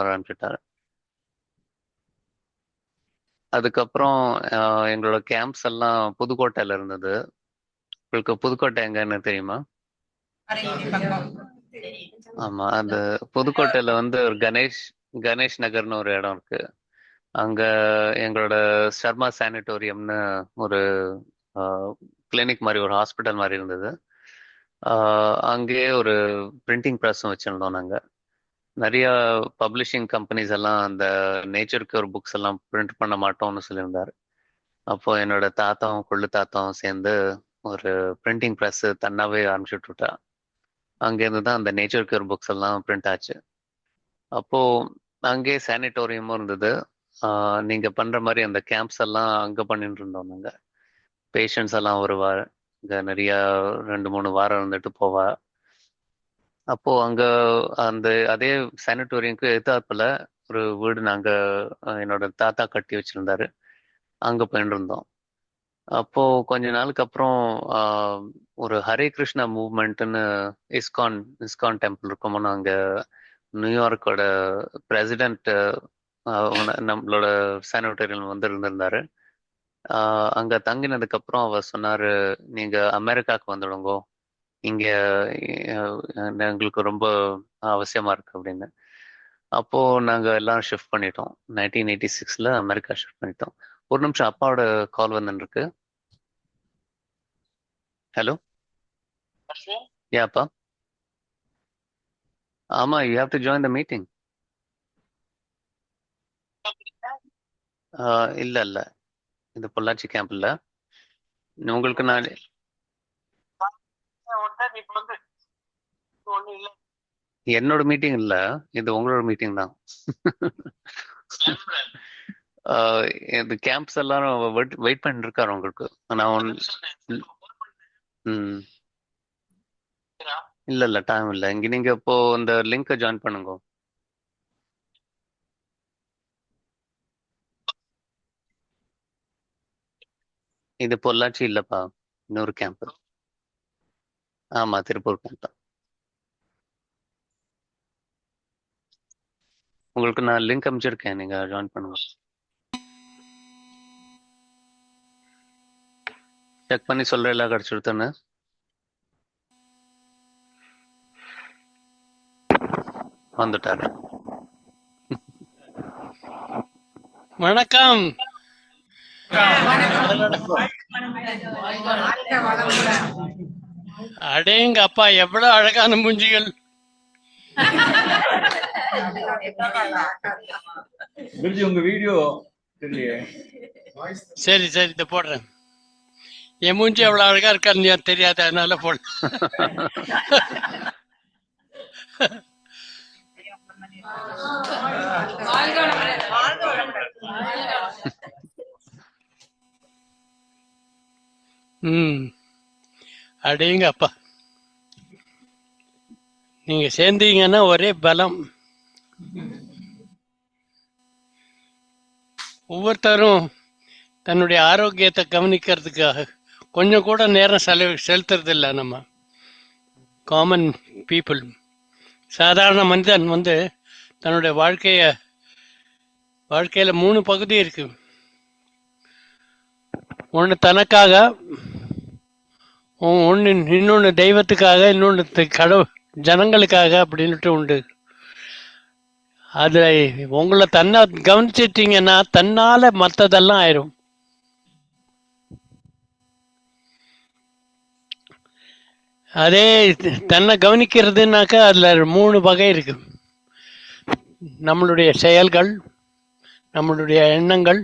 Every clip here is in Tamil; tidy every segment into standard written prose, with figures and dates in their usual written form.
ஆரம்பிச்சுட்டாரு. அதுக்கப்புறம் எங்களோட கேம்ப்ஸ் எல்லாம் புதுக்கோட்டையில இருந்தது. உங்களுக்கு புதுக்கோட்டை எங்கன்னு தெரியுமா? ஆமா, அந்த புதுக்கோட்டையில வந்து ஒரு கணேஷ் நகர்னு ஒரு இடம் இருக்கு. அங்க எங்களோட சர்மா சானிட்டோரியம்னு ஒரு கிளினிக் மாதிரி, ஒரு ஹாஸ்பிட்டல் மாதிரி இருந்தது. அங்கேயே ஒரு பிரிண்டிங் ப்ரெஸ்ஸும் வச்சிருந்தோம் நாங்க. நிறைய பப்ளிஷிங் கம்பெனிஸ் எல்லாம் அந்த நேச்சருக்கு ஒரு புக்ஸ் எல்லாம் பிரிண்ட் பண்ண மாட்டோம்னு சொல்லியிருந்தாரு. அப்போ என்னோட தாத்தாவும் கொள்ளு தாத்தாவும் சேர்ந்து ஒரு பிரிண்டிங் ப்ரெஸ் தன்னாவே ஆரம்பிச்சுட்டு விட்டா. அங்கேருந்து தான் அந்த நேச்சர் கேர் புக்ஸ் எல்லாம் பிரிண்ட் ஆச்சு. அப்போ அங்கேயே சானிட்டோரியமும் இருந்தது. நீங்க பண்ற மாதிரி அந்த கேம்ப்ஸ் எல்லாம் அங்க பண்ணிட்டு இருந்தோம் நாங்க. பேஷண்ட்ஸ் எல்லாம் வருவா, இங்க நிறைய 2-3 வாரம் இருந்துட்டு போவா. அப்போ அங்க அந்த அதே சானிட்டோரியம்க்கு எதிர்த்தாப்புல ஒரு வீடு நாங்க என்னோட தாத்தா கட்டி வச்சிருந்தாரு. அங்க போயிட்டு இருந்தோம். அப்போ கொஞ்ச நாளுக்கு அப்புறம் ஒரு ஹரே கிருஷ்ணா மூவ்மெண்ட்னு இஸ்கான் டெம்பிள் இருக்குமோன்னு அங்க நியூயார்க்கோட பிரசிடென்ட் நம்மளோட சானிட்டோரியம் வந்து இருந்திருந்தாரு. அங்க தங்கினதுக்கு அப்புறம் அவர் சொன்னாரு, நீங்க அமெரிக்காவுக்கு வந்துடுங்கோ, இங்க எங்களுக்கு ரொம்ப அவசியமா இருக்கு அப்படின்னு. அப்போ நாங்க எல்லாம் ஷிஃப்ட் பண்ணிட்டோம். 1986 அமெரிக்கா ஷிஃப்ட் பண்ணிட்டோம். ஒரு நிமிஷம், அப்பாவோட கால் வந்துருக்கு. ஹலோ. யாப்பா? ஆமா, you have to join the meeting. இல்ல இல்ல, இது பொள்ளாச்சி கேம்ப் இல்ல. உங்களுக்கு நான் என்னோட மீட்டிங் இல்ல, இது உங்களோட மீட்டிங் தான். இந்த கேம்ப்ஸ் எல்லாரும் வெயிட் பண்ணிட்டு இருக்காரு உங்களுக்கு. நான் இல்ல டைம் இல்ல. இங்க நீங்க இப்போ இந்த லிங்கை ஜாயின் பண்ணுங்க. இது பொள்ளாச்சி இல்லப்பா, இன்னொரு கேம்ப். ஆமா, திருப்பூர் கேம்ப் தான். உங்களுக்கு நான் லிங்க் அமைச்சிருக்கேன், நீங்க ஜாயின் பண்ணுங்க. செக் பண்ணி சொல்ற எல்லாம் கிடைச்சிருத்தேன்னு. வந்துட்டாரு. வணக்கம். அடேங்க அப்பா, எவ்வளவு அழகான மூஞ்சிகள். உங்க வீடியோ சரி சரி, இத போடுறேன். என் மூஞ்சி எவ்வளவு அழகா இருக்கான்னு தெரியாது, அதனால போடு. அடேங்க அப்பா, நீங்க சேர்ந்தீங்கன்னா ஒரே பலம். ஒவ்வொருத்தரும் தன்னுடைய ஆரோக்கியத்தை கவனிக்கிறதுக்காக கொஞ்சம் கூட நேரம் செலுத்துறது இல்லை. நம்ம காமன் பீப்புள், சாதாரண மனிதன் வந்து தன்னுடைய வாழ்க்கையில 3 பகுதி இருக்கு. ஒன்று தனக்காக, இன்னொன்று தெய்வத்துக்காக, இன்னொன்று ஜனங்களுக்காக அப்படின்ட்டு உண்டு. அதுல உங்களை கவனிச்சிட்டீங்கன்னா தன்னால மற்றதெல்லாம் ஆயிரும். அதே தன்னை கவனிக்கிறதுனாக்கா அதுல 3 வகை இருக்கு. நம்மளுடைய செயல்கள், நம்மளுடைய எண்ணங்கள்,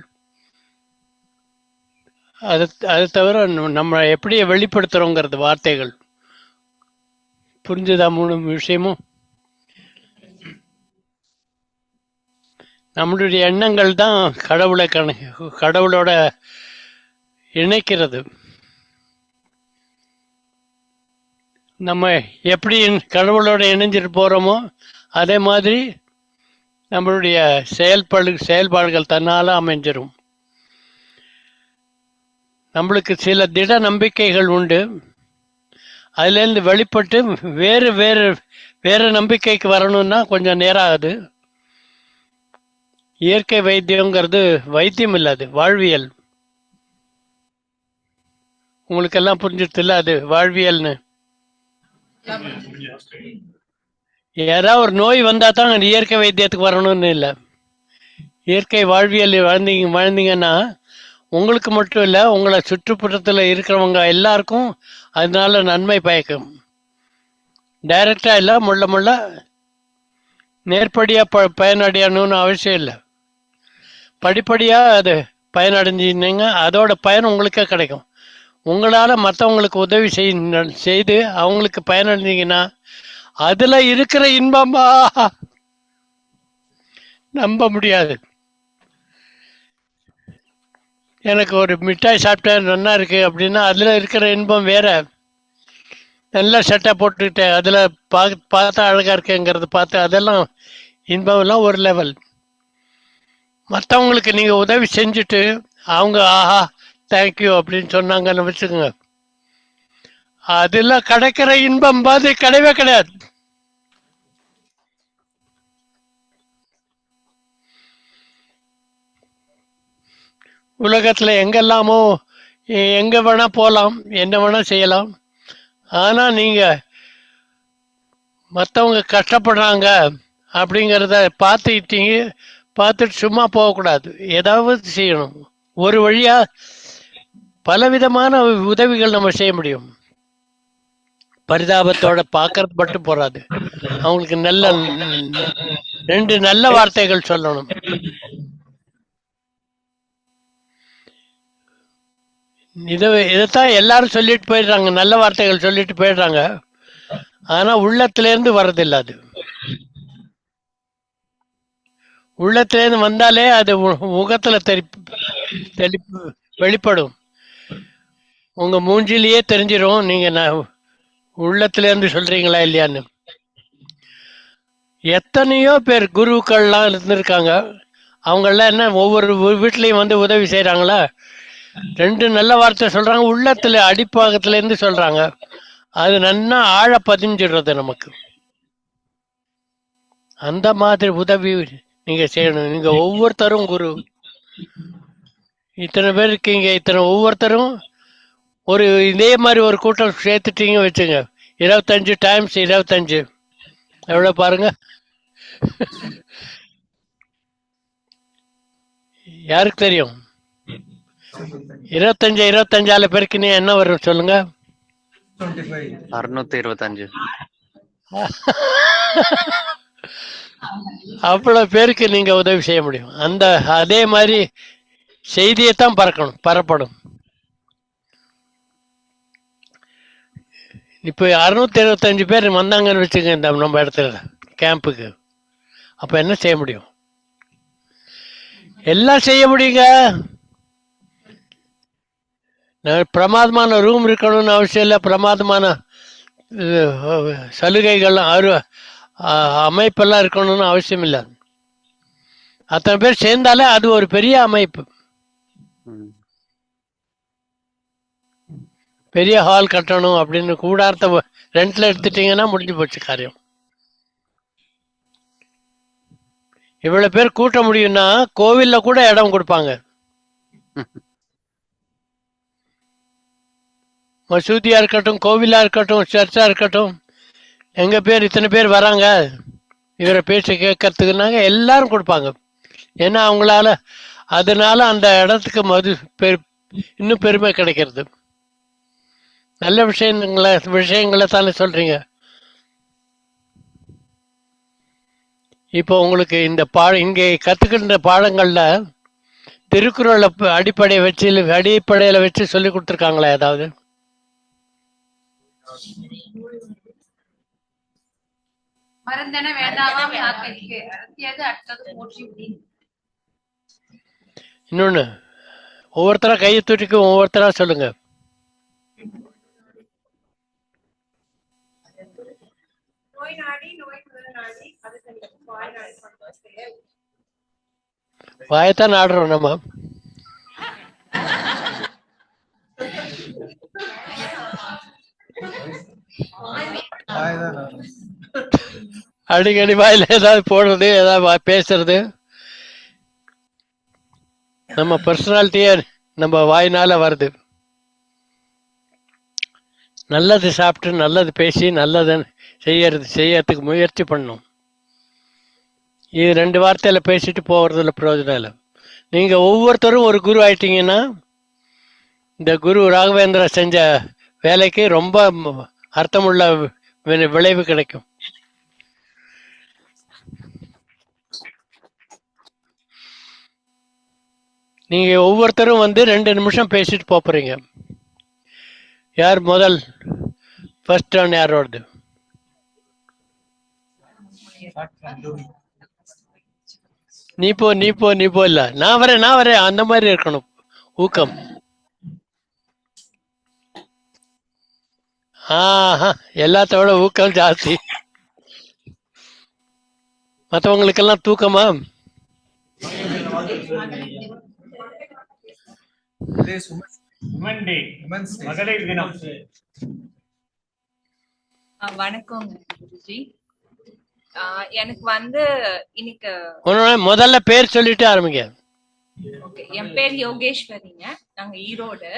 அதை தவிர நம்ம எப்படி வெளிப்படுத்துறோங்கிறது வார்த்தைகள். புரிஞ்சுதா 3 விஷயமும்? நம்மளுடைய எண்ணங்கள் தான் கடவுளோட இணைக்கிறது. நம்ம எப்படி கடவுளோட இணைஞ்சிட்டு போறோமோ அதே மாதிரி நம்மளுடைய செயல்பாடுகள் தன்னால அமைஞ்சிரும். நம்மளுக்கு சில திட நம்பிக்கைகள் உண்டு. அதுலேருந்து வெளிப்பட்டு வேறு வேறு வேறு நம்பிக்கைக்கு வரணும்னா கொஞ்சம் நேரம் ஆகுது. இயற்கை வைத்தியங்கிறது வைத்தியம் இல்லை, அது வாழ்வியல். உங்களுக்கெல்லாம் புரிஞ்சிடுதில்ல அது வாழ்வியல்னு. யாராவது ஒரு நோய் வந்தால் தான் அந்த இயற்கை வைத்தியத்துக்கு வரணும்னு இல்லை. இயற்கை வாழ்வியல் வாழ்ந்தீங்கன்னா உங்களுக்கு மட்டும் இல்லை, உங்களை சுற்றுப்புறத்தில் இருக்கிறவங்க எல்லாருக்கும் அதனால நன்மை பயக்கும். டைரக்டா இல்லை, முள்ள முள்ள நேர்படியாக பயனடையணும்னு அவசியம் இல்லை. படிப்படியாக அது பயனடைஞ்சிருந்தீங்க, அதோட பயன் உங்களுக்கே கிடைக்கும். உங்களால் மற்றவங்களுக்கு உதவி செய்து அவங்களுக்கு பயனடைஞ்சிங்கன்னா அதில் இருக்கிற இன்பமா நம்ப முடியாது. எனக்கு ஒரு மிட்டாய் சாப்பிட்டேன் நல்லா இருக்கு அப்படின்னா அதில் இருக்கிற இன்பம் வேற. நல்லா சட்டை போட்டுக்கிட்டேன், அதில் பார்த்தா அழகாக இருக்கேங்கிறது பார்த்து அதெல்லாம் இன்பம்லாம் ஒரு லெவல். மற்றவங்களுக்கு நீங்கள் உதவி செஞ்சுட்டு அவங்க ஆஹா தேங்க்யூ அப்படின்னு சொன்னாங்கன்னு வச்சுக்கோங்க, அதில் கிடைக்கிற இன்பம் பாதி கிடையவே கிடையாது. உலகத்தில் எங்கெல்லாமோ எங்கே வேணால் போகலாம், என்ன வேணால் செய்யலாம். ஆனால் நீங்கள் மற்றவங்க கஷ்டப்படுறாங்க அப்படிங்கிறத பார்த்துட்டு சும்மா போகக்கூடாது, ஏதாவது செய்யணும். ஒரு வழியாக பலவிதமான உதவிகள் நம்ம செய்ய முடியும். பரிதாபத்தோட பார்க்கறது மட்டும் போறாது, அவங்களுக்கு நல்ல 2 நல்ல வார்த்தைகள் சொல்லணும். இதைத்தான் எல்லாரும் சொல்லிட்டு போயிடுறாங்க, நல்ல வார்த்தைகள் சொல்லிட்டு போயிடுறாங்க. ஆனா உள்ளத்திலேருந்து வர்றதில்லை. அது உள்ளத்திலேருந்து வந்தாலே அது முகத்துல வெளிப்படும். உங்க மூஞ்சிலேயே தெரிஞ்சிடும் நீங்க உள்ளத்திலேருந்து சொல்றீங்களா இல்லையான்னு. எத்தனையோ பேர் குருக்கள்லாம் இருந்திருக்காங்க, அவங்கெல்லாம் என்ன ஒவ்வொரு வீட்லையும் வந்து உதவி செய்யறாங்களா? 2 நல்ல வார்த்தை சொல்றாங்க, உள்ளத்துல அடிப்பாகத்துல இருந்து சொல்றாங்க, அது நன்னா ஆழ பதிஞ்சிடுறது நமக்கு. அந்த மாதிரி உதவி நீங்க செய்யணும். நீங்க ஒவ்வொருத்தரும் குரு. இத்தனை பேர் இருக்கீங்க, ஒவ்வொருத்தரும் ஒரு இதே மாதிரி ஒரு கூட்டம் சேர்த்துட்டீங்க வச்சுங்க, 25 டைம்ஸ் 25 எவ்வளவு பாருங்க. யாருக்கு தெரியும்? 25 பேருக்கு நீ என்ன வரும் சொல்லுங்க? 625. அவ்வளவு பேருக்கு நீங்க உதவி செய்ய முடியும். அதே மாதிரி செய்தியைத்தான் பரப்படும். இப்போ 625 பேர் வந்தாங்கன்னு வச்சுங்க இந்த நம்ம இடத்துல கேம்புக்கு, அப்ப என்ன செய்ய முடியும்? எல்லாம் செய்ய முடியுங்க. பிரமாதமான ரூம் இருக்கணும்னு அவசியம் இல்லை, பிரமாதமான சலுகைகள் அமைப்பெல்லாம் இருக்கணும்னு அவசியம் இல்லை. அத்தனை பேர் சேர்ந்தாலே அது ஒரு பெரிய அமைப்பு. பெரிய ஹால் கட்டணும் அப்படின்னு கூடாரத்தை ரெண்ட்ல எடுத்துட்டீங்கன்னா முடிஞ்சு போச்சு காரியம். இவ்வளவு பேர் கூட்ட முடியும்னா கோவில்ல கூட இடம் கொடுப்பாங்க. மசூதியா இருக்கட்டும், கோவிலா இருக்கட்டும், சர்ச்சா இருக்கட்டும், எங்க பேர் இத்தனை பேர் வராங்க இவரை பேச்சு கேட்கறதுக்குனாங்க எல்லாரும் கொடுப்பாங்க. ஏன்னா அவங்களால அதனால அந்த இடத்துக்கு இன்னும் பெருமை கிடைக்கிறது. நல்ல விஷயங்களை தானே சொல்றீங்க. இப்போ உங்களுக்கு இந்த இங்கே கத்துக்கின்ற பாடங்கள்ல திருக்குறளை அடிப்படையில வச்சு சொல்லி கொடுத்துருக்காங்களா ஏதாவது? இன்னொன்னு, ஒவ்வொருத்தரா கையை தூட்டிக்கு ஒவ்வொருத்தரா சொல்லுங்க. வாயத்தான் ஆடுறோம் நம்ம. அடிக்கடி வாயில ஏதாவது போடுறது, ஏதாவது பேசுறது, நம்ம பர்சனாலிட்டியே நம்ம வாயினால வருது. நல்லது சாப்பிட்டு நல்லது பேசி நல்லது செய்யறதுக்கு முயற்சி பண்ணும். இது 2 வார்த்தையில பேசிட்டு போகிறதுல பிரயோஜனம் இல்லை. நீங்க ஒவ்வொருத்தரும் ஒரு குரு ஆயிட்டீங்கன்னா இந்த குரு ராகவேந்திரா செஞ்ச வேலைக்கு ரொம்ப அர்த்தமுள்ள விளைவு கிடைக்கும். நீங்க ஒவ்வொருத்தரும் 2 நிமிஷம் பேசிட்டு போறீங்க. யார் முதல்? ஃபர்ஸ்ட் டர்ன் யாரோடது? நீ போ இல்ல, நான் வரேன் அந்த மாதிரி இருக்கணும் ஊக்கம். எல்லாத்தோட ஊக்கம் ஜாஸ்தி. மற்றவங்களுக்கெல்லாம் தூக்கமா? வணக்கம் குருஜி. எனக்கு இன்னைக்கு முதல்ல பேர் சொல்லிட்டு ஆரம்பிங்க. என் பேர் யோகேஸ்வரிங்க. நாங்க ஈரோடு.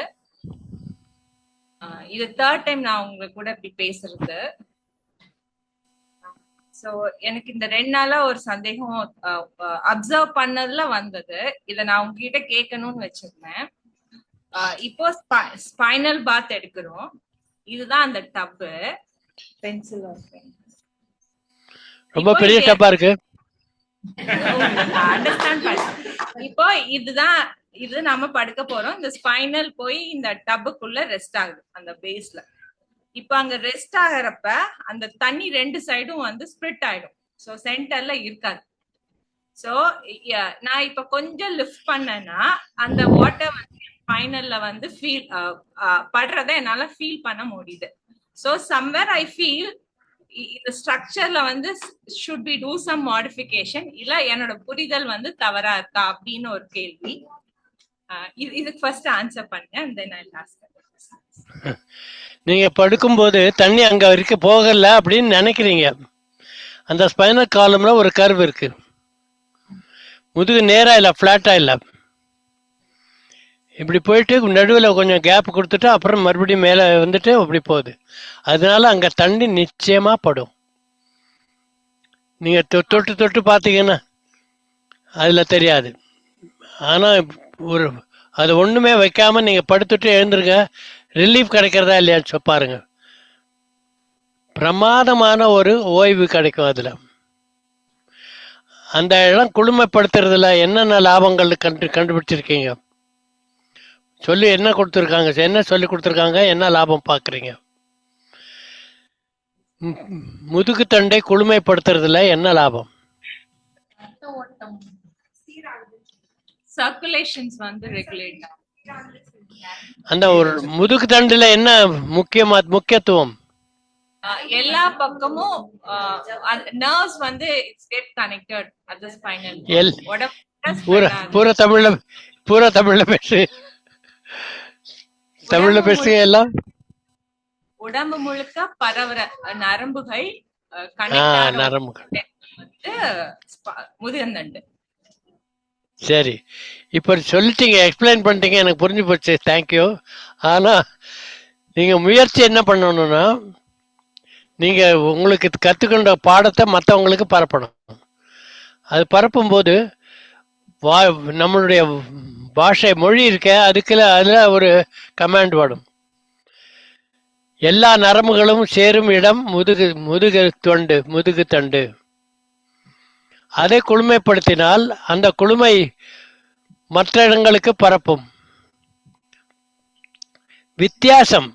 இது 3rd டைம் நான் உங்க கூட இப்படி பேசுறது. சோ எனக்கு இந்த 2 நாளா ஒரு சந்தேகம் அப்சர்வ் பண்ணதுல வந்தது. இத நான் உங்ககிட்ட கேட்கணும்னு வச்சிருந்தேன். இப்போ ஸ்பைனல் பாத் எடுக்கிறோம். இதுதான் அந்த டப்பு. பென்சில் ரொம்ப பெரிய டப்பா இருக்கு. அண்டர்ஸ்டாண்ட் பண்ண. இப்போ இது நம்ம படுக்க போறோம். இந்த ஸ்பைனல் போய் இந்த டப்புக்குள்ள ரெஸ்ட் ஆகுது அந்த பேஸ்ல. இப்ப அங்க ரெஸ்ட் ஆகிறப்ப அந்த தண்ணி 2 சைடும் ஸ்ப்ளிட் ஆயிடும். சோ சென்டர்ல இருக்காது. சோ நான் இப்ப கொஞ்சம் லிஃப்ட் பண்ணேன்னா அந்த வாட்டர் ஸ்பைனல்ல ஃபீல் படுறத என்னால ஃபீல் பண்ண முடியுது. சோ சம்வேர் ஐ ஃபீல் இந்த ஸ்ட்ரக்சர்ல should we do some modification, இல்ல என்னோட புரிதல் தவறா இருக்கா அப்படின்னு ஒரு கேள்வி. இதுக்கு ஃபர்ஸ்ட் ஆன்சர் பண்ணுங்க and then I'll ask. நீங்க படுக்கும்போது தண்ணி அங்க வரைக்கும் போகல அப்படின்னு நினைக்கிறீங்க. அந்த ஸ்பைனல் காலம்ல ஒரு கர்வ் இருக்கு. முதுகு நேரா இல்ல, பிளாட்டா இல்ல, இப்படி போயிட்டு நடுவில் கொஞ்சம் கேப் கொடுத்துட்டு அப்புறம் மறுபடியும் மேலே அப்படி போகுது. அதனால அங்க தண்ணி நிச்சயமா படும். நீங்க தொட்டு பார்த்தீங்கன்னா அதுல தெரியாது. ஆனா அது ஒண்ணுமே வைக்காம நீங்க படுத்துட்டு எழுந்துருங்க, ரிலீஃப் கிடைக்கிறதா இல்லையான்னு பாருங்க. பிரமாதமான ஒரு ஓய்வு கிடைக்கும் அதுல. அந்த இடம் குளுமைப்படுத்துறதுல என்னென்ன லாபங்கள் கண்டுபிடிச்சிருக்கீங்க? என்ன கொடுத்துருக்காங்க, என்ன சொல்லி கொடுத்துருக்காங்க, என்ன லாபம் பாக்குறீங்க? முதுகு தண்டை குளுமைப்படுத்துறதுல என்ன லாபம்? Circulations regulate. அந்த ஒரு முதுகு தண்டுல என்ன முக்கியத்துவம்? எல்லா பக்கமும் nerves it's get connected at the spinal. பூரா தமிழ்ல பேசு. தமிழ்ல பேசுங்க. எல்லாம் உடம்பு முழுக்க பரவற நரம்புகள் நரம்புகள் முதுகந்தண்டு. சரி, இப்ப சொல்லிட்டீங்க, எக்ஸ்பிளைன் பண்ணிட்டீங்க, எனக்கு புரிஞ்சு போச்சு, தேங்க்யூ. ஆனா நீங்க முயற்சி என்ன பண்ணணும்னா, நீங்க உங்களுக்கு கத்துக்கொண்ட பாடத்தை மற்றவங்களுக்கு பரப்பணும். அது பரப்பும் போது நம்மளுடைய பாஷை மொழி இருக்க அதுல ஒரு கமாண்ட் வரும். எல்லா நரம்புகளும் சேரும் இடம் முதுகு தண்டு. அதை குளுமைப்படுத்தினால் அந்த குளுமை மற்ற இடங்களுக்கு பரப்பும். வித்தியாசம்,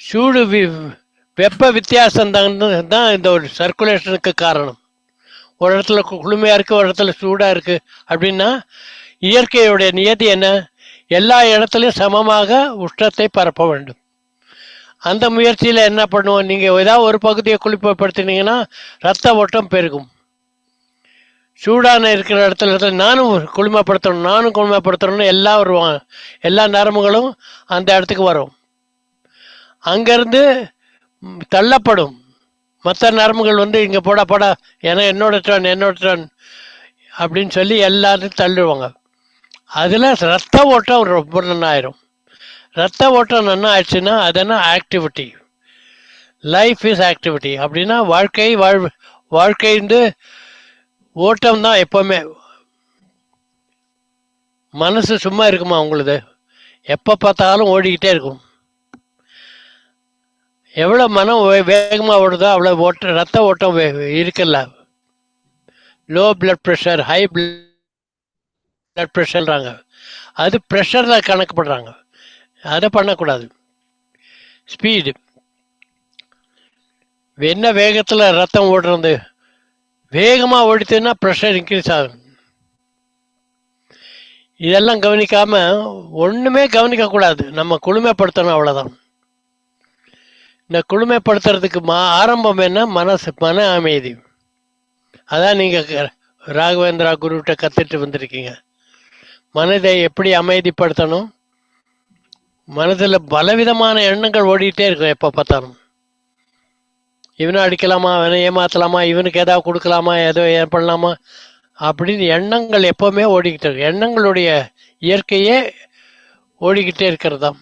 சூடு வெப்ப வித்தியாசம் தான் இந்த ஒரு சர்க்குலேஷனுக்கு காரணம். ஒரு இடத்துல குளுமையா இருக்கு, ஒரு இடத்துல சூடா இருக்கு. அப்படின்னா இயற்கையுடைய நியதி என்ன? எல்லா இடத்துலையும் சமமாக உஷ்ணத்தை பரப்ப வேண்டும். அந்த முயற்சியில என்ன பண்ணுவோம், நீங்க ஏதாவது ஒரு பகுதியை குளிமைப்படுத்தினீங்கன்னா ரத்த ஓட்டம் பெருகும். சூடான இருக்கிற இடத்துல நானும் குளுமைப்படுத்தணும்னு எல்லாம் வருவாங்க. எல்லா நரம்புகளும் அந்த இடத்துக்கு வரும். அங்கேருந்து தள்ளப்படும். மற்ற நரம்புகள் வந்து இங்கே போடா போடா என்னோட டர்ன் அப்படின்னு சொல்லி எல்லாத்தையும் தள்ளுவாங்க. அதில் ரத்த ஓட்டம் ரொம்ப நன்னாயிரும். ரத்த ஓட்டம் நன்னா ஆயிடுச்சுன்னா அது என்ன ஆக்டிவிட்டி, லைஃப் இஸ் ஆக்டிவிட்டி. அப்படின்னா வாழ்க்கை ஓட்டம் தான் எப்போவுமே. மனசு சும்மா இருக்குமா உங்களுது? எப்போ பார்த்தாலும் ஓடிக்கிட்டே இருக்கும். எவ்வளோ மனம் வேகமாக ஓடுதோ அவ்வளோ ரத்த ஓட்டம் இருக்குல்ல. Low blood pressure, high blood ப்ரெஷர்ன்றாங்க. அது ப்ரெஷரில் கணக்கு பண்ணுறாங்க. அதை பண்ணக்கூடாது. ஸ்பீடு, என்ன வேகத்தில் ரத்தம் ஓடுறது, வேகமாக ஓடிச்சுன்னா ப்ரெஷர் இன்க்ரீஸ் ஆகும். இதெல்லாம் கவனிக்காமல் ஒன்றுமே கவனிக்கக்கூடாது. நம்ம குளுமைப்படுத்தணும், அவ்வளோதான். இந்த குளுமைப்படுத்துறதுக்கு ஆரம்பம் என்ன? மன அமைதி. அதான் நீங்கள் ராகவேந்திரா குருகிட்ட கற்றுட்டு வந்திருக்கீங்க. மனதை எப்படி அமைதிப்படுத்தணும். மனதில் பலவிதமான எண்ணங்கள் ஓடிக்கிட்டே இருக்கும். எப்போ பார்த்தாலும் இவனை அடிக்கலாமா, இவனை ஏமாற்றலாமா, இவனுக்கு ஏதாவது கொடுக்கலாமா, ஏதோ பண்ணலாமா அப்படின்னு எண்ணங்கள் எப்போவுமே ஓடிக்கிட்டே இருக்கு. எண்ணங்களுடைய இயற்கையே ஓடிக்கிட்டே இருக்கிறது தான்.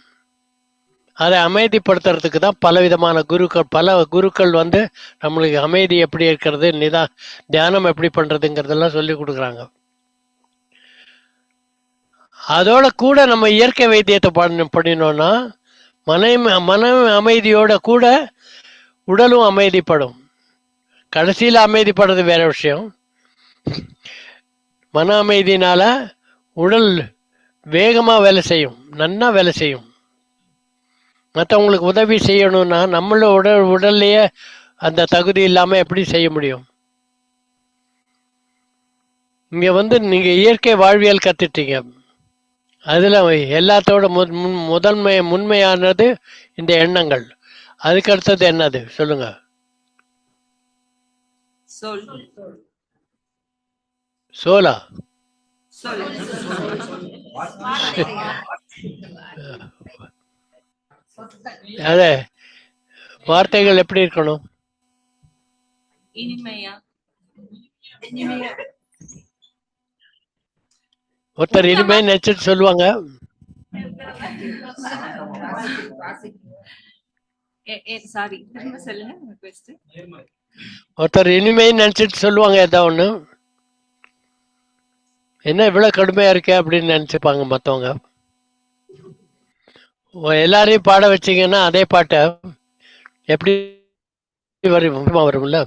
அதை அமைதிப்படுத்துறதுக்கு தான் பல குருக்கள் வந்து நம்மளுக்கு அமைதி எப்படி இருக்கிறது, தியானம் எப்படி பண்ணுறதுங்கிறதெல்லாம் சொல்லி கொடுக்குறாங்க. அதோட கூட நம்ம இயற்கை வைத்தியத்தை பண்ணினோன்னா மன அமைதியோட கூட உடலும் அமைதிப்படும். கடைசியில் அமைதிப்படுறது வேற விஷயம். மன அமைதினால உடல் வேகமாக வேலை செய்யும், நன்னா வேலை செய்யும். மற்றவங்களுக்கு உதவி செய்யணும்னா நம்மளோட உடல்லையே அந்த தகுதி இல்லாமல் எப்படி செய்ய முடியும்? இங்கே வந்து நீங்கள் இயற்கை வாழ்வியல் கற்றுட்டீங்க. அதில் எல்லாத்தோட முன்மையானது இந்த எண்ணங்கள். அதுக்கு அடுத்தது என்னது சொல்லுங்க? சோலா. அதே வார்த்தைகள் எப்படி இருக்கணும்? ஒருத்தர் இனிமே நினைச்சிட்டு சொல்லுவாங்க. ஒருத்தர் இனிமே நினைச்சிட்டு சொல்லுவாங்க ஏதோ ஒண்ணு, என்ன இவ்வளவு கடுமையா இருக்க அப்படின்னு நினைச்சுப்பாங்க மற்றவங்க. எல்லாரையும் பாட வச்சீங்கன்னா அதே பாட்டை எப்படி வரும்ல.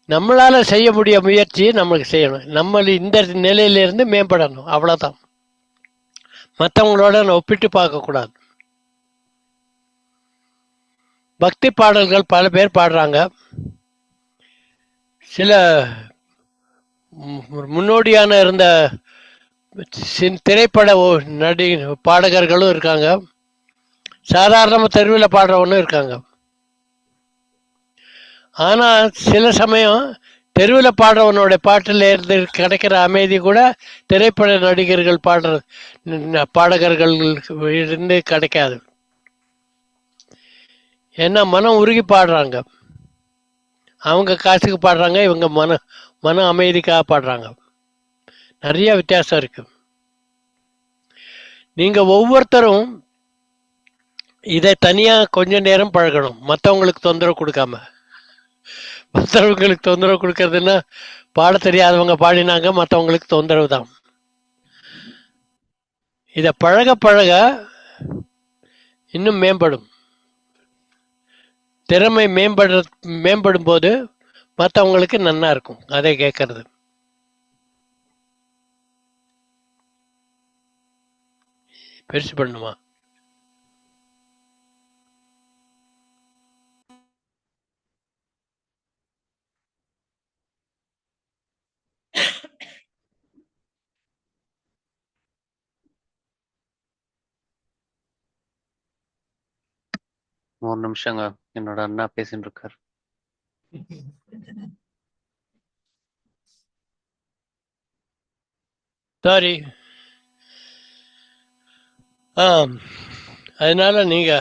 நம்மளால செய்ய முடிய முயற்சியை நம்மளுக்கு செய்யணும். நம்ம இந்த நிலையிலிருந்து மேம்படணும், அவ்வளவுதான். மற்றவங்களோட ஒப்பிட்டு பார்க்கக்கூடாது. பக்தி பாடல்கள் பல பேர் பாடுறாங்க. சில முன்னோடியான இருந்த திரைப்பட பாடகர்களும் இருக்காங்க. சாதாரண தெருவில் பாடுறவனும் இருக்காங்க. ஆனால் சில சமயம் தெருவில் பாடுறவனோட பாட்டில் இருந்து கிடைக்கிற அமைதி கூட திரைப்பட நடிகர்கள் பாடகர்கள் இருந்து கிடைக்காது. ஏன்னா மனம் உருகி பாடுறாங்க. அவங்க காசுக்கு பாடுறாங்க, இவங்க மன அமைதிக்காக பாடுறாங்க. நிறைய வித்தியாசம் இருக்கு. நீங்க ஒவ்வொருத்தரும் இதை தனியா கொஞ்ச நேரம் பழகணும், மற்றவங்களுக்கு தொந்தரவு கொடுக்காம. மற்றவங்களுக்கு தொந்தரவு கொடுக்கறதுன்னா பாட தெரியாதவங்க பாடினாங்க, மற்றவங்களுக்கு தொந்தரவு தான். இதை பழக பழக இன்னும் மேம்படும். திறமை மேம்படும் போது மற்றவங்களுக்கு நன்னா இருக்கும் அதை கேட்கறது. பெருசு பண்ணுமா? ஒரு நிமிஷங்க, என்னோட அண்ணா பேசிட்டு இருக்காரு. சாரி. அதனால நீங்க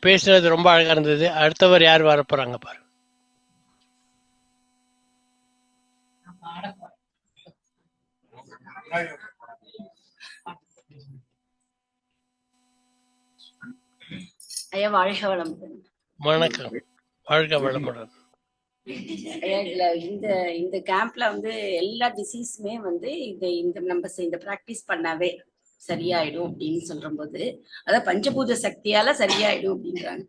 பேசுனது ரொம்ப அழகா இருந்தது. அடுத்தவர் யார் வர போறாங்க பாரு. ஐயா வாழ்க வளமுடன். வணக்கம். வாழ்க வளமுடன். ஐயா இதுல இந்த கேம்ப்ல வந்து எல்லா டிசீஸுமே வந்து இந்த நம்ம இந்த பிராக்டிஸ் பண்ணாவே சரியாயிடும் அப்படின்னு சொல்லும்போது, அதாவது பஞ்சபூத சக்தியால சரியாயிடும் அப்படின்றாங்க.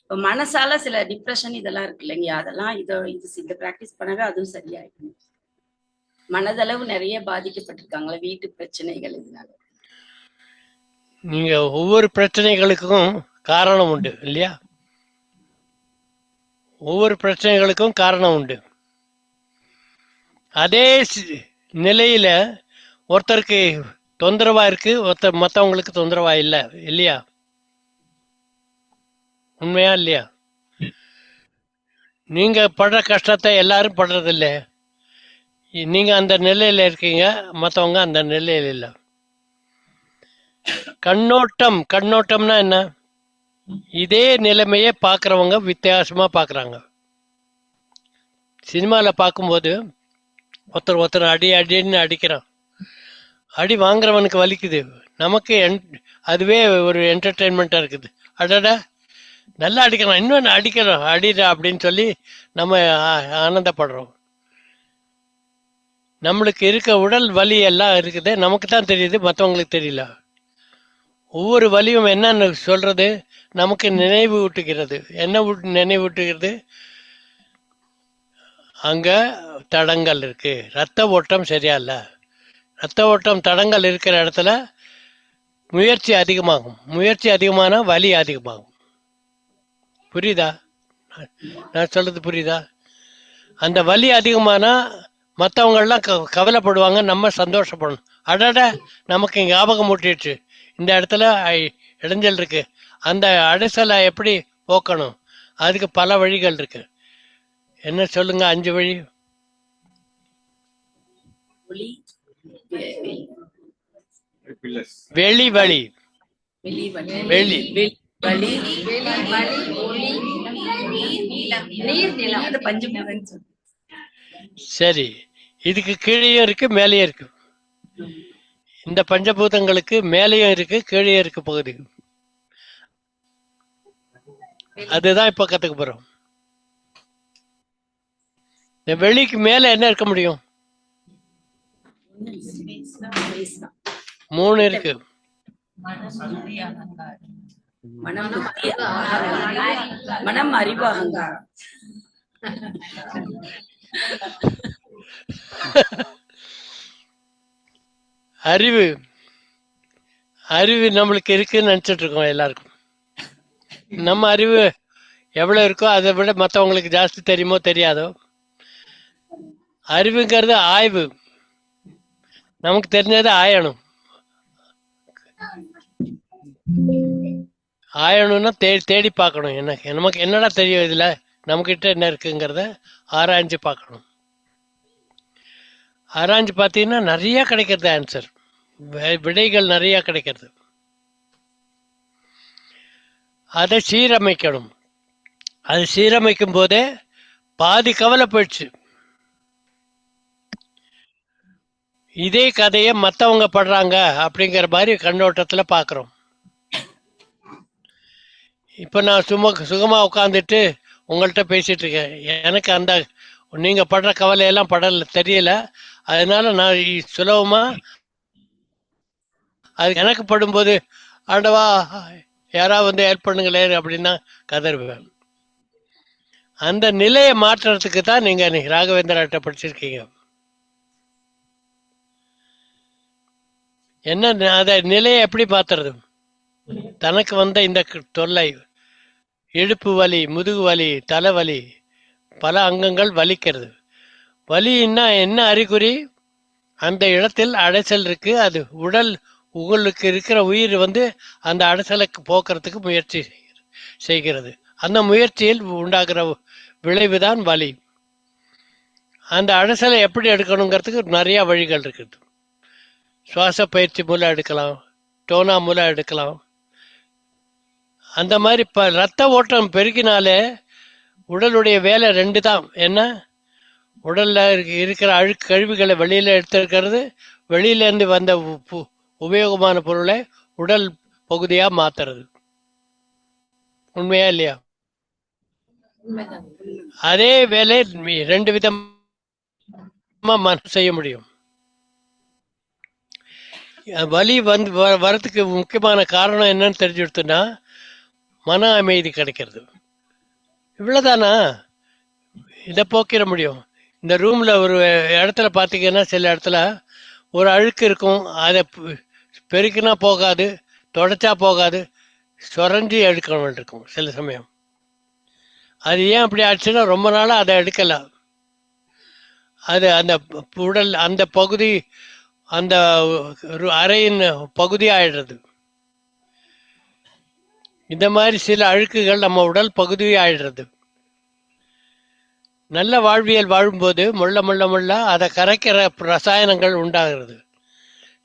இப்ப மனசால சில டிப்ரெஷன் இதெல்லாம் இருக்கு இல்லைங்க, அதெல்லாம் இந்த பிராக்டிஸ் பண்ணாவே அதுவும் சரியாயிடும். மனதளவு நிறைய பாதிக்கப்பட்டிருக்காங்களா வீட்டு பிரச்சனைகள் இதனால. நீங்க ஒவ்வொரு பிரச்சனைகளுக்கும் காரணம் உண்டு இல்லையா? ஒவ்வொரு பிரச்சனைகளுக்கும் காரணம் உண்டு. அதே நிலையில ஒருத்தருக்கு தொந்தரவா இருக்கு, மற்றவங்களுக்கு தொந்தரவா இல்லை இல்லையா? உண்மையா இல்லையா? நீங்க படுற கஷ்டத்தை எல்லாரும் படுறதில்ல. நீங்க அந்த நிலையில இருக்கீங்க, மற்றவங்க அந்த நிலையில இல்லை. கண்ணோட்டம்னா என்ன? இதே நிலைமையே பார்க்குறவங்க வித்தியாசமா பார்க்குறாங்க. சினிமாவில் பார்க்கும்போது ஒருத்தர் அடின்னு அடிக்கிறான். அடி வாங்குறவனுக்கு வலிக்குது, நமக்கு அதுவே ஒரு என்டர்டெயின்மெண்ட்டாக இருக்குது. அடடா நல்லா அடிக்கிறான், இன்னும் அடிக்கிறோம், அடிடா அப்படின்னு சொல்லி நம்ம ஆனந்தப்படுறோம். நம்மளுக்கு இருக்க உடல் வலி எல்லாம் இருக்குது, நமக்கு தான் தெரியுது, மற்றவங்களுக்கு தெரியல. ஒவ்வொரு வலியும் என்னன்னு சொல்றது, நமக்கு நினைவு ஊட்டுகிறது. என்ன நினைவு ஊட்டுகிறது? அங்க தடங்கள் இருக்கு, ரத்த ஓட்டம் சரியா இல்லை. ரத்த ஓட்டம் தடங்கள் இருக்கிற இடத்துல முயற்சி அதிகமாகும். முயற்சி அதிகமானா வலி அதிகமாகும். புரியுதா? நான் சொல்றது புரியுதா? அந்த வலி அதிகமானா மற்றவங்கெல்லாம் கவலைப்படுவாங்க, நம்ம சந்தோஷப்படணும். அடட நமக்கு ஞாபகம் ஊட்டிடுச்சு, இந்த இடத்துல இடைஞ்சல் இருக்கு, அந்த அடைசலை எப்படி போக்கணும், அதுக்கு பல வழிகள் இருக்கு. என்ன சொல்லுங்க? 5 வழி. வெளி வழி, வெளி சரி. இதுக்கு கீழேயும் இருக்கு, மேலேயும் இருக்கு. இந்த பஞ்சபூதங்களுக்கு மேலேயும் இருக்கு, கீழே இருக்கு பகுதி. அதுதான் இப்ப கத்துக்க போறோம். இந்த வெளிக்கு மேல என்ன இருக்க முடியும்? 3 இருக்கு. மனம், அறிவு, அகங்காரம். அறிவு நம்மளுக்கு இருக்குன்னு நினைச்சிட்டு இருக்கோம் எல்லாருக்கும். நம்ம அறிவு எவ்வளவு இருக்கோ அதை விட மற்றவங்களுக்கு ஜாஸ்தி தெரியுமோ தெரியாதோ. அறிவுங்கிறது ஆய்வு, நமக்கு தெரிஞ்சது ஆயணும். ஆயணும்னா தேடி பார்க்கணும், நமக்கு என்னடா தெரியும், இதுல நம்மகிட்ட என்ன இருக்குங்கிறத ஆராய்ஞ்சு பார்க்கணும். ஆராய்ஞ்சு பார்த்தீங்கன்னா நிறைய கிடைக்கிறது, ஆன்சர், விடைகள் நிறைய கிடைக்கிறது. அதை சீரமைக்கணும். அது சீரமைக்கும் போதே பாதி கவலை போயிடுச்சு. இதே கதையை மற்றவங்க படுறாங்க அப்படிங்கிற மாதிரி கண்ணோட்டத்தில் பார்க்குறோம். இப்போ நான் சுகமா உட்காந்துட்டு உங்கள்கிட்ட பேசிட்டு இருக்கேன். எனக்கு அந்த நீங்க படுற கவலையெல்லாம் தெரியல. அதனால நான் சுலபமா அது எனக்கு படும்போது ஆண்டவா யாராவது வந்து ஹெல்ப் பண்ணுங்களே அப்படின்னா கதறுவேன். அந்த நிலையை மாற்றுறதுக்கு தான் நீங்க ராகவேந்திராட்ட படிச்சிருக்கீங்க. என்ன அத நிலையை எப்படி மாத்துறது? தனக்கு வந்த இந்த தொல்லை, இடுப்பு வலி, முதுகு வலி, தலைவலி, பல அங்கங்கள் வலிக்கிறது. வலின்னா என்ன அறிகுறி? அந்த இடத்தில் அடைசல் இருக்கு. அது உடல், உங்களுக்கு இருக்கிற உயிர் வந்து அந்த அடைசலுக்கு போக்குறதுக்கு முயற்சி செய்கிறது. அந்த முயற்சியில் உண்டாகிற விளைவுதான் வலி. அந்த அடைசலை எப்படி எடுக்கணுங்கிறதுக்கு நிறைய வழிகள் இருக்குது. சுவாச பயிற்சி மூலம் எடுக்கலாம், டோனா மூலம் எடுக்கலாம். அந்த மாதிரி ரத்த ஓட்டம் பெருக்கினாலே உடலுடைய வேலை 2 தான். என்ன? உடல்ல இருக்கிற அழுக்கு கழிவுகளை வெளியில எடுத்துக்கிறது, வெளியில இருந்து வந்த உபயோகமான பொருளை உடல் பகுதியா மாத்துறது. உண்மையா இல்லையா? அதே வேலை 2 விதமா செய்ய முடியும். வலி வரத்துக்கு முக்கியமான காரணம் என்னன்னு தெரிஞ்சுடுத்துன்னா மன அமைதி கிடைக்கிறது. இவ்வளவுதானா? இதை போக்கிட முடியும். இந்த ரூம்ல ஒரு இடத்துல பார்த்தீங்கன்னா சில இடத்துல ஒரு அழுக்கு இருக்கும், அதை பெருக்கினா போகாது, தொடச்சா போகாது, சொரஞ்சி எடுக்கணும் இருக்கும் சில சமயம். அது ஏன் அப்படி ஆச்சுன்னா ரொம்ப நாளாக அதை எடுக்கலாம். அது அந்த உடல் அந்த பகுதி அந்த அறையின் பகுதி ஆயிடுறது. இந்த மாதிரி சில அழுக்குகள் நம்ம உடல் பகுதி ஆயிடுறது. நல்ல வாழ்வியல் வாழும்போது முள்ள அதை கரைக்கிற ரசாயனங்கள் உண்டாகிறது.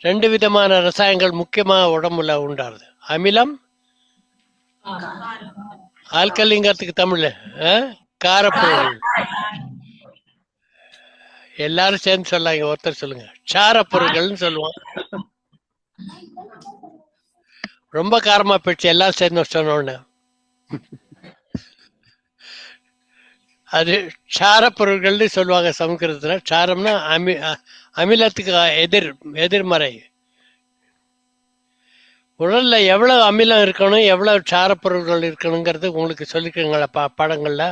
2 விதமான ரசாயனங்கள் முக்கியமாக உடம்புல உண்டாகுது. அமிலம், ஆல்கலிங்கிறதுக்கு தமிழ்ல காரப்பொருள். எல்லாரும் சேர்ந்து சொல்லாங்க, ஒருத்தர் சொல்லுங்க. சாரப்பொருள்கள்னு சொல்லுவோம். ரொம்ப காரமா போயிடுச்சு எல்லாரும் சேர்ந்து சொன்னோன்னு. அது சாரப்பொருள்கள்னு சொல்லுவாங்க சமஸ்கிருதத்துல. சாரம்னா அமிலத்துக்கு எதிர்மறை. உடல்ல எவ்வளவு அமிலம் இருக்கணும், எவ்வளவு சாரப்பொருள்கள் இருக்கணுங்கிறது உங்களுக்கு சொல்லிக்கோங்களா படங்கள்ல?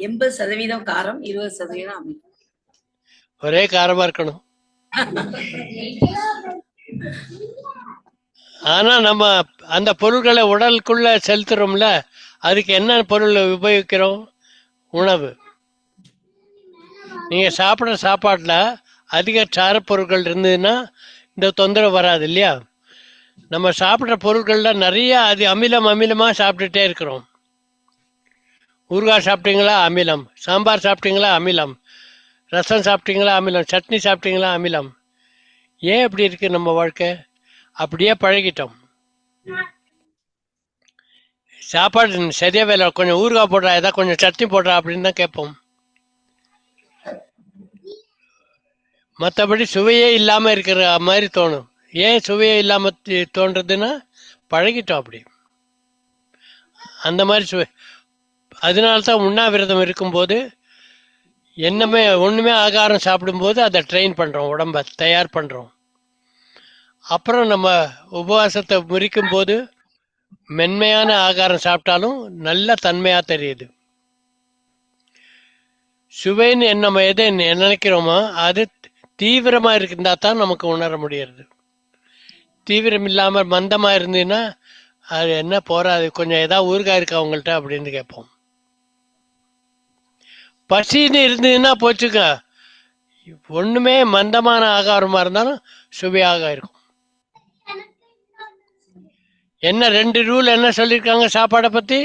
80% காரம், 20% அமிலம். ஒரே காரமா இருக்கணும். ஆனா நம்ம அந்த பொருள்களை உடலுக்குள்ள செலுத்துறோம்ல, அதுக்கு என்ன பொருள் உபயோகிக்கிறோம்? உணவு. நீங்க சாப்பிட்ற சாப்பாட்டுல அதிக சாரப்பொருட்கள் இருந்ததுன்னா இந்த தொந்தரவு வராது இல்லையா? நம்ம சாப்பிட்ற பொருட்கள்ல நிறைய அது அமிலமா சாப்பிட்டுட்டே இருக்கிறோம். ஊறுகாய் சாப்பிட்டீங்களா அமிலம், சாம்பார் சாப்பிட்டீங்களா அமிலம், ரசம் சாப்பிட்டீங்களா அமிலம், சட்னி சாப்பிட்டீங்களா அமிலம். ஏன் இப்படி இருக்கு நம்ம வாழ்க்கை? அப்படியே பழகிட்டோம். சாப்பாடு சரியா வேலை, கொஞ்சம் ஊறுகாய் போடுறா, ஏதாவது கொஞ்சம் சட்னி போடுறா அப்படின்னு தான் கேட்போம். மற்றபடி சுவையே இல்லாம இருக்கிற மாதிரி தோணும். ஏன் சுவையே இல்லாம தோன்றதுன்னா பழகிட்டோம் அப்படி. அந்த மாதிரி சுவை. அதனால்தான் உண்ணாவிரதம் இருக்கும்போது ஒண்ணுமே ஆகாரம் சாப்பிடும்போது அதை ட்ரெயின் பண்றோம், உடம்ப தயார் பண்றோம். அப்புறம் நம்ம உபவாசத்தை முறிக்கும் போது மென்மையான ஆகாரம் சாப்பிட்டாலும் நல்ல தன்மையா தெரியுது. சுவைன்னு நம்ம எதை நினைக்கிறோமோ அது தீவிரமா இருந்தா தான் நமக்கு உணர முடியாது. தீவிரம் இல்லாம மந்தமா இருந்ததுன்னா அது என்ன போறாது, கொஞ்சம் ஏதாவது ஊறுகாய் இருக்கா அவங்கள்ட்ட அப்படின்னு கேட்போம். பசின்னு இருந்ததுன்னா போச்சுக்க, ஒண்ணுமே மந்தமான ஆகாரமா இருந்தாலும் சுவையாக இருக்கும். என்ன 2 ரூல் என்ன சொல்லியிருக்காங்க சாப்பாடை பத்தி?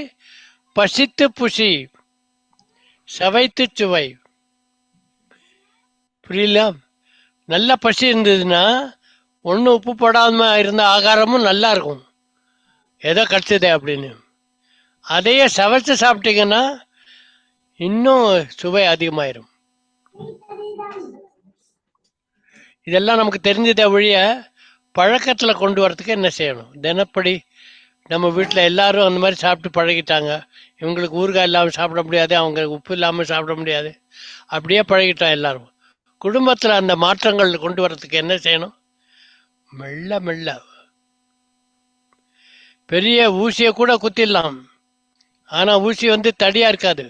பசித்து புசி, சவைத்து சுவை. புரியல? நல்ல பசி இருந்ததுன்னா ஒன்றும் உப்பு போடாம இருந்த ஆகாரமும் நல்லா இருக்கும், ஏதோ கிடைச்சதே அப்படின்னு. அதையே சவைச்சு சாப்பிட்டீங்கன்னா இன்னும் சுவை அதிகமாயிரும். இதெல்லாம் நமக்கு தெரிஞ்சதை ஒழிய பழக்கத்துல கொண்டு வரதுக்கு என்ன செய்யணும்? தினப்படி நம்ம வீட்டில் எல்லாரும் அந்த மாதிரி சாப்பிட்டு பழகிட்டாங்க. இவங்களுக்கு ஊறுகாய் இல்லாமல் சாப்பிட முடியாது, அவங்களுக்கு உப்பு இல்லாமல் சாப்பிட முடியாது, அப்படியே பழகிட்டோம் எல்லாரும். குடும்பத்தில் அந்த மாற்றங்கள் கொண்டு வரதுக்கு என்ன செய்யணும்? மெல்ல மெல்ல. பெரிய ஊசியை கூட குத்திடலாம், ஆனா ஊசி தடியா இருக்காது.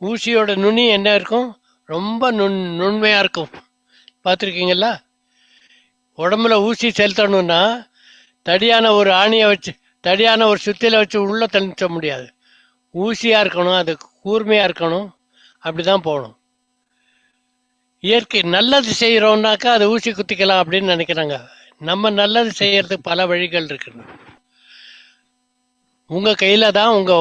ஊசியோட நுனி என்ன இருக்கும்? ரொம்ப நுண்மையா இருக்கும். பார்த்துருக்கீங்களா? உடம்புல ஊசி செலுத்தணும்னா தடியான ஒரு ஆணியை வச்சு, தடியான ஒரு சுத்தியில வச்சு உள்ள தள்ளிச்ச முடியாது. ஊசியா இருக்கணும், அது கூர்மையா இருக்கணும், அப்படிதான் போகணும். இயற்கை நல்லது செய்யறோம்னாக்கா அது ஊசி குத்திக்கலாம் அப்படின்னு நினைக்கிறாங்க. நம்ம நல்லது செய்யறதுக்கு பல வழிகள் இருக்கு. உங்க கையில தான் உங்க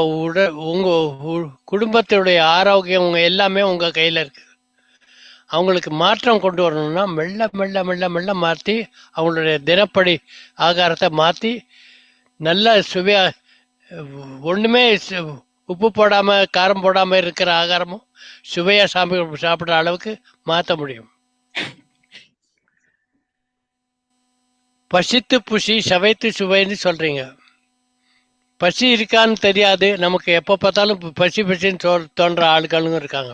குடும்பத்துடைய ஆரோக்கியம், உங்க எல்லாமே உங்க கையில இருக்கு. அவங்களுக்கு மாற்றம் கொண்டு வரணும்னா மெல்ல மெல்ல மெல்ல மெல்ல மாற்றி அவங்களுடைய தினப்படி ஆகாரத்தை மாற்றி நல்ல சுவையாக ஒன்றுமே உப்பு போடாமல் காரம் போடாமல் இருக்கிற ஆகாரமும் சுவையாக சாப்பிட்ற அளவுக்கு மாற்ற முடியும். பசித்து புசி சவைத்து சுவைன்னு சொல்கிறீங்க. பசி இருக்கான்னு தெரியாது, நமக்கு எப்போ பார்த்தாலும் பசி பசின்னு தோன்ற ஆட்களும் இருக்காங்க.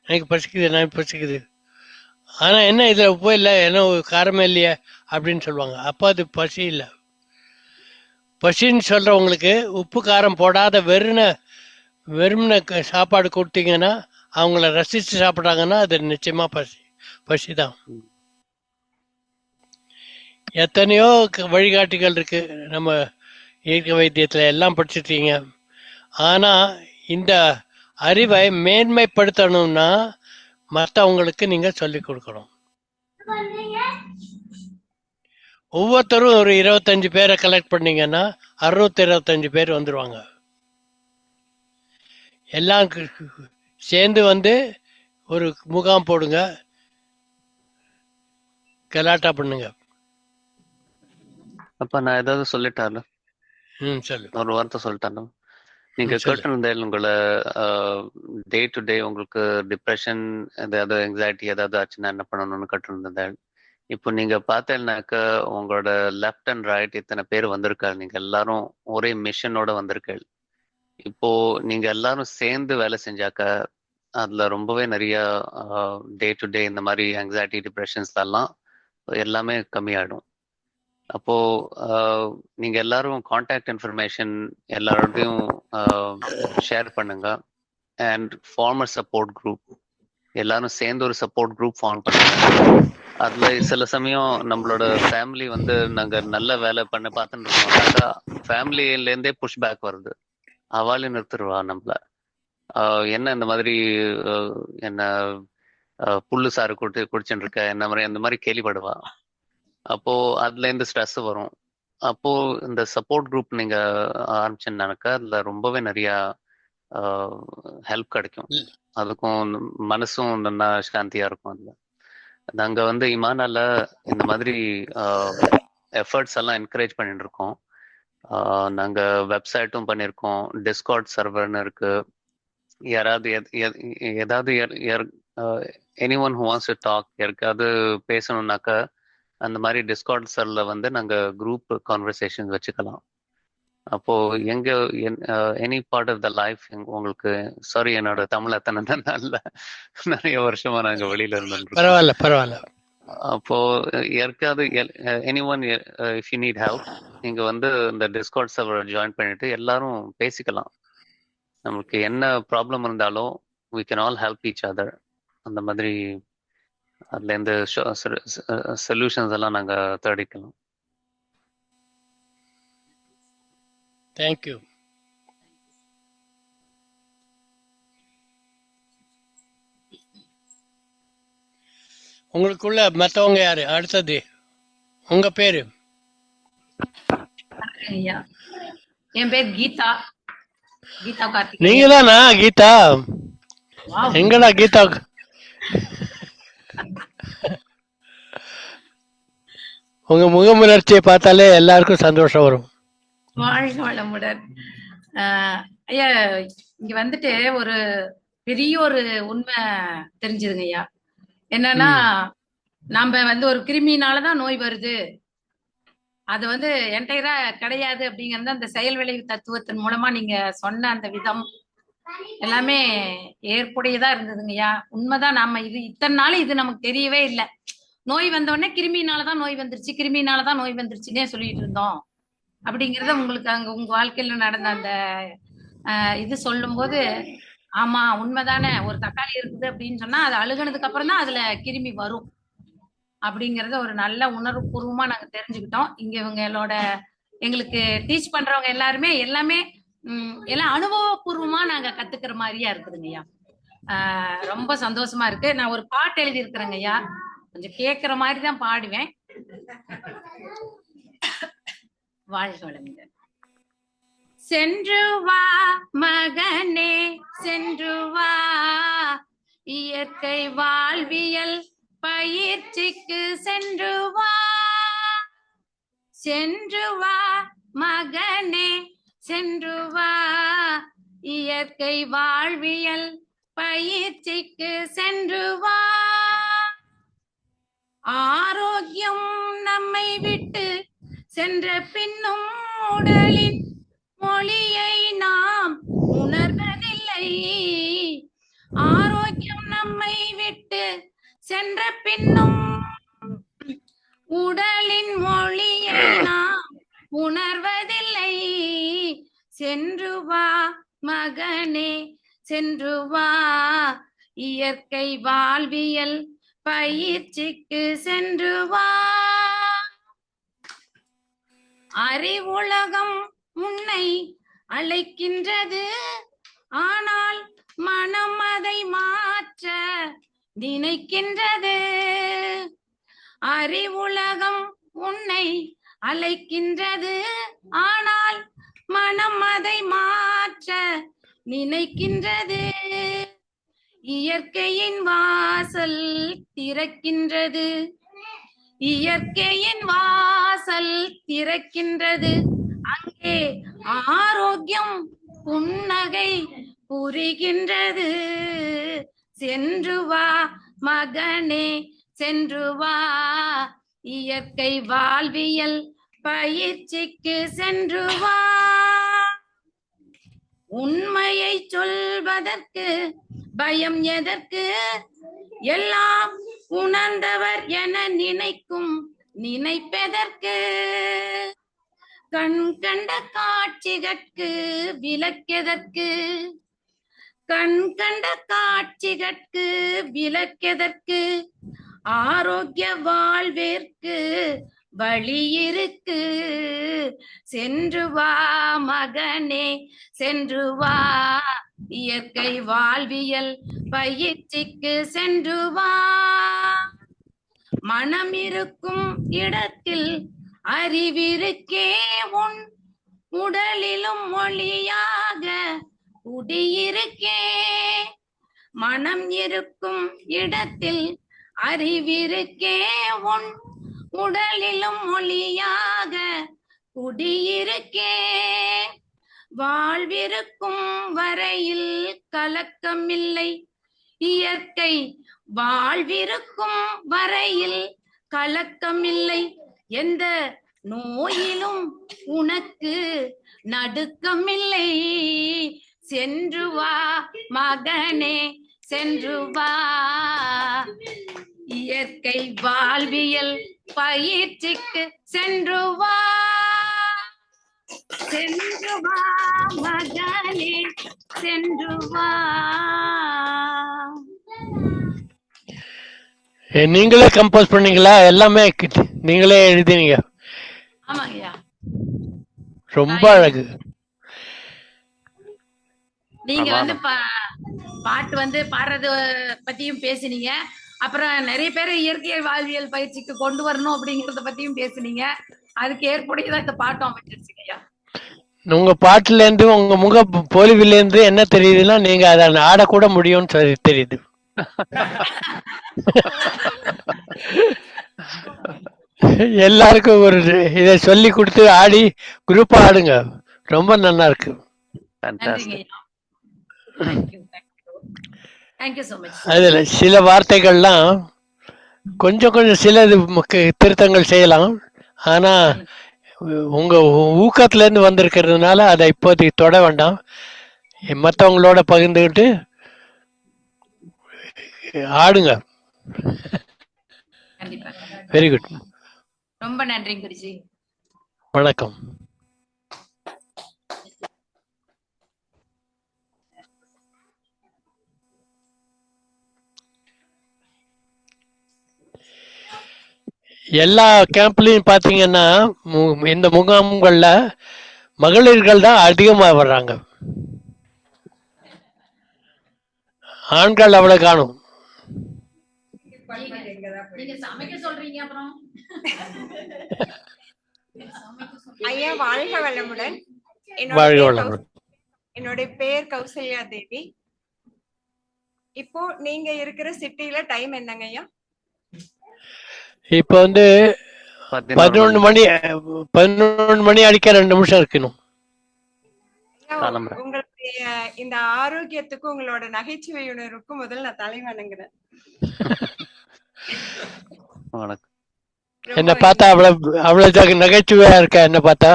எனக்கு பசிக்குது ஆனால் என்ன இதில் உப்பு இல்லை, என்ன காரமே இல்லையே அப்படின்னு சொல்லுவாங்க. அப்போ அது பசி இல்லை. பசின்னு சொல்கிறவங்களுக்கு உப்பு காரம் போடாத வெறும்ன சாப்பாடு கொடுத்தீங்கன்னா, அவங்கள ரசித்து சாப்பிட்றாங்கன்னா அது நிச்சயமாக பசி தான். எத்தனையோ வழிகாட்டிகள் இருக்கு நம்ம இயற்கை வைத்தியத்தில், எல்லாம் படிச்சிருக்கீங்க. ஆனால் இந்த அறிவை மேன்மைப்படுத்தணும்னா மற்றவங்களுக்கு நீங்கள் சொல்லிக் கொடுக்கணும். ஒவ்வொருத்தரும் ஒரு 25 பேரை கலெக்ட் பண்ணீங்கன்னா 625 பேர் வந்துடுவாங்க. எல்லாம் சேர்ந்து வந்து ஒரு முகாம் போடுங்க, கலாட்டா பண்ணுங்க. அப்ப நான் ஏதாவது சொல்லிட்டாரு, சொல்லு. ஒரு வார்த்தை சொல்லிட்டாரு. நீங்க கேட்டிருந்த உங்களை டே டு டே உங்களுக்கு டிப்ரெஷன் ஏதாவது எங்ஸைட்டி ஏதாவது ஆச்சுன்னா என்ன பண்ணணும்னு கேட்டிருந்தேன். இப்போ நீங்க பார்த்தேன்னாக்க உங்களோட லெஃப்ட் அண்ட் ரைட் இத்தனை பேர் வந்திருக்காரு. நீங்க எல்லாரும் ஒரே மிஷனோட வந்திருக்காள். இப்போ நீங்க எல்லாரும் சேர்ந்து வேலை செஞ்சாக்க அதுல ரொம்பவே நிறைய டே டு டே இந்த மாதிரி ஆங்ஸைட்டி டிப்ரெஷன்ஸ் எல்லாம் எல்லாமே கம்மியாயிடும். அப்போ நீங்க எல்லாரும் கான்டாக்ட் இன்ஃபர்மேஷன் எல்லாரோடையும் ஷேர் பண்ணுங்க. அண்ட் ஃபார்மர் சப்போர்ட் குரூப் எல்லாரும் சேர்ந்து ஒரு சப்போர்ட் குரூப் ஃபார்ம் பண்ணுங்க. அதுல சில சமயம் நம்மளோட ஃபேமிலி வந்து நாங்க நல்ல வேலை பண்ண பார்த்துட்டு இருக்கோம்னாக்கா ஃபேமிலில இருந்தே புஷ் பேக் வருது. அவளே நிறுத்துருவா நம்மள. என்ன இந்த மாதிரி என்ன புல்லு சாறு குடிச்சுட்டு இருக்க என்ன மாதிரி அந்த மாதிரி கேள்விப்படுவா. அப்போ அதுல இருந்து ஸ்ட்ரெஸ் வரும். அப்போ இந்த சப்போர்ட் குரூப் நீங்க ஆரம்பிச்சுன்னாக்கா அதுல ரொம்பவே நிறைய ஹெல்ப் கிடைக்கும். அதுக்கும் மனசும் நல்லா சாந்தியா இருக்கும். அதுல நாங்க வந்து இமானால இந்த மாதிரி எஃபர்ட்ஸ் எல்லாம் என்கரேஜ் பண்ணிட்டு இருக்கோம். நாங்க வெப்சைட்டும் பண்ணியிருக்கோம், டிஸ்கார்ட் சர்வர்னு இருக்கு. யாராவது ஏதாவது anyone who wants to talk யாருக்காவது பேசணும்னாக்கா அந்த மாதிரி டிஸ்கார்ட் சர்வர்ல வந்து நாங்க குரூப் கான்வர்சேஷன் வச்சுக்கலாம். அப்போ எங்க any part of the life உங்களுக்கு சாரி என்னோட தமிழ் அத்தனை தான் நல்ல நிறைய வருஷமா நாங்க வெளியில இருந்தோம். பரவாயில்ல. அப்போ யாருக்காவது anyone if you need help நீங்க வந்து இந்த டிஸ்கார்ட் சர்வர் ஜாயின் பண்ணிட்டு எல்லாரும் பேசிக்கலாம். நமக்கு என்ன ப்ராப்ளம் இருந்தாலும் we can all help each other. அந்த மாதிரி அதுல இந்த சொல்யூஷன்ஸ் எல்லாம் நாங்க தேடிக்கலாம். தேங்க்யூ. உங்களுக்குள்ள மற்றவங்க யாரு? அடுத்தது உங்க பேரு? என் பேர் கீதா. கீதா கார்த்திக். நீங்க தானா கீதா? எங்கடா கீதா? உங்க முகமுணர்ச்சியை பார்த்தாலே எல்லாருக்கும் சந்தோஷம் வரும். வாழ்க வளமுடன். ஐயா இங்க வந்துட்டு ஒரு பெரிய ஒரு உண்மை தெரிஞ்சதுங்க ஐயா. என்னன்னா நாம வந்து ஒரு கிருமினாலதான் நோய் வருது, அது வந்து என்டையரா கிடையாது அப்படிங்கறது அந்த செயல் விளைவு தத்துவத்தின் மூலமா நீங்க சொன்ன அந்த விதம் எல்லாமே ஏற்புடையதா இருந்ததுங்கய்யா. உண்மைதான். நாம இது இத்தனை நாள் இது நமக்கு தெரியவே இல்லை. நோய் வந்த உடனே கிருமினாலதான் நோய் வந்துருச்சு, கிருமினாலதான் நோய் வந்துருச்சுன்னே சொல்லிட்டு இருந்தோம். அப்படிங்கறத உங்களுக்கு அங்க உங்க வாழ்க்கையில நடந்த அந்த இது சொல்லும் போது ஆமா உண்மைதானே. ஒரு தக்காளி இருக்குது அப்படின்னு சொன்னா அது அழுகுனதுக்கு அப்புறம் தான் அதுல கிருமி வரும் அப்படிங்கறத ஒரு நல்ல உணர்வு பூர்வமா நாங்க தெரிஞ்சுக்கிட்டோம். இங்க இவங்களோட எங்களுக்கு டீச் பண்றவங்க எல்லாருமே எல்லாமே எல்லாம் அனுபவபூர்வமா நாங்க கத்துக்கிற மாதிரியா இருக்குதுங்க ஐயா. ரொம்ப சந்தோஷமா இருக்கு. நான் ஒரு பாட்டு எழுதி இருக்கிறேங்க ஐயா, கொஞ்சம் கேட்கிற மாதிரி தான் பாடுவேன். வாழ்க வளமுடன். சென்று வா மகனே சென்று வா, இயற்கை வாழ்வியல் பயிற்சிக்கு சென்று வா, சென்று வா மகனே, சென்று வா. இயற்கை வாழ்வியல் பயிற்சிக்கு சென்று வா. ஆரோக்கியம் நம்மை விட்டு சென்ற பின்னும் உடலின் மொழியை நாம் உணர்வதில்லை. ஆரோக்கியம் நம்மை விட்டு சென்ற பின்னும் உடலின் மொழியை நாம் உணர்வதில்லை. சென்று வா மகனே, சென்று வா. இயற்கை வாழ்வியல் பயிற்சிக்கு சென்று வா. அறிவுலகம் உன்னை அழைக்கின்றது, ஆனால் மனம் அதை மாற்ற நினைக்கின்றது. அறிவுலகம் உன்னை அழைக்கின்றது, ஆனால் மனம் அதை மாற்ற நினைக்கின்றது. இயற்கையின் வாசல் திறக்கின்றது, இயற்கையின் வாசல் திறக்கின்றது. அங்கே ஆரோக்கியம் புன்னகை புரிகின்றது. சென்று வா மகனே, சென்று வா. இயற்கை வாழ்வியல் பயிற்சிக்கு சென்று வா. உண்மையை சொல்வதற்கு பயம் எதற்கு? எல்லாம் உணர்ந்தவர் என நினைக்கும் நினைப்பதற்கு. கண் கண்ட காட்சிகட்கு விளக்கெதற்கு? கண் கண்ட காட்சிகட்கு விளக்கெதற்கு? ஆரோக்கிய வாழ்விற்கு வழி இருக்கு. சென்று வா மகனே, சென்று வா. இயற்கை வாழ்வியல் பயிற்சிக்கு சென்று வா. மனம் இருக்கும் இடத்தில் அறிவிருக்கே, உன் உடலிலும் மொழியாக குடியிருக்கே. மனம் இருக்கும் இடத்தில் அறிவிருக்கே, உன் உடலிலும் மொழியாக குடியிருக்கே. வாழ்விருக்கும் வரையில் கலக்கமில்லை, இயற்கை வாழ்விருக்கும் வரையில் கலக்கமில்லை. எந்த நோயிலும் உனக்கு நடுக்கமில்லை. சென்று வா மகனே, சென்று வா. இயற்கை வாழ்வியல் பயிற்சிக்கு சென்று வா. சென்று வா மகனே, சென்று வா. நீங்களே கம்போஸ் பண்ணீங்களா? எல்லாமே நீங்களே எழுதினீங்க? ஆமாங்கய்யா. ரொம்ப அழகு. நீங்க வந்து பாட்டு வந்து பாடுறது பத்தியும் பேசுனீங்க. அப்புறம் நிறைய பேர் இயற்கை வாழ்வியல் பயிற்சிக்கு கொண்டு வரணும் அப்படிங்கறத பத்தியும் பேசுனீங்க. அதுக்கு ஏற்புடையதான் இந்த பாட்டும் அமைச்சிருச்சுங்கய்யா. உங்க பாட்டுல இருந்து, உங்க முக பொலிவில இருந்து என்ன தெரியுதுன்னா, நீங்க அதை ஆடக்கூட முடியும்னு தெரியுது. எல்லாருக்கும் ஒரு இதை சொல்லி கொடுத்து ஆடி குரூப்பா ஆடுங்க. ரொம்ப நல்லா இருக்கு. அதுல சில வார்த்தைகள்லாம் கொஞ்சம் கொஞ்சம் சில திருத்தங்கள் செய்யலாம். ஆனா உங்க ஊக்கத்துல இருந்து வந்திருக்கிறதுனால அதை இப்போதைக்கு தொட வேண்டாம். மற்றவங்களோட பகிர்ந்துக்கிட்டு ஆடுங்க. Very good. ரொம்ப நன்றி குருஜி. வணக்கம். எல்லா கேம்ப்லயும் பாத்தீங்கன்னா இந்த முகாம்கள்ல மகளிர்கள் தான் அதிகமா வர்றாங்க. ஆண்கள் அவ்வளவு காணும். ஐயா வாழ்க வளமுடன். வாழ்க வளமுடன். என்னுடைய பெயர் கௌசல்யா தேவி. இப்போ நீங்க இருக்கிற சிட்டில டைம் என்னங்க ஐயா? இப்போ வந்து 11 மணி 11 மணி அடிக்க 2 நிமிஷம் இருக்கணும். உங்களுடைய இந்த ஆரோக்கியத்துக்கும் உங்களோட நகைச்சுவை உணர்வுக்கும் முதல்ல நான் தலை வணங்குறேன். என்ன பார்த்தா அவ்வளவு நகைச்சுவையா இருக்கா? என்ன பார்த்தா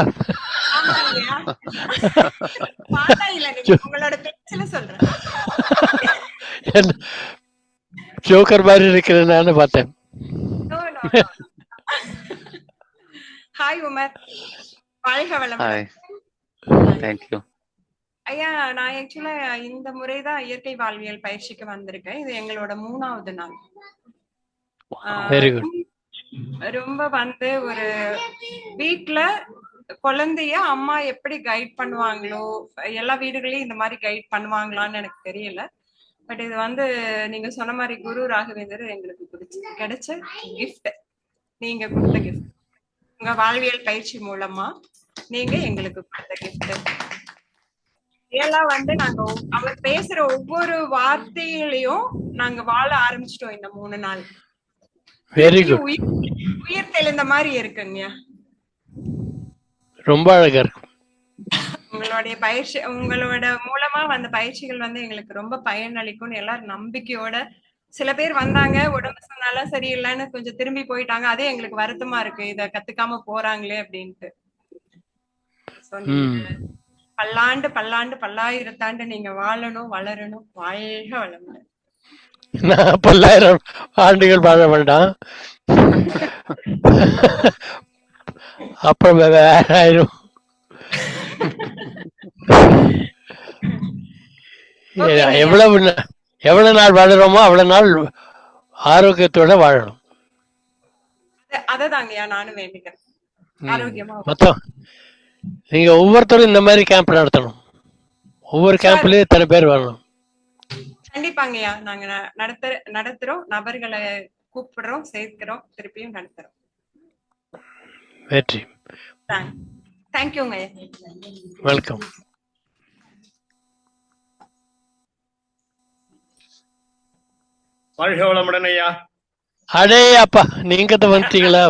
உங்களோட பேச்சுல சொல்றேன். ஜோக்கர் மாதிரி இருக்கிறேன் நான் பார்த்தேன். ஹாய் உமர், வாழ்க வளமுடன். தேங்க்யூ ஐயா. நான் ஆக்சுவலா இந்த முறைதான் இயற்கை வாழ்வியல் பயிற்சிக்கு வந்திருக்கேன். இது எங்களோட 3வது நாள். Very good. ரொம்ப வந்து ஒரு வீட்ல குழந்தைய அம்மா எப்படி கைட் பண்ணுவாங்களோ, எல்லா வீடுகளையும் இந்த மாதிரி கைட் பண்ணுவாங்களான்னு எனக்கு தெரியல. பட் இது வந்து நீங்க சொன்ன மாதிரி குரு ராகவேந்தர் எங்களுக்கு கிடைச்ச கிஃப்ட். நீங்க கொடுத்த கிஃப்ட், உங்க வாழ்வியல் பயிற்சி மூலமா நீங்க எங்களுக்கு கொடுத்த கிஃப்ட். இதெல்லாம் வந்து நாங்க அவர் பேசுற ஒவ்வொரு வார்த்தைகளையும் நாங்க வாழ ஆரம்பிச்சிட்டோம் இந்த 3 நாள். Very good. உயிர் தெளிந்த மாதிரி இருக்குங்க. ரொம்ப அழகா இருக்கு. உங்களுடைய பயிற்சி, உங்களோட மூலமா வந்த பயிற்சிகள் வந்து எங்களுக்கு ரொம்ப பயனளிக்கும்னு எல்லாரும் நம்பிக்கையோட. சில பேர் வந்தாங்க, உடம்பு நல்லா சரியில்லைன்னு கொஞ்சம் திரும்பி போயிட்டாங்க. அதே எங்களுக்கு வருத்தமா இருக்கு, இத கத்துக்காம போறாங்களே அப்படின்ட்டு. பல்லாண்டு பல்லாண்டு பல்லாயிரத்தாண்டு நீங்க வாழணும், வளரணும். வாழ்க வளமுடன். நான் 1000 ஆண்டுகள் வாழ வேண்டாம், அப்புறம் வேற ஆயிரும். எவ்வளவு நாள் வாழறோமோ அவ்வளவு நாள் ஆரோக்கியத்தோட வாழணும். அததாங்கய்யா நானும் வேண்டிக்கிறேன், ஆரோக்கியமா. மொத்தம் நீங்க ஒவ்வொருத்தரும் இந்த மாதிரி கேம்ப் நடத்தணும். ஒவ்வொரு கேம்ப்லயும் இத்தனை பேர் வரணும். கண்டிப்பாங்கய்யா, நாங்க நடத்துறோம், நபர்களை கூப்பிடுறோம், சேர்க்கிறோம், திருப்பியும் நடத்துறோம். வெற்றி. தேங்க்யூங்க. வெல்கம். வாழ்க வளமுடன் ஐயா. அடே அப்பா, நீங்க தான் வந்துட்டீங்களா?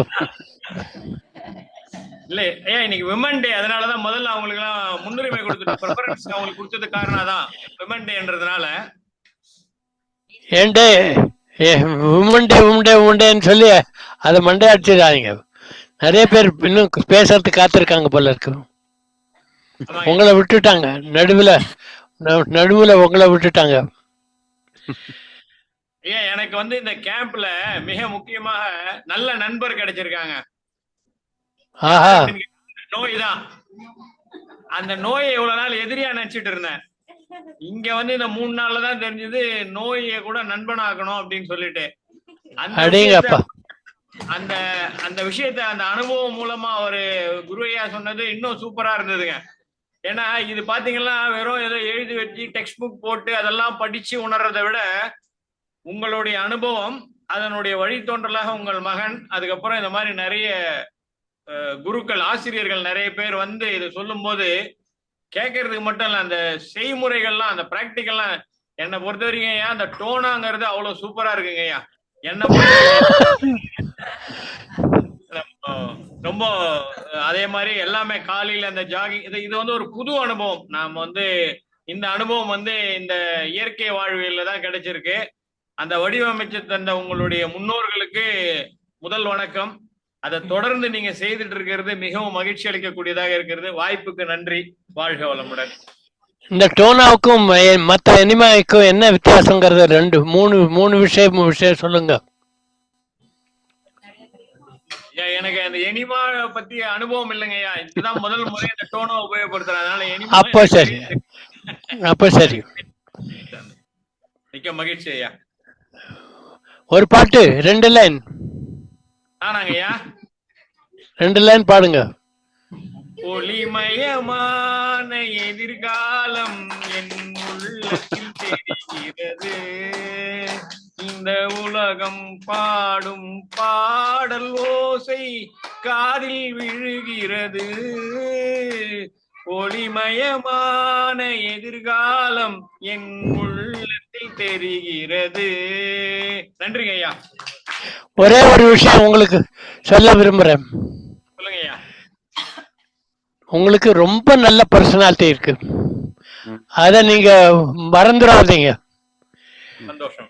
இல்ல ஐயா, இன்னைக்கு விமன் டே, அதனாலதான் முதல்ல அவங்களுக்கு எல்லாம் முன்னுரிமை கொடுத்துட்டு ப்ரிஃபரன்ஸ் அவங்களுக்கு கொடுத்தது காரணம் தான் விமன் டேன்றதுனால. ஏண்டே உமன்டேன்னு சொல்லி அதை மண்டே அடிச்சிடாதீங்க. நிறைய பேர் இன்னும் பேசுறதுக்கு காத்திருக்காங்க போல இருக்கு. உங்களை விட்டுட்டாங்க நடுவுல உங்களை விட்டுட்டாங்க. ஏன் எனக்கு வந்து இந்த கேம்ப்ல மிக முக்கியமாக நல்ல நண்பர் கிடைச்சிருக்காங்க. நோய் தான். அந்த நோயை இவ்வளவு நாள் எதிரியா நினைச்சிட்டு இருந்தேன். இங்க வந்து இந்த 3 நாள்ல தான் தெரிஞ்சது நோயை கூட நண்பனாக்கணும் அப்படின்னு சொல்லிட்டு. அந்த அந்த விஷயத்த அந்த அனுபவம் மூலமா ஒரு குருவையா சொன்னது இன்னும் சூப்பரா இருந்ததுங்க. ஏன்னா இது பாத்தீங்கன்னா வெறும் ஏதோ எழுதி வச்சு டெக்ஸ்ட் புக் போட்டு அதெல்லாம் படிச்சு உணர்றதை விட உங்களுடைய அனுபவம், அதனுடைய வழித்தோன்றலாக உங்கள் மகன், அதுக்கப்புறம் இந்த மாதிரி நிறைய குருக்கள், ஆசிரியர்கள் நிறைய பேர் வந்து இதை சொல்லும் போது கேட்கறதுக்கு மட்டும் இல்ல, அந்த செய்முறைகள்லாம், அந்த பிராக்டிக்கல்லாம் என்னை பொறுத்த வரைக்கும் ஏன் அந்த டோனாங்கிறது அவ்வளவு சூப்பரா இருக்குங்க ஐயா. என்ன ரொம்ப அதே மாதிரி எல்லாமே காலையில அந்த ஜாகிங், இது வந்து ஒரு புது அனுபவம். நாம வந்து இந்த அனுபவம் வந்து இந்த இயற்கை வாழ்வியல்ல தான் கிடைச்சிருக்கு. அந்த வடிவமைச்சு தந்த உங்களுடைய முன்னோர்களுக்கு முதல் வணக்கம். அதை தொடர்ந்து நீங்க செய்துட்டு இருக்கிறது மிகவும் மகிழ்ச்சி அளிக்கக்கூடியதாக இருக்கிறது. வாய்ப்புக்கு நன்றி. வாழ்க வளமுடன். இந்த டோனாவுக்கும் மற்ற எனிமாவுக்கும் என்ன வித்தியாசங்கிறது மூணு விஷயம் சொல்லுங்க. எனக்கு அந்த எனிமா பத்தி அனுபவம் இல்லைங்கய்யா. இதுதான் முதல் முறை இந்த டோனை உபயோகப்படுத்துறேன். அதனால எனிமா. அப்ப சரி. மிக்க மகிழ்ச்சி ஐயா. ஒரு பாட்டு 2 லைன். ஆனாங்கய்யா, 2 லைன் பாடுங்க. ஒளிமயமான எதிர்காலம் என் உள்ளத்தில் தெரிகிறது. இந்த உலகம் பாடும் பாடல் ஓசை காதில் விழுகிறது. ஒளிமயமான எதிர்காலம் என் உள்ளத்தில் தெரிகிறது. நன்றிங்க ஐயா. ஒரே ஒரு விஷயம் உங்களுக்கு சொல்ல விரும்புறேன். சொல்லுங்க ஐயா. உங்களுக்கு ரொம்ப நல்ல பர்சனாலிட்டி இருக்கு, ம். அத நீங்க மறந்துடாதீங்க. சந்தோஷம்.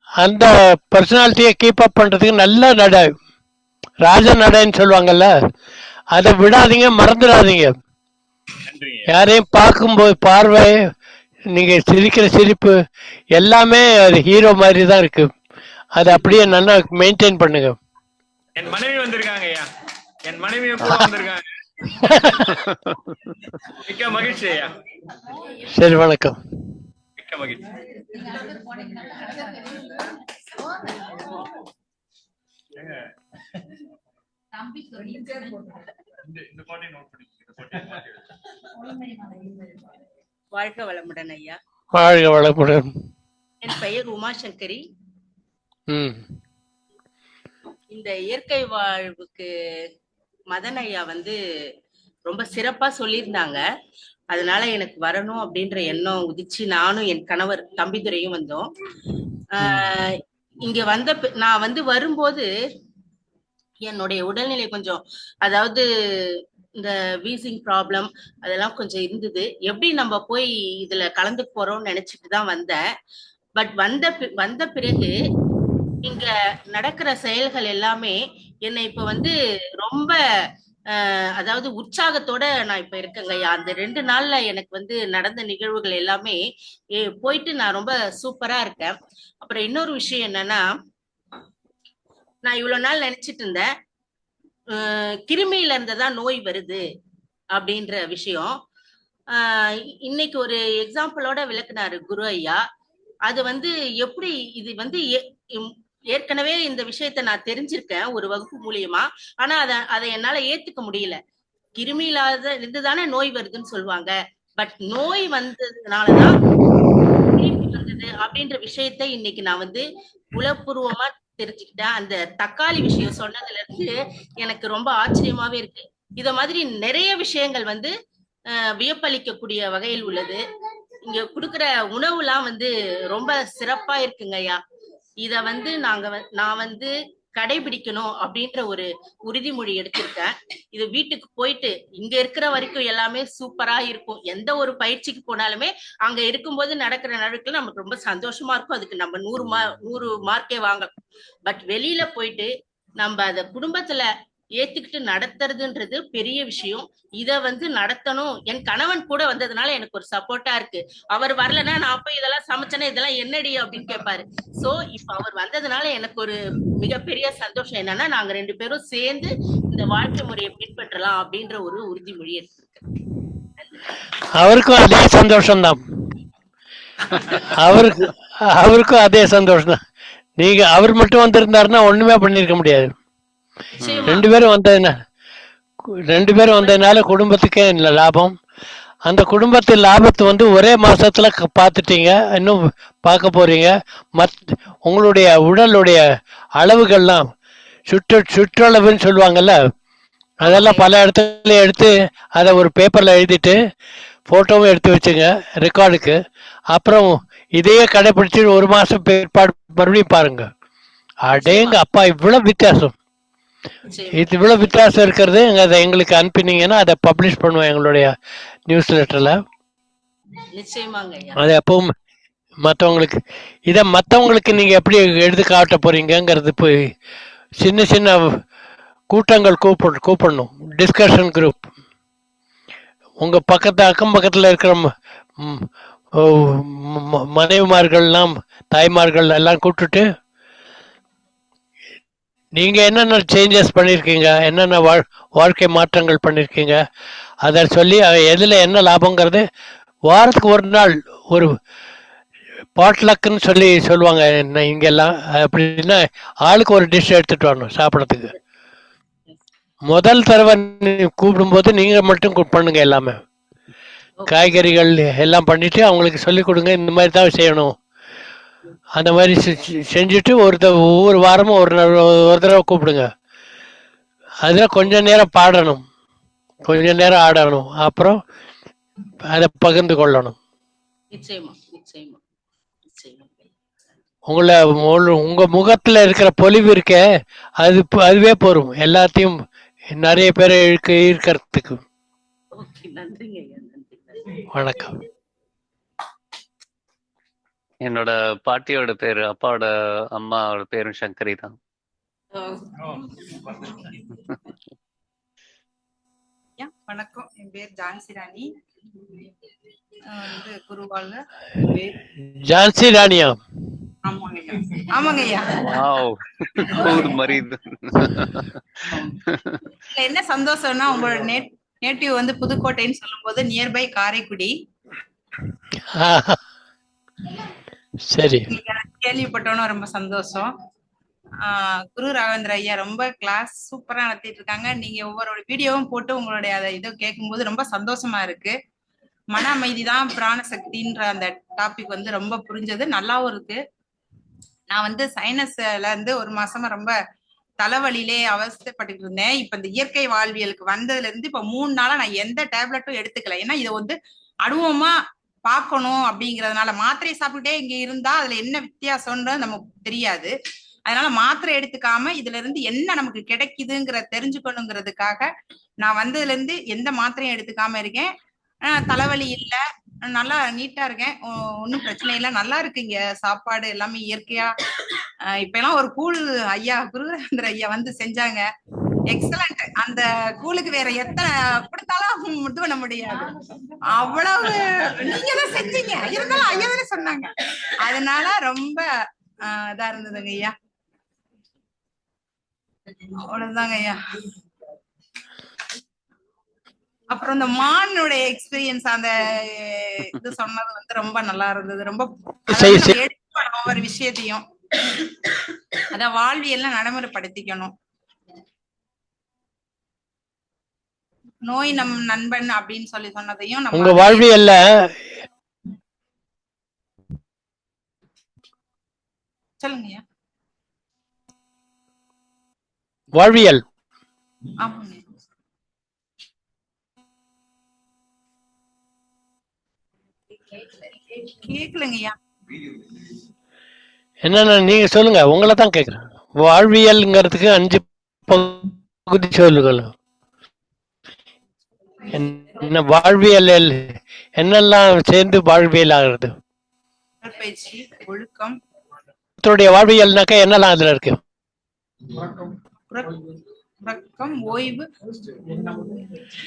அந்த பர்சனாலிட்டியை கீப் அப் பண்றதுக்கு நல்ல நடை, ராஜ நடைன்னு சொல்லுவாங்கல்ல, அதை விடாதீங்க, மறந்துடாதீங்க. நன்றிங்க. யாரையும் பார்க்கும்போது பார்வை, நீங்க சிரிக்கிற சிரிப்பு எல்லாமே அது ஹீரோ மாதிரி தான் இருக்கு. அதை அப்படியே நல்லா மெயின்டைன் பண்ணுங்க. என் மனைவி வந்திருக்காங்க ஐயா. என் மனைவியும் கூட வந்திருக்காங்க. மிக்க மகிழ்ச்சி ஐயா. சரி, வணக்கம். மிக்க மகிழ்ச்சி. வாழ்க வளமுடன் ஐயா. வாழ்க வளமுடன். என் பெயர் உமாசங்கரி. ம். இந்த இயற்கை வாழ்வுக்கு மதன் ஐயா வந்து ரொம்ப சிறப்பா சொல்லியிருந்தாங்க. அதனால எனக்கு வரணும் அப்படின்ற எண்ணம் உதிச்சு நானும் என் கணவர் தம்பிதுரையும் வந்தோம். இங்க நான் வந்து வரும்போது என்னுடைய உடல்நிலை கொஞ்சம், அதாவது இந்த வீசிங் ப்ராப்ளம் அதெல்லாம் கொஞ்சம் இருந்தது. எப்படி நம்ம போய் இதுல கலந்து போறோம்னு நினைச்சிட்டு தான் வந்தேன். பட் வந்த பிறகு இங்க நடக்கிற செயல்கள் எல்லாமே என்னை இப்ப வந்து ரொம்ப அதாவது உற்சாகத்தோட நான் இப்ப இருக்கேங்க. அந்த 2 நாள்ல எனக்கு வந்து நடந்த நிகழ்வுகள் எல்லாமே போயிட்டு நான் ரொம்ப சூப்பரா இருக்கேன். அப்புறம் இன்னொரு விஷயம் என்னன்னா, நான் இவ்வளவு நாள் நினைச்சிட்டு இருந்தேன் கிருமியில இருந்துதான் நோய் வருது அப்படின்ற விஷயம். இன்னைக்கு ஒரு எக்ஸாம்பிளோட விளக்குனாரு குரு ஐயா. அது வந்து எப்படி, இது வந்து ஏற்கனவே இந்த விஷயத்த நான் தெரிஞ்சிருக்கேன் ஒரு வகுப்பு மூலியமா. ஆனா அதை என்னால ஏத்துக்க முடியல. கிருமி இல்லாத இருந்துதானே நோய் வருதுன்னு சொல்லுவாங்க. பட் நோய் வந்ததுனாலதான் கிருமி வந்தது அப்படின்ற விஷயத்த இன்னைக்கு நான் வந்து உளப்பூர்வமா தெரிஞ்சுக்கிட்டேன். அந்த தக்காளி விஷயம் சொன்னதுல இருந்து எனக்கு ரொம்ப ஆச்சரியமாவே இருக்கு. இத மாதிரி நிறைய விஷயங்கள் வந்து வியப்பளிக்கக்கூடிய வகையில் உள்ளது. இங்க கொடுக்குற உணவுலாம் வந்து ரொம்ப சிறப்பா இருக்குங்க ஐயா. இத வந்து நான் வந்து கடைபிடிக்கணும் அப்படின்ற ஒரு உறுதிமொழி எடுத்திருக்கேன். இது வீட்டுக்கு போயிட்டு இங்க இருக்கிற வரைக்கும் எல்லாமே சூப்பரா இருக்கும். எந்த ஒரு பயிற்சிக்கு போனாலுமே அங்க இருக்கும்போது நடக்கிற நடவடிக்கை நமக்கு ரொம்ப சந்தோஷமா இருக்கும். அதுக்கு நம்ம 100 மார்க்கே வாங்கலாம். பட் வெளியில போயிட்டு நம்ம அத குடும்பத்துல ஏத்துக்கிட்டு நடத்துறதுன்றது பெரிய விஷயம். இத வந்து நடத்தணும். என் கணவன் கூட வந்ததுனால எனக்கு ஒரு சப்போர்ட்டா இருக்கு. அவர் வரலன்னா நான் போய் இதெல்லாம் சமைச்சேன்னா இதெல்லாம் என்னடி அப்படின்னு கேட்பாரு. சோ இப்ப அவர் வந்ததுனால எனக்கு ஒரு மிகப்பெரிய சந்தோஷம் என்னன்னா, நாங்க 2 பேரும் சேர்ந்து இந்த வாழ்க்கை முறையை பின்பற்றலாம் அப்படின்ற ஒரு உறுதிமொழி எடுத்திருக்கேன். அவருக்கும் அதே சந்தோஷம்தான். அவருக்கும் அதே சந்தோஷம் தான். நீங்க அவர் மட்டும் வந்திருந்தாருன்னா ஒண்ணுமே பண்ணிருக்க முடியாது. 2 பேரும் வந்ததுனால குடும்பத்துக்கே லாபம். அந்த குடும்பத்து லாபத்தை வந்து ஒரே மாசத்துல பார்த்துட்டீங்க, இன்னும் பார்க்க போறீங்க. உங்களுடைய உடலுடைய அளவுகள்லாம் சுற்றளவுன்னு சொல்லுவாங்கல்ல, அதெல்லாம் பல இடத்துல எடுத்து அதை ஒரு பேப்பர்ல எழுதிட்டு போட்டோவும் எடுத்து வச்சுங்க ரெக்கார்டுக்கு. அப்புறம் இதையே கடைபிடிச்சு 1 மாசம் பிற்பாடு மறுபடியும் பாருங்க. அடேங்க அப்பா, இவ்வளவு வித்தியாசம் இருக்கிறது. அதை எங்களுக்கு அனுப்பினீங்கன்னா அதை பப்ளிஷ் பண்ணுவோம் எங்களுடைய நியூஸ் லெட்டர்ல. அது எப்பவும் மற்றவங்களுக்கு நீங்க எப்படி எடுத்து காட்ட போறீங்கிறது போய் சின்ன சின்ன கூட்டங்கள் கூப்பிடணும். டிஸ்கஷன் குரூப் உங்க அக்கம் பக்கத்துல இருக்கிற மனைவிமார்கள்லாம் தாய்மார்கள் எல்லாம் கூப்பிட்டுட்டு நீங்க என்னென்ன சேஞ்சஸ் பண்ணிருக்கீங்க, என்னென்ன வாழ்க்கை மாற்றங்கள் பண்ணிருக்கீங்க, அதை சொல்லி எதுல என்ன லாபங்கிறது வாரத்துக்கு ஒரு நாள் ஒரு பாட்லக்குன்னு சொல்லுவாங்க இங்கெல்லாம். அப்படின்னா ஆளுக்கு ஒரு டிஷ் எடுத்துட்டு வரணும் சாப்பிடறதுக்கு. முதல் தடவை கூப்பிடும்போது நீங்க மட்டும் பண்ணுங்க, எல்லாமே காய்கறிகள் எல்லாம் பண்ணிட்டு அவங்களுக்கு சொல்லி கொடுங்க, இந்த மாதிரி தான் செய்யணும். அந்த மாதிரி செஞ்சுட்டு ஒவ்வொரு வாரமும் ஒரு தடவை கூப்பிடுங்க. அதுல கொஞ்ச நேரம் பாடணும், கொஞ்ச நேரம் ஆடணும், அப்புறம் அதை பகிர்ந்து கொள்ளணும். நிச்சயமா நிச்சயமா. நிச்சயமா. உங்க முகத்துல இருக்கிற பொலிவு இருக்கே, அதுவே போரும் எல்லாத்தையும் நிறைய பேரை ஈர்க்கறதுக்கு. ஓகே, நன்றிங்க ஐயா, நன்றி நன்றி. வணக்கம். என்னோட பாட்டியோட பேரு, அப்பாவோட அம்மாவோட பேரும் சங்கரி தான். வணக்கம், என் பேர் ஜான்சி ராணி. வந்து குருவால ஜான்சி ராணியா? ஆமாங்க ஐயா, ஆமாங்க ஐயா. வாவ், ஊர் மரியுது. இதுல என்ன சந்தோஷம்னா, உங்களோட நேட்டிவ் வந்து புதுக்கோட்டைன்னு சொல்லும்போது நியர்பை காரைக்குடி. சரி, கேள்விப்பட்டோன்னு ரொம்ப சந்தோஷம். குரு ராகவேந்திர ஐயா ரொம்ப கிளாஸ் சூப்பரா நடத்திட்டு இருக்காங்க. நீங்க ஒவ்வொரு வீடியோவும் போட்டு உங்களுடைய அதை இதை கேட்கும்போது ரொம்ப சந்தோஷமா இருக்கு. மன அமைதி தான் பிராண சக்தின்ற அந்த டாபிக் வந்து ரொம்ப புரிஞ்சது, நல்லாவும் இருக்கு. நான் வந்து சைனஸ்ல இருந்து ஒரு மாசமா ரொம்ப தலைவலியிலே அவஸ்தைப்பட்டு இருந்தேன். இப்ப இந்த இயற்கை வாழ்வியலுக்கு வந்ததுல இருந்து இப்ப 3 நாளா நான் எந்த டேப்லெட்டும் எடுத்துக்கல. ஏன்னா இதை வந்து அனுபவமா பார்க்கணும் அப்படிங்கறதுனால. மாத்திரை சாப்பிட்டுட்டே இங்க இருந்தா அதுல என்ன வித்தியாசம்ன்றது நமக்கு தெரியாது. அதனால மாத்திரை எடுத்துக்காம இதுல இருந்து என்ன நமக்கு கிடைக்குதுங்கிற தெரிஞ்சுக்கணுங்கிறதுக்காக நான் வந்ததுல இருந்து எந்த மாத்திரையும் எடுத்துக்காம இருக்கேன். தலைவலி இல்ல, நல்லா நீட்டா இருக்கேன், ஒன்னும் பிரச்சனை இல்லை, நல்லா இருக்கு. இங்க சாப்பாடு எல்லாமே இயற்கையா. இப்ப எல்லாம் ஒரு கூழ் ஐயா குருவேந்திர ஐயா வந்து செஞ்சாங்க, எக்ஸலண்ட். அந்த கூழுக்கு வேற எத்தனை கொடுத்தாலும் இது பண்ண முடியாது, அவ்வளவு நீங்க தான் செஞ்சீங்க. இருந்தாலும் ஐயா தானே சொன்னாங்க, அதனால ரொம்ப இதா இருந்ததுங்க ஐயா. அவ்வளவுதாங்க ஐயா. அப்புறம் இந்த மானுடைய எக்ஸ்பீரியன்ஸ் அந்த இது சொன்னது வந்து ரொம்ப நல்லா இருந்தது. ரொம்ப எடுக்கணும் ஒவ்வொரு விஷயத்தையும், அத வாழ்வியெல்லாம் நடைமுறைப்படுத்திக்கணும். நோய் நம் நண்பன் அப்படின்னு சொல்லி சொன்னதையும் உங்க வாழ்வியல்ல சொல்லுங்க. வாழ்வியல் ஆமாங்க, கேக்கலங்கய்யா. என்னன்னா நீங்க சொல்லுங்க, உங்களை தான் கேக்குறேன். வாழ்வியல்ங்கிறதுக்கு 5 பகுதி சொல்லுங்கள். என்ன வாழ்வியல், என்னெல்லாம் சேர்ந்து வாழ்வியல் ஆகுறது? உடற்பயிற்சி, ஒழுக்கம், வாழ்வியல்னாக்கா என்னெல்லாம் அதுல இருக்கு? உறக்கம், ஓய்வு,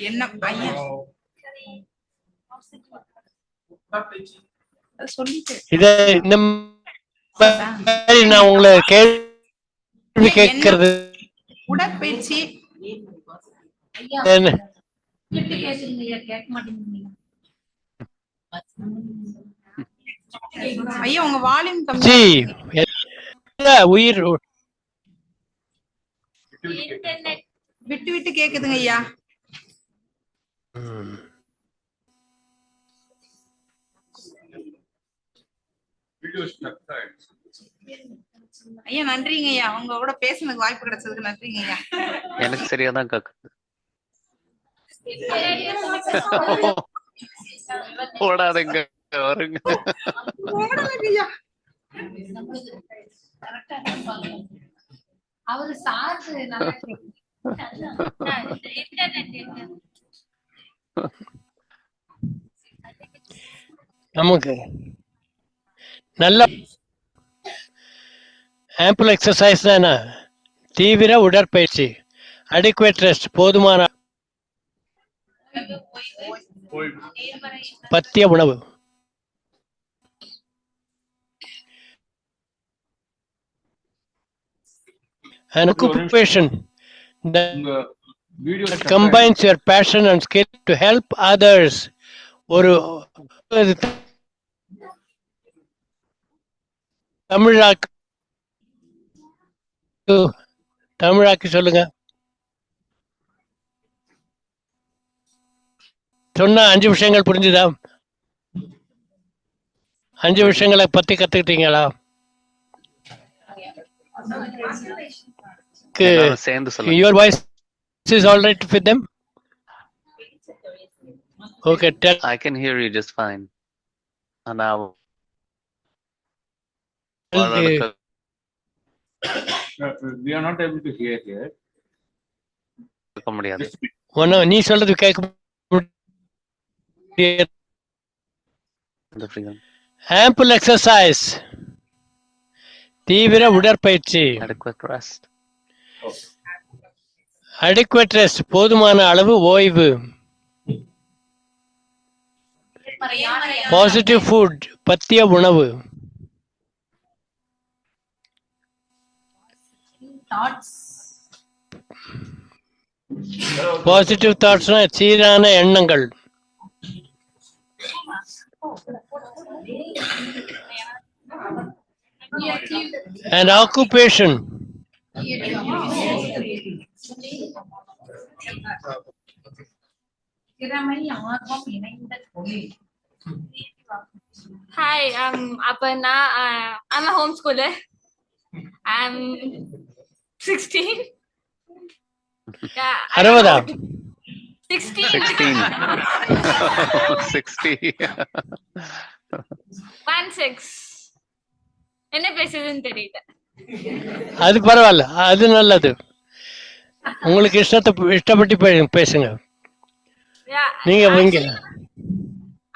எண்ணம். ஐயா இத இந்த மாதிரி நான் உங்களை கேள்வி கேட்கறது. உடற்பயிற்சி ஐயா, உங்க வால்யூம் கம்மி. உயிர் விட்டு விட்டு கேக்குதுங்க ஐயா. ஐயா நன்றிங்க ஐயா, உங்க கூட பேசுனதுக்கு வாய்ப்பு கிடைச்சதுக்கு நன்றிங்க ஐயா. எனக்கு சரியாதான் கேக்குது. போடாதீங்க, வருங்க. அவரு சார்ஜ் நமக்கு நல்ல ஆம்பிள் எக்ஸசைஸ் தானே, தீவிர உடற்பயிற்சி, அடிக்குவேட் ரெஸ்ட், போதுமான பத்திய உணவு, an occupation that combines your passion and skill to help others. ஒரு தமிழாக்கி சொல்லுங்க. சொன்ன 5 விஷயங்கள் புரிஞ்சுதா? 5 விஷயங்களை பத்தி கத்துக்கிட்டீங்களா? Your voice is all right with them? Okay, I can hear you just fine. Now வாழ்வாதாரத்தை We are not able to hear here. இருக்க முடியாது. நீ சொல்றது கேட்க முடியாது. இந்த freedom. ஆம்பிள் எக்ஸசைஸ், தீவிர உடற்பயிற்சி. Adequate rest. அடிக்வெட் ரெஸ்ட், போதுமான அளவு ஓய்வு. பாசிட்டிவ் ஃபுட், பத்திய உணவு. பாசிட்டிவ் தாட்ஸ்னா சீரான எண்ணங்கள். And occupation. Hi, I'm Aparna. I'm a homeschooler. I'm 16. Yeah. 60. 16. 60. 16. என்ன பேசுதுன்னு தெரியல. அது பரவாயில்ல, அது நல்லது. உங்களுக்கு இஷ்டப்பட்டு பேசுங்க. நீங்க வைங்க.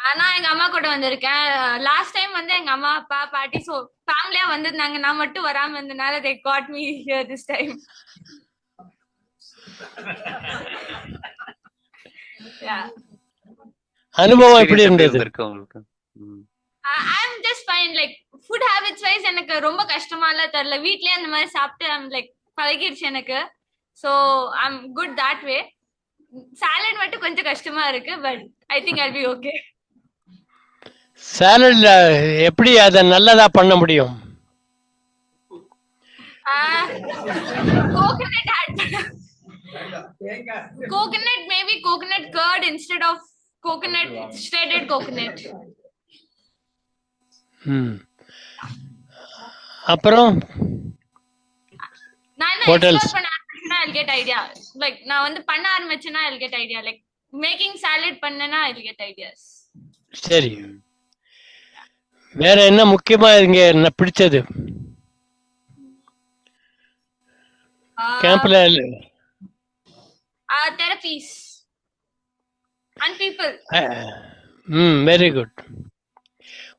ஆனா எங்க அம்மா கூட வந்திருக்கேன். லாஸ்ட் டைம் வந்து எங்க அம்மா அப்பா பாட்டி ஃபேமிலியா வந்திருந்தாங்க. நான் மட்டும் வராம இருந்தனால they got me here this time. அனுபவம் எப்படி இருந்தது உங்களுக்கு? I'm just fine. Like food habits wise எனக்கு ரொம்ப கஷ்டமால தெரியல. வீட்லயே அந்த மாதிரி சாப்பிட்டு I'm like பழகிடுச்சு எனக்கு. So I'm good that way. Salad மட்டும் கொஞ்சம் கஷ்டமா இருக்கு, but I think I'll be okay. சாலட்ல எப்படி அத நல்லதா பண்ண முடியும்? Coconut add. Coconut, maybe coconut curd instead of coconut, shredded coconut. அப்புறம் நான் எக்ஸ்ப்ளோர் பண்ண ஆரம்பிச்சேனா I'll get idea. Like நான் வந்து பண்ண ஆரம்பிச்சேனா I'll get idea. Like making salad பண்ணனா I'll get ideas. சரி, வேற என்ன முக்கியமா இங்க என்ன பிடிச்சது கேம்ப்ல? Therapies and people. Very good.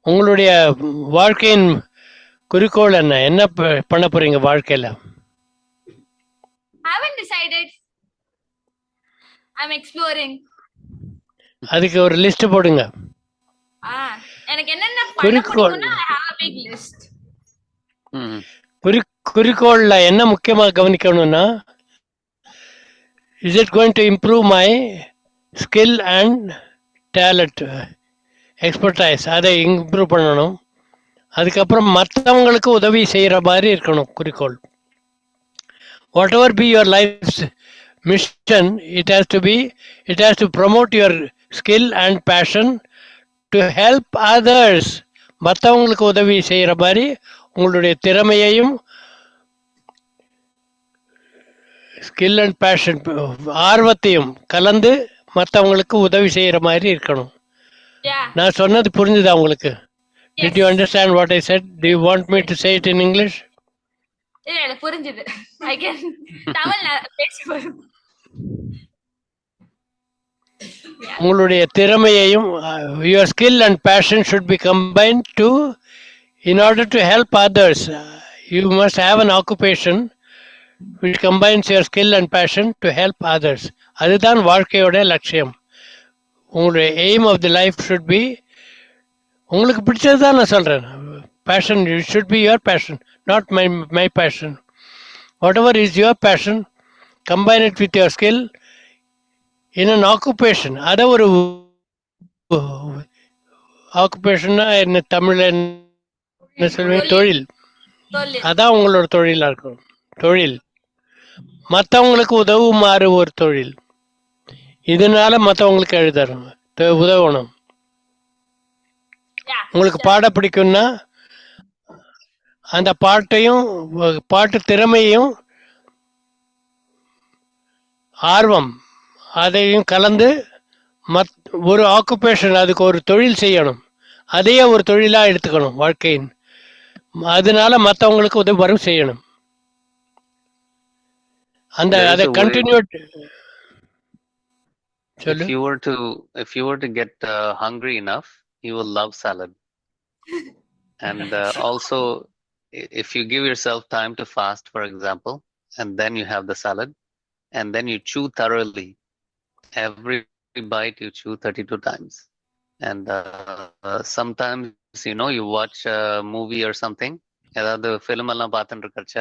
உங்களுடைய வாழ்க்கையின் குறிக்கோள் என்ன? என்ன பண்ண போறீங்க வாழ்க்கையில? Haven't decided. I'm exploring. அதுக்கு ஒரு லிஸ்ட் போடுங்க. எனக்கு என்னென்ன பண்ண முடியும்னா I have a big list. குறிக்கோள்ல என்ன முக்கியமா கவனிக்கணும்னா, is it going to improve my skill and talent, expertise, அதை இம்ப்ரூவ் பண்ணணும். அதுக்கப்புறம் மற்றவங்களுக்கு உதவி செய்யற மாதிரி இருக்கணும் குறிக்கோள். What ever be your life mission, it has to promote your skill and passion to help others. மற்றவங்களுக்கு உதவி செய்யற மாதிரி உங்களுடைய திறமையையும் ஸ்கில் அண்ட் பேஷன், ஆர்வத்தையும் கலந்து மற்றவங்களுக்கு உதவி செய்யற மாதிரி இருக்கணும். நான் சொன்னது புரிஞ்சுதா உங்களுக்கு? Did you understand what I said? Do you want me to say it in English? இல்ல புரிஞ்சுது. I can தமிழ்ல பேசுவேன். உங்களுடைய திறமையையும் your skill and passion should be combined in order to help others. You must have an occupation which combines your skill and passion to help others. அதுதான் வாழ்க்கையோட லட்சியம். உங்களுடைய aim of the life should be, உங்களுக்கு பிடிச்சது தான் நான் சொல்றேன். Passion, it should be your passion, not my passion. Whatever is your passion, combine it with your skill in an occupation. அத ஒரு ஆக்குபேஷன்னா என்ன தமிழ்ல என்ன சொல்லுவீங்க? தொழில். அதான் உங்களோட தொழிலா இருக்கும். தொழில் மற்றவங்களுக்கு உதவுமாறு ஒரு தொழில். இதனால மற்றவங்களுக்கு உதவணும். உங்களுக்கு பாட பிடிக்கும்னா அந்த பாட்டு திறமையும் ஆர்வம் அதையும் கலந்து ஒரு ஆக்குபேஷன், அதுக்கு ஒரு தொழில் செய்யணும். அதையே ஒரு தொழிலா எடுத்துக்கணும் வாழ்க்கையின். அதனால மற்றவங்களுக்கு உதவி செய்யணும். அந்த There is அதை a way. கண்டினியூ If சொல்லு. you were to get hungry enough, you will love salad. And also, if you give yourself time to fast, for example, and then you have the salad, and then you chew thoroughly. Every bite you chew 32 times. And sometimes, you watch a movie or something. ஏதாவது ஃபிலிம் எல்லாம் பார்த்துட்டு இருக்கச்ச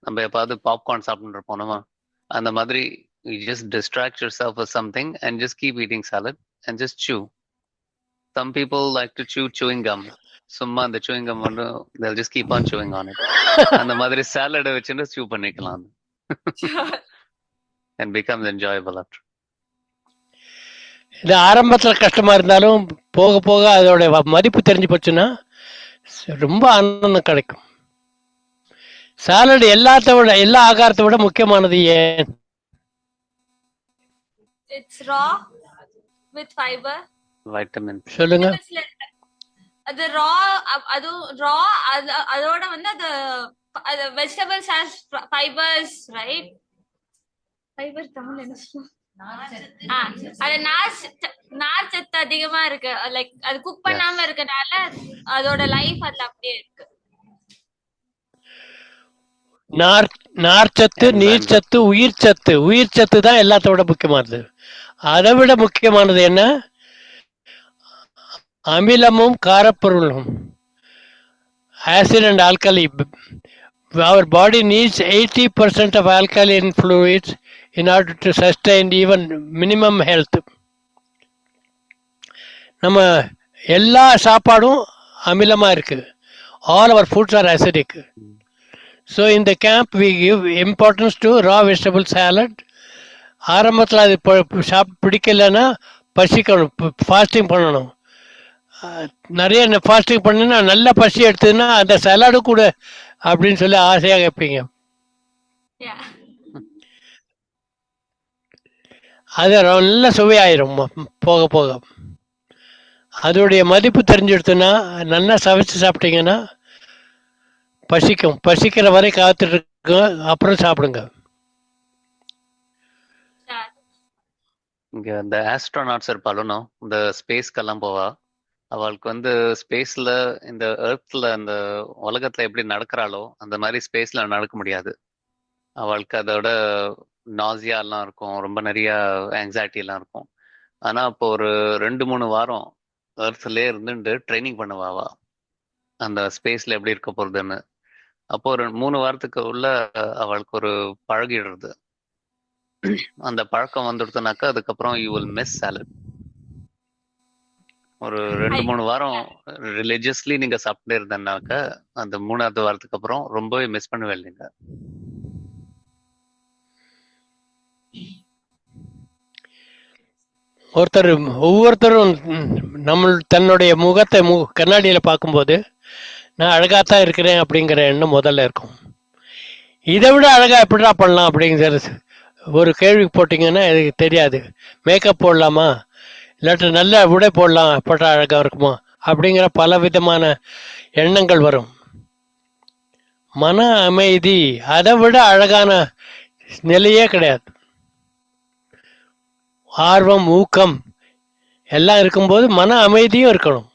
நம்ம எப்பாவது பாப்கார்ன் சாப்பிட்டு இருப்போம் நம்ம. அந்த மாதிரி you just distract yourself with something and just keep eating salad and just chew. Some people like to chew chewing gum. சும்மா அந்த chewing gum வந்து they'll just keep on chewing on it. அந்த மாதிரி சாலடை வச்சுட்டு chew பண்ணிக்கலாம். And becomes enjoyable after. இது ஆரம்பத்தில் கஷ்டமாக இருந்தாலும் போக போக அதோட மதிப்பு தெரிஞ்சு போச்சுன்னா ரொம்ப ஆனந்தம் கிடைக்கும். சாலட் எல்லா ஆகாரத்தை விட முக்கியமானது ஏன்? It's raw with fiber. Vitamin. சொல்லுங்க. அது அதோட வந்து அது vegetables has fibers, right? Fiber Tamil என்ன சொல்லுவாங்க? அது நார் சத்து அதிகமா இருக்கு. லைக் அது குக் பண்ணாம இருக்கனால அதோட லைஃப் அதுல அப்படியே இருக்கு. நார்ச்சத்து, நீர்ச்சத்து, உயிர் சத்து தான் எல்லாத்தோட முக்கியமானது. அதை விட முக்கியமானது என்ன? அமிலமும் காரப்பொருளும். Acid and alkali. Our body needs 80% of alkaline fluids in order to sustain even minimum health. நம்ம எல்லா சாப்பாடும் அமிலமாக இருக்கு. All our foods are acidic. So in the camp we give importance to raw vegetable salad. ஆரம்பத்தில் அது பிடிக்கலைன்னா பசிக்கணும், ஃபாஸ்டிங் பண்ணணும். நிறைய ஃபாஸ்டிங் பண்ணினா நல்ல பசி எடுத்ததுன்னா அந்த சலாடு கூட அப்படின்னு சொல்லி ஆசையாக கேட்பீங்க. அது நல்ல சுவையாயிரும் போக போக. அதோடைய மதிப்பு தெரிஞ்சுடுத்துன்னா நல்லா சமைச்சு சாப்பிட்டீங்கன்னா பசிக்கிற வரை காத்துட்டு இருக்கு, அப்புறம் சாப்பிடுங்க. இங்க இந்த ஆஸ்ட்ரோநாட்ஸ் இருப்பாலும் இந்த ஸ்பேஸ்க்கெல்லாம் போவா. அவளுக்கு வந்து ஸ்பேஸ்ல இந்த எர்த்ல அந்த உலகத்துல எப்படி நடக்கிறாளோ அந்த மாதிரி ஸ்பேஸ்ல நடக்க முடியாது. அவளுக்கு அதோட நாசியா எல்லாம் இருக்கும், ரொம்ப நிறைய ஆங்ஸைட்டி எல்லாம் இருக்கும். ஆனா இப்போ ஒரு 2-3 வாரம் எர்த்லயே இருந்துட்டு ட்ரைனிங் பண்ணுவாவா அந்த ஸ்பேஸ்ல எப்படி இருக்க போறதுன்னு. அப்போ ஒரு 3 வாரத்துக்கு உள்ள அவளுக்கு ஒரு பழகிடுறது. அந்த பழக்கம் வந்துடுதுனாக்கா அதுக்கப்புறம் யூ வில் மிஸ் சாலட். ஒரு 2-3 வாரம் ரிலிஜியஸ்லி நீங்க சாப்பிட்டே இருந்தேன்னாக்க அந்த 3வது வாரத்துக்கு அப்புறம் ரொம்பவே மிஸ் பண்ணுவேன் நீங்க. ஒவ்வொருத்தரும் தன்னுடைய முகத்தை கண்ணாடியில பார்க்கும்போது நான் அழகாத்தான் இருக்கிறேன் அப்படிங்கிற எண்ணம் முதல்ல இருக்கும். இதை விட அழகா எப்படிடா பண்ணலாம் அப்படிங்கிறது ஒரு கேள்வி போட்டிங்கன்னா எனக்கு தெரியாது. மேக்கப் போடலாமா, இல்லாட்டி நல்ல உடை போட்டால் அழகாக இருக்குமா அப்படிங்கிற பல விதமான எண்ணங்கள் வரும். மன அமைதி அதை விட அழகான நிலையே கிடையாது. ஆர்வம், ஊக்கம் எல்லாம் இருக்கும்போது மன அமைதியும் இருக்கணும்.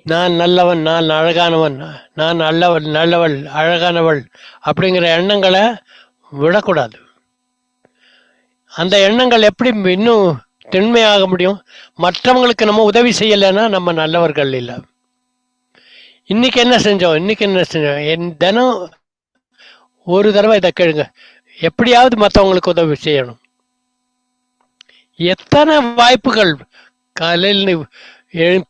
நான் நல்லவன், நான் அழகானவன், நான் நல்லவள், அழகானவள் அப்படிங்கிற எண்ணங்களை விடக்கூடாது. அந்த எண்ணங்கள் எப்படி இன்னும் திண்மையாக முடியும்? மற்றவங்களுக்கு நம்ம உதவி செய்யலைன்னா நம்ம நல்லவர்கள் இல்லை. இன்னைக்கு என்ன செஞ்சோம், தினம் ஒரு தடவை இதை கேளுங்க. எப்படியாவது மற்றவங்களுக்கு உதவி செய்யணும். எத்தனை வாய்ப்புகள் காலையில்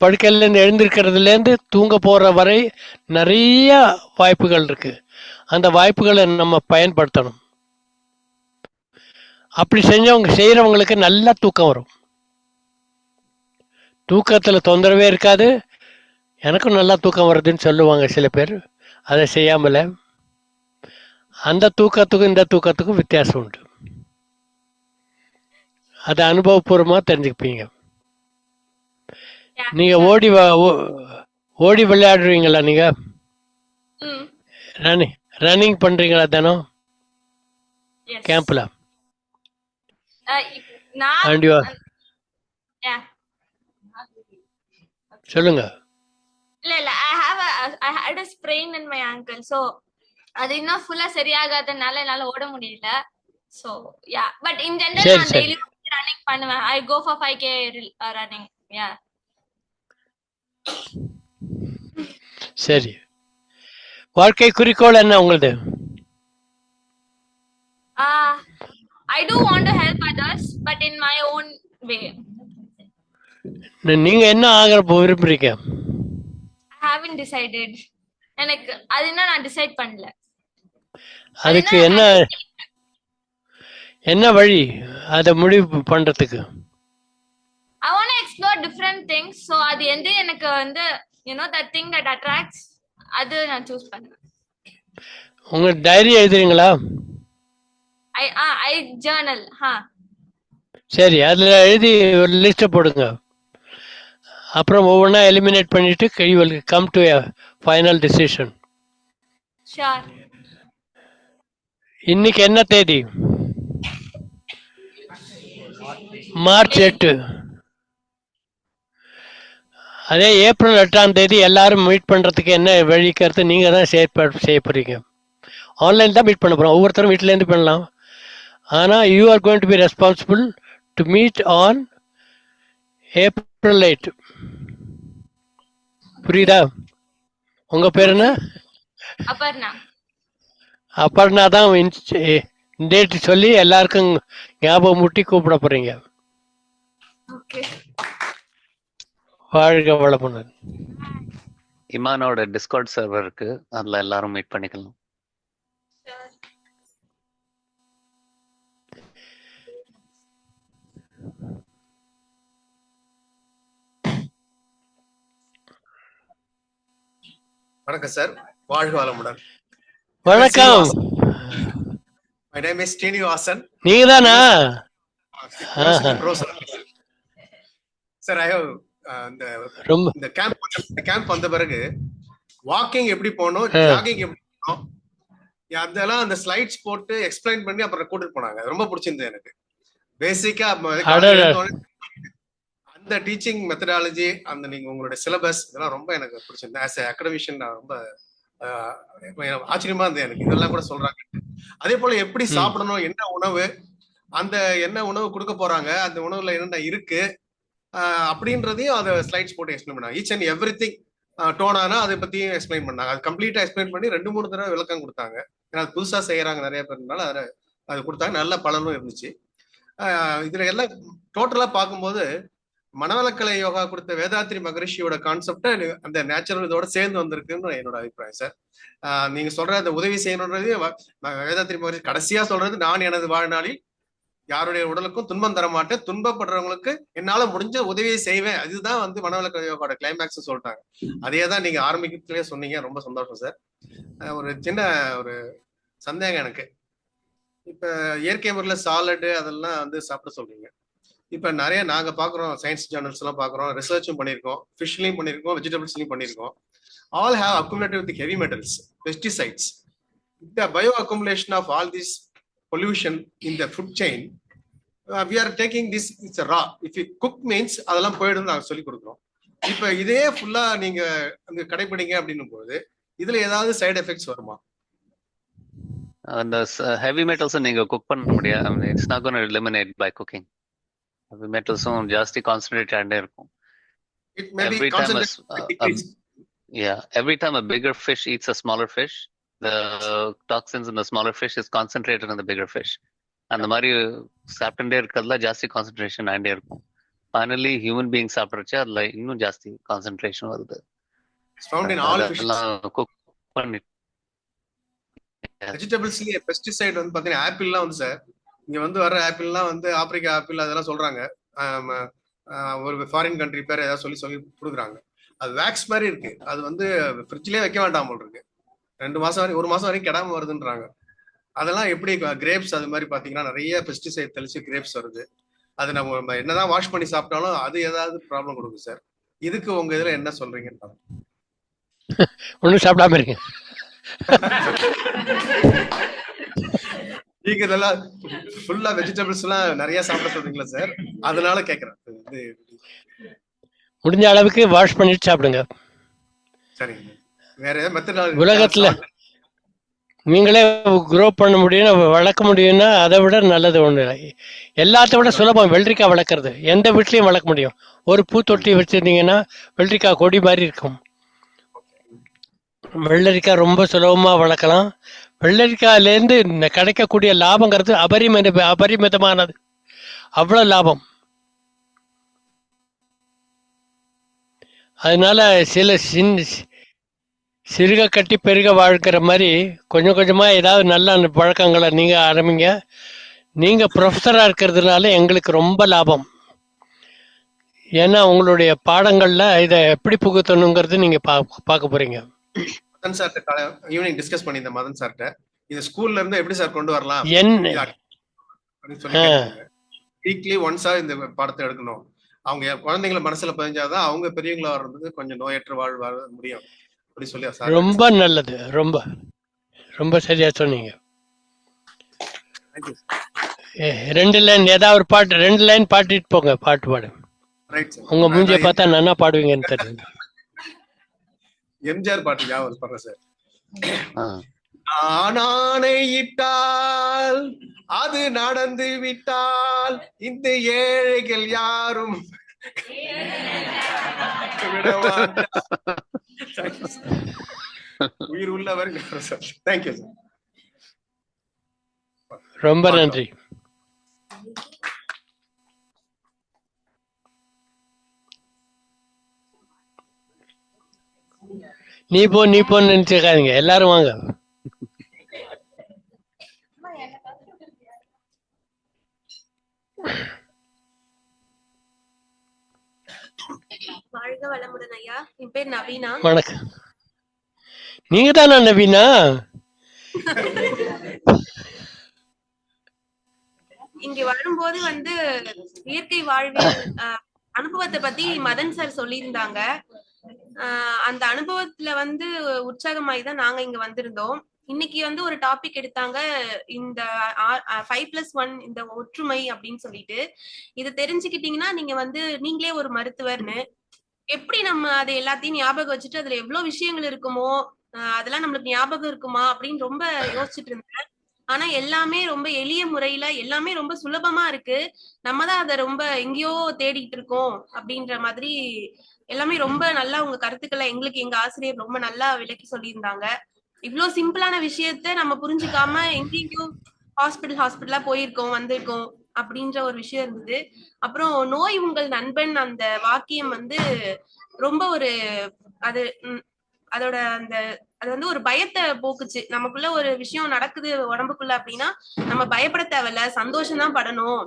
படுக்கையிலேருந்து எழுந்திருக்கிறதுலேருந்து தூங்க போகிற வரை நிறைய வாய்ப்புகள் இருக்கு. அந்த வாய்ப்புகளை நம்ம பயன்படுத்தணும். அப்படி செய்யறவங்களுக்கு நல்ல தூக்கம் வரும். தூக்கத்தில் தொந்தரவே இருக்காது. எனக்கும் நல்லா தூக்கம் வருதுன்னு சொல்லுவாங்க சில பேர். அதை செய்யாமல அந்த தூக்கத்துக்கும் இந்த தூக்கத்துக்கும் வித்தியாசம் உண்டு. அதை அனுபவபூர்வமாக தெரிஞ்சுப்பீங்க. Yeah, நீங்க sure. ஓடி விளையாடுவீங்களா? நீங்க Mm, ரன்னிங் பண்றீங்களா தினம் yes. கேம்ப்ல? நான் அண்ட் யூ yeah. சொல்லுங்க. இல்ல I had a sprain in my ankle. So அது இன்னும் ஃபுல்லா சரியாகாதனால என்னால ஓட முடியல. So yeah, but in general சரி நான் சரி டெய்லி ரன்னிங் பண்ணுவேன். I go for 5k running. Yeah. சரி. வாழ்க்கை குறிக்கோள் என்ன உங்களுது? I do want to help others, but in my own way. நீங்க என்ன ஆக விரும்புறீங்க? I haven't decided. எனக்கு அது இன்னும் நான் டிசைட் பண்ணல. அதுக்கு என்ன வழி அதை முடிவு பண்றதுக்கு? I want to explore different things. So அது எந்த எனக்கு வந்து that thing that attracts, அது நான் சூஸ் பண்ணுவேன். உங்க டைரி எழுதுறீங்களா? I journal. சரி, அதுல எழுதி ஒரு லிஸ்ட் போடுங்க. அப்புறம் ஒவ்வொன்றா எலிமினேட் பண்ணிட்டு you will come to a final decision. Sure. இன்னைக்கு என்ன தேதி? மார்ச் 8. அதே ஏப்ரல் 8ஆம் தேதி எல்லாரும் மீட் பண்றதுக்கு என்ன வழிக்கிறது நீங்க தான் செய்ய போறீங்க. ஆன்லைன் தான் மீட் பண்ண போறோம். ஒவ்வொருத்தரும் வீட்டிலேருந்து பண்ணலாம். ஆனால் you are going to be responsible to meet on April 8. புரியுதா? உங்க பேர் என்ன? அபர்ணா தான் டேட் சொல்லி எல்லாருக்கும் ஞாபகம் முட்டி கூப்பிட போறீங்க. வாழ்க வளமுடன். இமானோட டிஸ்கார்ட் சர்வர் இருக்கு, அதுல எல்லாரும் மீட் பண்ணிக்கலாம். வணக்கம் சார், வாழ்க வளமுடன். வணக்கம். My name is Srinivasan. நீங்க தானா? சார், I have இந்த கேம்ப் வந்த பிறகு வாக்கிங் எப்படி போகணும், ஜாகிங் எப்படி போகணும், அதெல்லாம் அந்த ஸ்லைட்ஸ் போட்டு எக்ஸ்பிளைன் பண்ணி அப்புறம் கூட்டிட்டு போனாங்க. ரொம்ப பிடிச்சிருந்தது எனக்கு. பேசிக்கா அந்த டீச்சிங் மெத்தடாலஜி, அந்த நீங்க உங்களுடைய சிலபஸ் இதெல்லாம் ரொம்ப எனக்கு பிடிச்சிருந்தேன். ஆஸ் அகடமிஷியன் நான் ரொம்ப ஆச்சரியமா இருந்தது எனக்கு. இதெல்லாம் கூட சொல்றாங்க. அதே போல எப்படி சாப்பிடணும், என்ன உணவு, அந்த என்ன உணவு கொடுக்க போறாங்க, அந்த உணவுல என்னென்ன இருக்கு அப்படின்றதையும் அதை ஸ்லைட்ஸ் போட்டு எக்ஸ்பிளைன் பண்ணாங்க. ஈச் அண்ட் எவ்ரி திங் டோனானா அதை பத்தியும் எக்ஸ்பிளைன் பண்ணாங்க. அது கம்ப்ளீட்டா எக்ஸ்பிளைன் பண்ணி 2-3 தடவை விளக்கம் கொடுத்தாங்க. ஏன்னா அது புதுசா செய்யறாங்க நிறைய பேர்னால அது கொடுத்தாங்க. நல்ல பலனும் இருந்துச்சு. இதுல எல்லாம் டோட்டலா பார்க்கும்போது மனவளக்கலை யோகா கொடுத்த வேதாத்ரி மகரிஷியோட கான்செப்டை அந்த நேச்சுரல் இதோட சேர்ந்து வந்திருக்குன்னு என்னோட அபிப்பிராயம் சார். நீங்க சொல்ற அந்த உதவி செய்யணுன்றது வேதாத்ரி மகரிஷி கடைசியா சொல்றது, நான் எனது வாழ்நாளில் யாருடைய உடலுக்கும் துன்பம் தர மாட்டேன், துன்பப்படுறவங்களுக்கு என்னால முடிஞ்ச உதவியை செய்வேன். அதுதான் வந்து மனவளக்கலை யோகாவோட கிளைமேக்ஸ் சொல்லிட்டாங்க. அதே தான் நீங்க ஆரம்பிக்கத்திலேயே சொன்னீங்க. ரொம்ப சந்தோஷம் சார். ஒரு சின்ன ஒரு சந்தேகம் எனக்கு. இப்ப இயற்கை முறையில் சாலடு அதெல்லாம் வந்து சாப்பிட சொல்றீங்க. இப்ப நிறைய நாங்க பாக்குறோம், சயின்ஸ் ஜேர்னல்ஸ் எல்லாம் பாக்குறோம், ரிசர்ச்சும் பண்ணிருக்கோம், ஃபிஷ்லயும் பண்ணிருக்கோம், வெஜிடபிள்ஸ்லயும் பண்ணிருக்கோம். All have accumulated with heavy metals, pesticides. The bioaccumulation of all this pollution in the food chain, we are taking this, it's a raw. If you cook means அதெல்லாம் போயிடும் நாங்க சொல்லி கொடுக்குறோம். இப்ப இதே ஃபுல்லா நீங்க அங்க கடைபிடிங்க அப்படின்னும் போது இதுல ஏதாவது சைடு எஃபெக்ட்ஸ் வருமா? அந்த ஹெவி மெட்டல்ஸும் நீங்க குக் பண்ண முடியாது. It's not gonna eliminate by cooking. Heavy மெட்டல்ஸும் ஜாஸ்தி கான்சன்ட்ரேட் ஆகிட்டே இருக்கும். Every time a bigger fish eats a smaller fish, the toxins in the smaller fish is concentrated in the bigger fish. அந்த மாதிரி சாப்பிட்டுட்டே இருக்கிறதுல ஜாஸ்தி கான்சன்ட்ரேஷன் ஆகிட்டே இருக்கும். ஃபைனலி ஹியூமன் பீயிங் சாப்பிட்றச்சு அதுல இன்னும் ஜாஸ்தி கான்சன்ட்ரேஷன் வருது. குக் பண்ணி வெஜிடபிள்ஸ்லயே பெஸ்டிசைட் வந்து பாத்தீங்கன்னா ஆப்பிள்லாம் வந்து சார், இங்க வந்து வர்ற ஆப்பிள்லாம் வந்து ஆப்பிரிக்கா ஆப்பிள் அதெல்லாம் சொல்றாங்க. ஒரு ஃபாரின் கண்ட்ரி பேர் ஏதாவது சொல்லி கொடுக்குறாங்க. அது வேக்ஸ் மாதிரி இருக்கு. அது வந்து ஃப்ரிட்ஜ்லயே வைக்க வேண்டாம் போல் இருக்கு. 2 மாசம் வரைக்கும் 1 மாசம் வரைக்கும் கெடாம வருதுன்றாங்க. அதெல்லாம் எப்படி? கிரேப்ஸ் அது மாதிரி பாத்தீங்கன்னா நிறைய பெஸ்டிசைட் தெளிச்சு கிரேப்ஸ் வருது. அது நம்ம என்னதான் வாஷ் பண்ணி சாப்பிட்டாலும் அது ஏதாவது ப்ராப்ளம் கொடுக்கும் சார். இதுக்கு உங்க இதுல என்ன சொல்றீங்க? ஒன்றும் சாப்பிடாம இருங்க. நீங்க இதெல்லாம் ஃபுல்லா வெஜிடபிள்ஸ் எல்லாம் நிறைய சாப்பிட சொல்றீங்களா சார்? அதனால கேக்குறேன். முடிஞ்ச அளவுக்கு வாஷ் பண்ணிட்டு சாப்பிடுங்க. சரிங்க. வேற ஏதாவது மெத்தட் உலகத்துல நீங்களே குரோ பண்ண முடியும், வளர்க்க முடியும்னா அதை விட நல்லது ஒண்ணு இல்லை. எல்லாத்த விட சுலபம் வெள்ளரிக்காய் வளர்க்குறது. எந்த வீட்லயும் வளர்க்க முடியும். ஒரு பூத்தொட்டி வச்சிருந்தீங்கன்னா வெள்ளரிக்காய் கொடி மாதிரி இருக்கும். வெள்ளரிக்காய் ரொம்ப சுலபமா வளர்க்கலாம். வெள்ளரிக்காயிலேருந்து கிடைக்கக்கூடிய லாபங்கிறது அபரிமிதமானது. அவ்வளவு லாபம். அதனால சிறுக கட்டி பெருக வாழ்க்கிற மாதிரி கொஞ்சம் கொஞ்சமா ஏதாவது நல்ல பழக்கங்களை நீங்க ஆரம்பிங்க. நீங்க ப்ரொஃபஸரா இருக்கிறதுனால எங்களுக்கு ரொம்ப லாபம். ஏன்னா உங்களுடைய பாடங்கள்ல இதை எப்படி புகுத்தணுங்கிறது நீங்க பார்க்க போறீங்க. மதன் சார்ட்ட ஈவினிங் டிஸ்கஸ் பண்ணியிருந்தேன். மதன் சார்ட்ட இது ஸ்கூல்ல இருந்து எப்படி சார் கொண்டு வரலாம் வீக்லி ஒன்ஸா இந்த பாடத்தை எடுக்கணும். அவங்க குழந்தைங்களை மனசுல பதிஞ்சாதான் அவங்க பெரியவங்களா வர்றதுக்கு கொஞ்சம் நோயற்ற வாழ் வாழ முடியும் அப்படி சொல்லி. ரொம்ப நல்லது. ரொம்ப ரொம்ப சரியா சொன்னீங்க. 2 லைன் ஏதாவது ஒரு பாட்டு 2 லைன் பாடிட்டு போங்க. பாட்டு பாடு. உங்க மூஞ்சிய பார்த்தா நல்லா பாடுவீங்கன்னு தெரியும். எம்ஜிஆர் பாட்டு ஞாபகம் பண்றேன் சார். ஆணையிட்டால் அது நடந்து விட்டால் இந்த ஏழைகள் யாரும் உயிர் உள்ளவர். Thank you sir. ரொம்ப நன்றி. நீ போன்னு நினைச்சுக்காதீங்க, எல்லாரும் வாங்க. வாழ்க வளமுடன் ஐயா. என் பேர் நவீனா. வணக்கம். நீங்க தானா நவீனா? இங்க வரும்போது இயற்கை வாழ்வியல் அனுபவத்தை பத்தி மதன் சார் சொல்லியிருந்தாங்க. அந்த அனுபவத்துல உற்சாகமாய் தான் நாங்க இங்க வந்திருந்தோம். இன்னைக்கு ஒரு டாபிக் எடுத்தாங்க, இந்த 5+1 இந்த ஒற்றுமை அப்படின்னு சொல்லிட்டு. இதை தெரிஞ்சுக்கிட்டீங்கன்னா நீங்க நீங்களே ஒரு மருத்துவர்னு எப்படி நம்ம அதை எல்லாத்தையும் ஞாபகம் வச்சுட்டு அதுல எவ்வளவு விஷயங்கள் இருக்குமோ அதெல்லாம் நம்மளுக்கு ஞாபகம் இருக்குமா அப்படின்னு ரொம்ப யோசிச்சுட்டு இருந்தேன். ஆனா எல்லாமே ரொம்ப எளிய முறையில எல்லாமே ரொம்ப சுலபமா இருக்கு. நம்ம தான் அதை ரொம்ப எங்கேயோ தேடிட்டு இருக்கோம் அப்படின்ற மாதிரி எல்லாமே ரொம்ப நல்லா உங்க கருத்துக்களை எங்களுக்கு எங்க ஆசிரியர் ரொம்ப நல்லா விளக்கி சொல்லியிருந்தாங்க. இவ்வளவு சிம்பிளான விஷயத்த நம்ம புரிஞ்சுக்காம எங்கெங்கயோ ஹாஸ்பிட்டலா போயிருக்கோம் வந்திருக்கோம் அப்படின்ற ஒரு விஷயம் இருந்தது. அப்புறம் நோய் உங்கள் நண்பன் அந்த வாக்கியம் ரொம்ப அதோட அது ஒரு பயத்தை போக்குச்சு. நமக்குள்ள ஒரு விஷயம் நடக்குது உடம்புக்குள்ள அப்படின்னா நம்ம பயப்பட தேவையில்ல, சந்தோஷம் தான் படணும்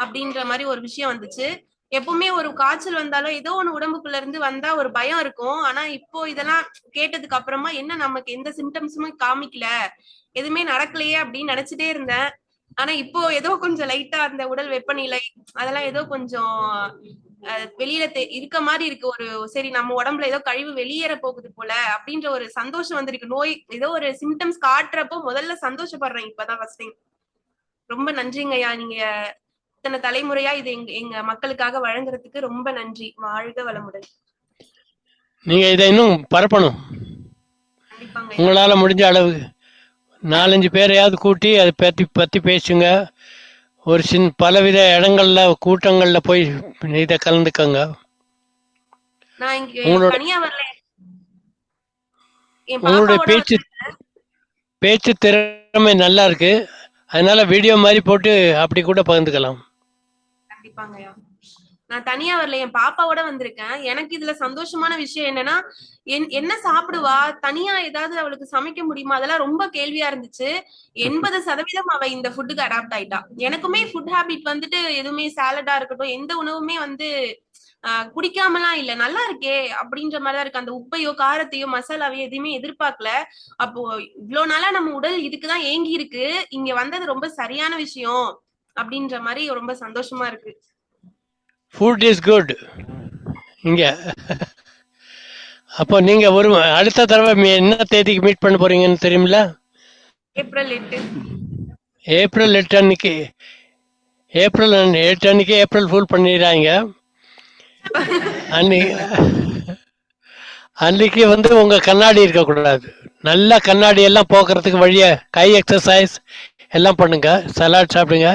அப்படின்ற மாதிரி ஒரு விஷயம் வந்துச்சு. எப்பவுமே ஒரு காய்ச்சல் வந்தாலும் ஏதோ ஒண்ணு உடம்புக்குள்ள இருந்து வந்தா ஒரு பயம் இருக்கும். ஆனா இப்போ இதெல்லாம் கேட்டதுக்கு அப்புறமா என்ன நமக்கு எந்த சிம்டம்ஸுமே காமிக்கல, எதுவுமே நடக்கலையே அப்படின்னு நினைச்சிட்டே இருந்தேன். ஆனா இப்போ ஏதோ கொஞ்சம் லைட்டா அந்த உடல் வெப்பநிலை அதெல்லாம் ஏதோ கொஞ்சம் வெளியில இருக்க மாதிரி இருக்கு. ஒரு சரி நம்ம உடம்புல ஏதோ கழிவு வெளியேற போகுது போல அப்படின்ற ஒரு சந்தோஷம் வந்திருக்கு. நோய் ஏதோ ஒரு சிம்டம்ஸ் காட்டுறப்போ முதல்ல சந்தோஷப்படுறேன் இப்பதான் ஃபர்ஸ்ட் டைம். ரொம்ப நன்றிங்க ஐயா. நீங்க இத்தனை தலைமுறையா இது எங்க மக்களுக்காக வழங்குறதுக்கு ரொம்ப நன்றி. வாழ்க வளமுடன். நீங்க இதை இன்னும் பரப்பணும். உங்களால முடிஞ்ச அளவு 4-5 பேரையாவது கூட்டி அதை பத்தி பேசுங்க. ஒரு பலவித இடங்கள்ல கூட்டங்கள்ல போய் இதை கலந்துக்கங்க. உங்களுடைய பேச்சு திறமை நல்லா இருக்கு. அதனால வீடியோ மாதிரி போட்டு அப்படி கூட பகிர்ந்துக்கலாம். கண்டிப்பாங்கய்யா. நான் தனியா வரல, என் பாப்பாவோட வந்திருக்கேன். எனக்கு இதுல சந்தோஷமான விஷயம் என்னன்னா என்ன சாப்பிடுவா, தனியா ஏதாவது அவளுக்கு சமைக்க முடியுமா, அதெல்லாம் ரொம்ப கேள்வியா இருந்துச்சு. 80% அவ இந்த ஃபுட்டுக்கு அடாப்ட் ஆயிட்டா. எனக்குமே ஃபுட் ஹேபிட் எதுவுமே சாலடா இருக்கட்டும் எந்த உணவுமே குடிக்காமலாம் இல்ல, நல்லா இருக்கே அப்படின்ற மாதிரிதான் இருக்கு. அந்த உப்பையோ காரத்தையோ மசாலாவையோ எதுவுமே எதிர்பார்க்கல. அப்போ இவ்வளவு நாளா நம்ம உடல் இதுக்குதான் ஏங்கி இருக்கு, இங்க வந்தது ரொம்ப சரியான விஷயம் அப்படின்ற மாதிரி ரொம்ப சந்தோஷமா இருக்கு. Food is good. இங்க. அப்போ நீங்க ஒரு அடுத்த தடவை என்ன தேதிக்கு மீட் பண்ண போறீங்கன்னு தெரியுமில்ல? ஏப்ரல் 8. ஏப்ரல் 8 அன்னைக்கு. ஏப்ரல் 8 அன்னைக்கு ஏப்ரல் ஃபுல் பண்ணிடுறாங்க. அன்னைக்கு வந்து உங்க கண்ணாடி இருக்கக்கூடாது. நல்ல கண்ணாடி எல்லாம் போக்குறதுக்கு வழிய கை எக்ஸசைஸ் எல்லாம் பண்ணுங்க, சலாட் சாப்பிடுங்க.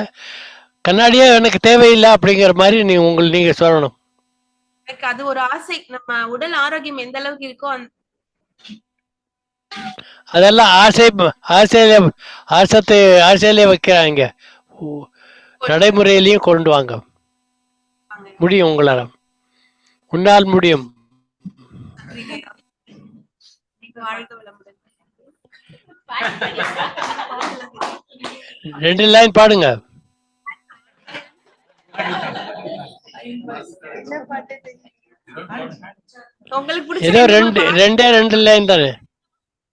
கண்ணாடியே எனக்கு தேவையில்லை அப்படிங்கிற மாதிரி நீங்க சொல்லணும். எனக்கு அது ஒரு ஆசை. நம்ம உடல் ஆரோக்கியம் எந்த அளவுக்கு இருக்கோ அதெல்லாம் ஆசையிலே வைக்கிறாங்க. நடைமுறையிலையும் கொண்டு வாங்க. முடியும், உன்னால் முடியும். வாழ்க வளமுடன். 2 லைன் பாடுங்க. உங்களுக்கு ஏதோ பிடிச்ச 2 லைன் தானே.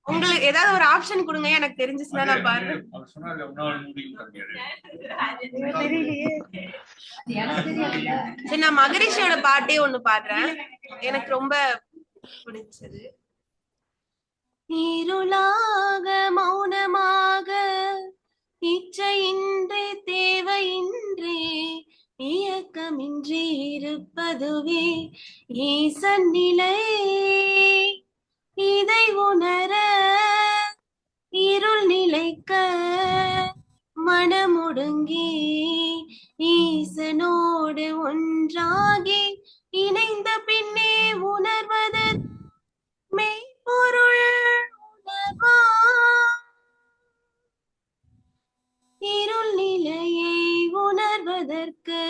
உங்களுக்கு ஏதாவது ஒரு ஆப்ஷன் கொடுங்க, எனக்கு தெரிஞ்சுச்சுன்னா நான் பாடுறேன். சரி, நான் மகரிஷியோட பாட்டே ஒண்ணு பாடுறேன், எனக்கு ரொம்ப பிடிச்சது. இருளாக மௌனமாக இச்சையின்றி தேவையின்றி இயக்கமின்றி இருப்பதுவே ஈசன் நிலை. இதை உணர இருள் நிலைக்க மனமுடுங்கி ஈசனோடு ஒன்றாகி இணைந்த பின்னே உணர்வது மெய்ப்பொருள் உணர்வா. இருள் நிலையை உணர்வதற்கு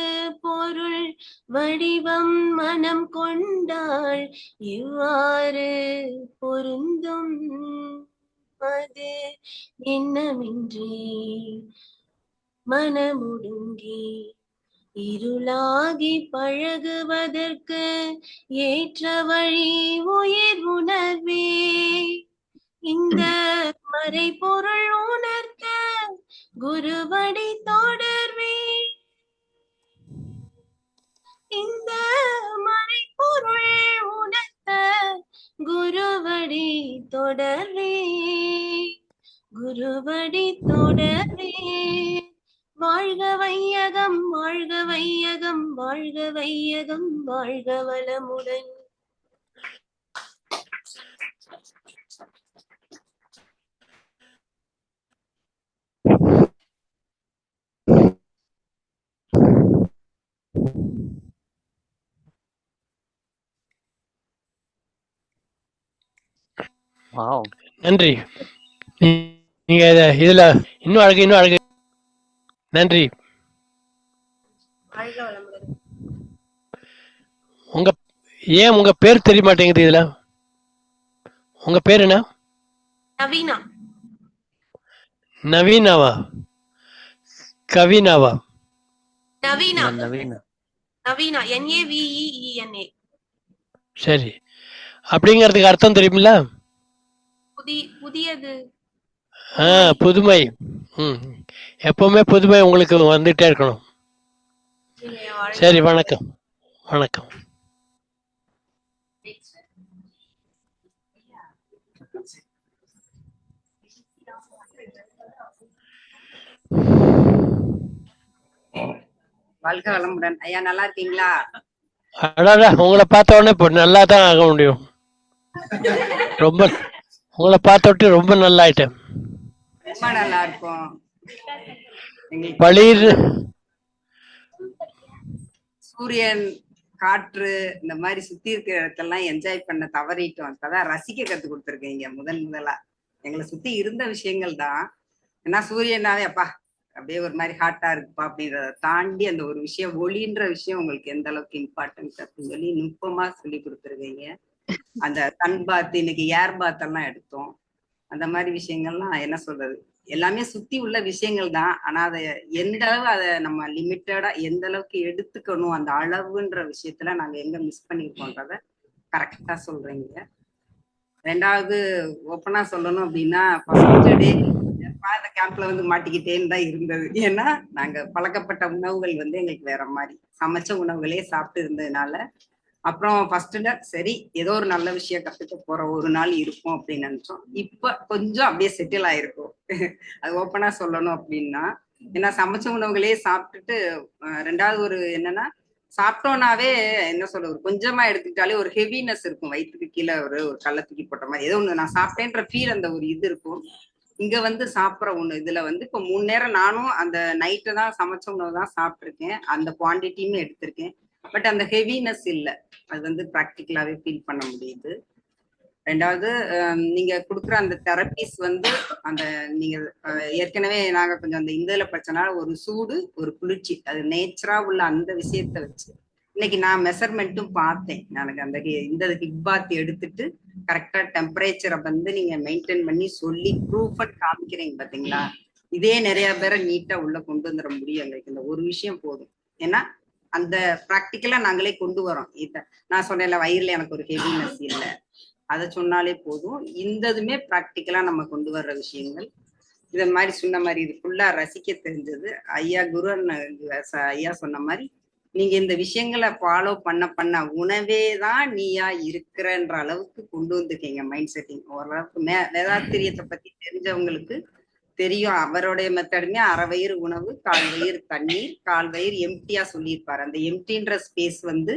பொருள் வடிவம் மனம் கொண்டாள் இவ்வாறு பொருந்தும். அது எண்ணமின்றி மனமுடுங்கி இருளாகி பழகுவதற்கு ஏற்ற வழி உயிர் உணர்வே. இந்த மறைபொருள் உணர்த்த குருவடி தொடர்வே. இந்த மறைபொருள் உணர்த்த குருவடி தொடர்வே. குருவடி தொடர்வே. வாழ்க வையகம், வாழ்க வையகம், வாழ்க வையகம், வாழ்க வளமுடன். நன்றி. நீங்க இதுல இன்னும் அழகு. நன்றி. உங்க பேர் தெரிய மாட்டேங்குது இதுல. உங்க பேர் என்ன? நவீனா. நவீனாவா? கவினாவா? நவீனா. நவீனா, NAVEENA. சரி. அப்படிங்கிறதுக்கு அர்த்தம் தெரியுமில்ல? புதியது. புதுமை. எப்பவுமே புதுமை உங்களுக்கு வந்துட்டே இருக்கணும். சரி, வணக்கம். வணக்கம். வாழ்க வளமுடன் ஐயா, நல்லா இருக்கீங்களா? அடாடா, உங்களை பார்த்த உடனே இப்போ நல்லா தான் ஆக முடியும். ரொம்ப உங்களை பார்த்த ரொம்ப நல்லா ஆயிட்டேன். ரொம்ப நல்லா இருக்கும். பளிர் சூரியன், காற்று, இந்த மாதிரி சுத்தி இருக்கிற இடத்தெல்லாம் என்ஜாய் பண்ண தவறிட்டோம். இப்பதான் ரசிக்க கத்து கொடுத்துருக்கீங்க. முதலா எங்களை சுத்தி இருந்த விஷயங்கள் தான். ஏன்னா சூரியனாவே அப்பா அப்படியே ஒரு மாதிரி ஹாட்டா இருக்குப்பா அப்படின்றத தாண்டி அந்த ஒரு விஷயம், ஒளின்ற விஷயம் உங்களுக்கு எந்த அளவுக்கு இம்பார்ட்டன்ட் அப்படின்னு சொல்லி நுட்பமா சொல்லி கொடுத்துருக்கீங்க. அந்த சன் பாத், இன்னைக்கு ஏர் பாத் எல்லாம் எடுத்தோம். அந்த மாதிரி விஷயங்கள்லாம் என்ன சொல்றது, எல்லாமே சுத்தி உள்ள விஷயங்கள் தான். ஆனா அதை எந்த அளவு அதை நம்ம லிமிட்டடா எந்த அளவுக்கு எடுத்துக்கணும், அந்த அளவுன்ற விஷயத்துல நாங்க எங்க மிஸ் பண்ணிருக்கோன்றத கரெக்டா சொல்றீங்க. ரெண்டாவது ஓப்பனா சொல்லணும் அப்படின்னா, ஃபர்ஸ்ட் டே அந்த கேம்ப்ல வந்து மாட்டிக்கிட்டேன்னு தான் இருந்தது. ஏன்னா நாங்க பழக்கப்பட்ட உணவுகள் வந்து எங்களுக்கு வேற மாதிரி, சமைச்ச உணவுகளே சாப்பிட்டு இருந்ததுனால அப்புறம் ஃபர்ஸ்ட்ல சரி ஏதோ ஒரு நல்ல விஷயம் கத்துக்க போற ஒரு நாள் இருக்கும் அப்படின்னு நினைச்சோம். இப்ப கொஞ்சம் அப்படியே செட்டில் ஆயிருக்கும். அது ஓப்பனா சொல்லணும் அப்படின்னா, ஏன்னா சமைச்ச உணவுகளே சாப்பிட்டுட்டு ரெண்டாவது ஒரு என்னன்னா, சாப்பிட்டோம்னாவே என்ன சொல்றது, கொஞ்சமா எடுத்துக்கிட்டாலே ஒரு ஹெவினஸ் இருக்கும், வயிற்றுக்கு கீழே ஒரு கல்லை தூக்கி போட்ட மாதிரி ஏதோ ஒண்ணு நான் சாப்பிட்டேன்ற ஃபீல் அந்த ஒரு இது இருக்கும். இங்க வந்து சாப்பிட்ற ஒண்ணு இதுல வந்து இப்போ 3 நேரம் நானும் அந்த நைட்டு தான் சமைச்ச உணவு தான் சாப்பிட்ருக்கேன், அந்த குவான்டிட்டியுமே எடுத்திருக்கேன். பட் அந்த ஹெவினஸ் இல்லை, அது வந்து ப்ராக்டிக்கலாவே ஃபீல் பண்ண முடியுது. ரெண்டாவது நீங்க கொடுக்குற அந்த தெரப்பிஸ் வந்து அந்த நீங்க ஏற்கனவே நாங்க கொஞ்சம் அந்த இந்த இதுல படிச்சனால ஒரு சூடு ஒரு குளிர்ச்சி அது நேச்சரா உள்ள அந்த விஷயத்த வச்சு இன்னைக்கு நான் மெஷர்மெண்ட்டும் பார்த்தேன். எனக்கு அந்த இந்த கிக் பாத் எடுத்துட்டு கரெக்டா டெம்பரேச்சரை வந்து நீங்க மெயின்டைன் பண்ணி சொல்லி ப்ரூஃப் காமிக்கிறீங்க பாத்தீங்களா, இதே நிறைய பேரை நீட்டா உள்ள கொண்டு வந்துட முடியும். எங்களுக்கு இந்த ஒரு விஷயம் போதும். ஏன்னா அந்த ப்ராக்டிக்கலா நாங்களே கொண்டு வரோம். இத நான் சொன்னேன்ல, வயிறுல எனக்கு ஒரு ஹெவினஸ் இல்லை, அதை சொன்னாலே போதும். இந்ததுமே ப்ராக்டிக்கலா நம்ம கொண்டு வர்ற விஷயங்கள். இத மாதிரி சொன்ன மாதிரி இது ஃபுல்லா ரசிக்க தெரிஞ்சது. ஐயா குரு ஐயா சொன்ன மாதிரி நீங்க இந்த விஷயங்களை ஃபாலோ பண்ண உணவே தான் நீயா இருக்கிறன்ற அளவுக்கு கொண்டு வந்துருக்கீங்க மைண்ட் செட்டிங். ஓரளவுக்கு வேதாத்திரியத்தை பத்தி தெரிஞ்சவங்களுக்கு தெரியும். அவருடைய மெத்தடுமே அரை வயிறு உணவு, 1/4 வயிறு தண்ணீர், 1/4 வயிறு எம்டியா சொல்லியிருப்பாரு. அந்த எம்டின்ற ஸ்பேஸ் வந்து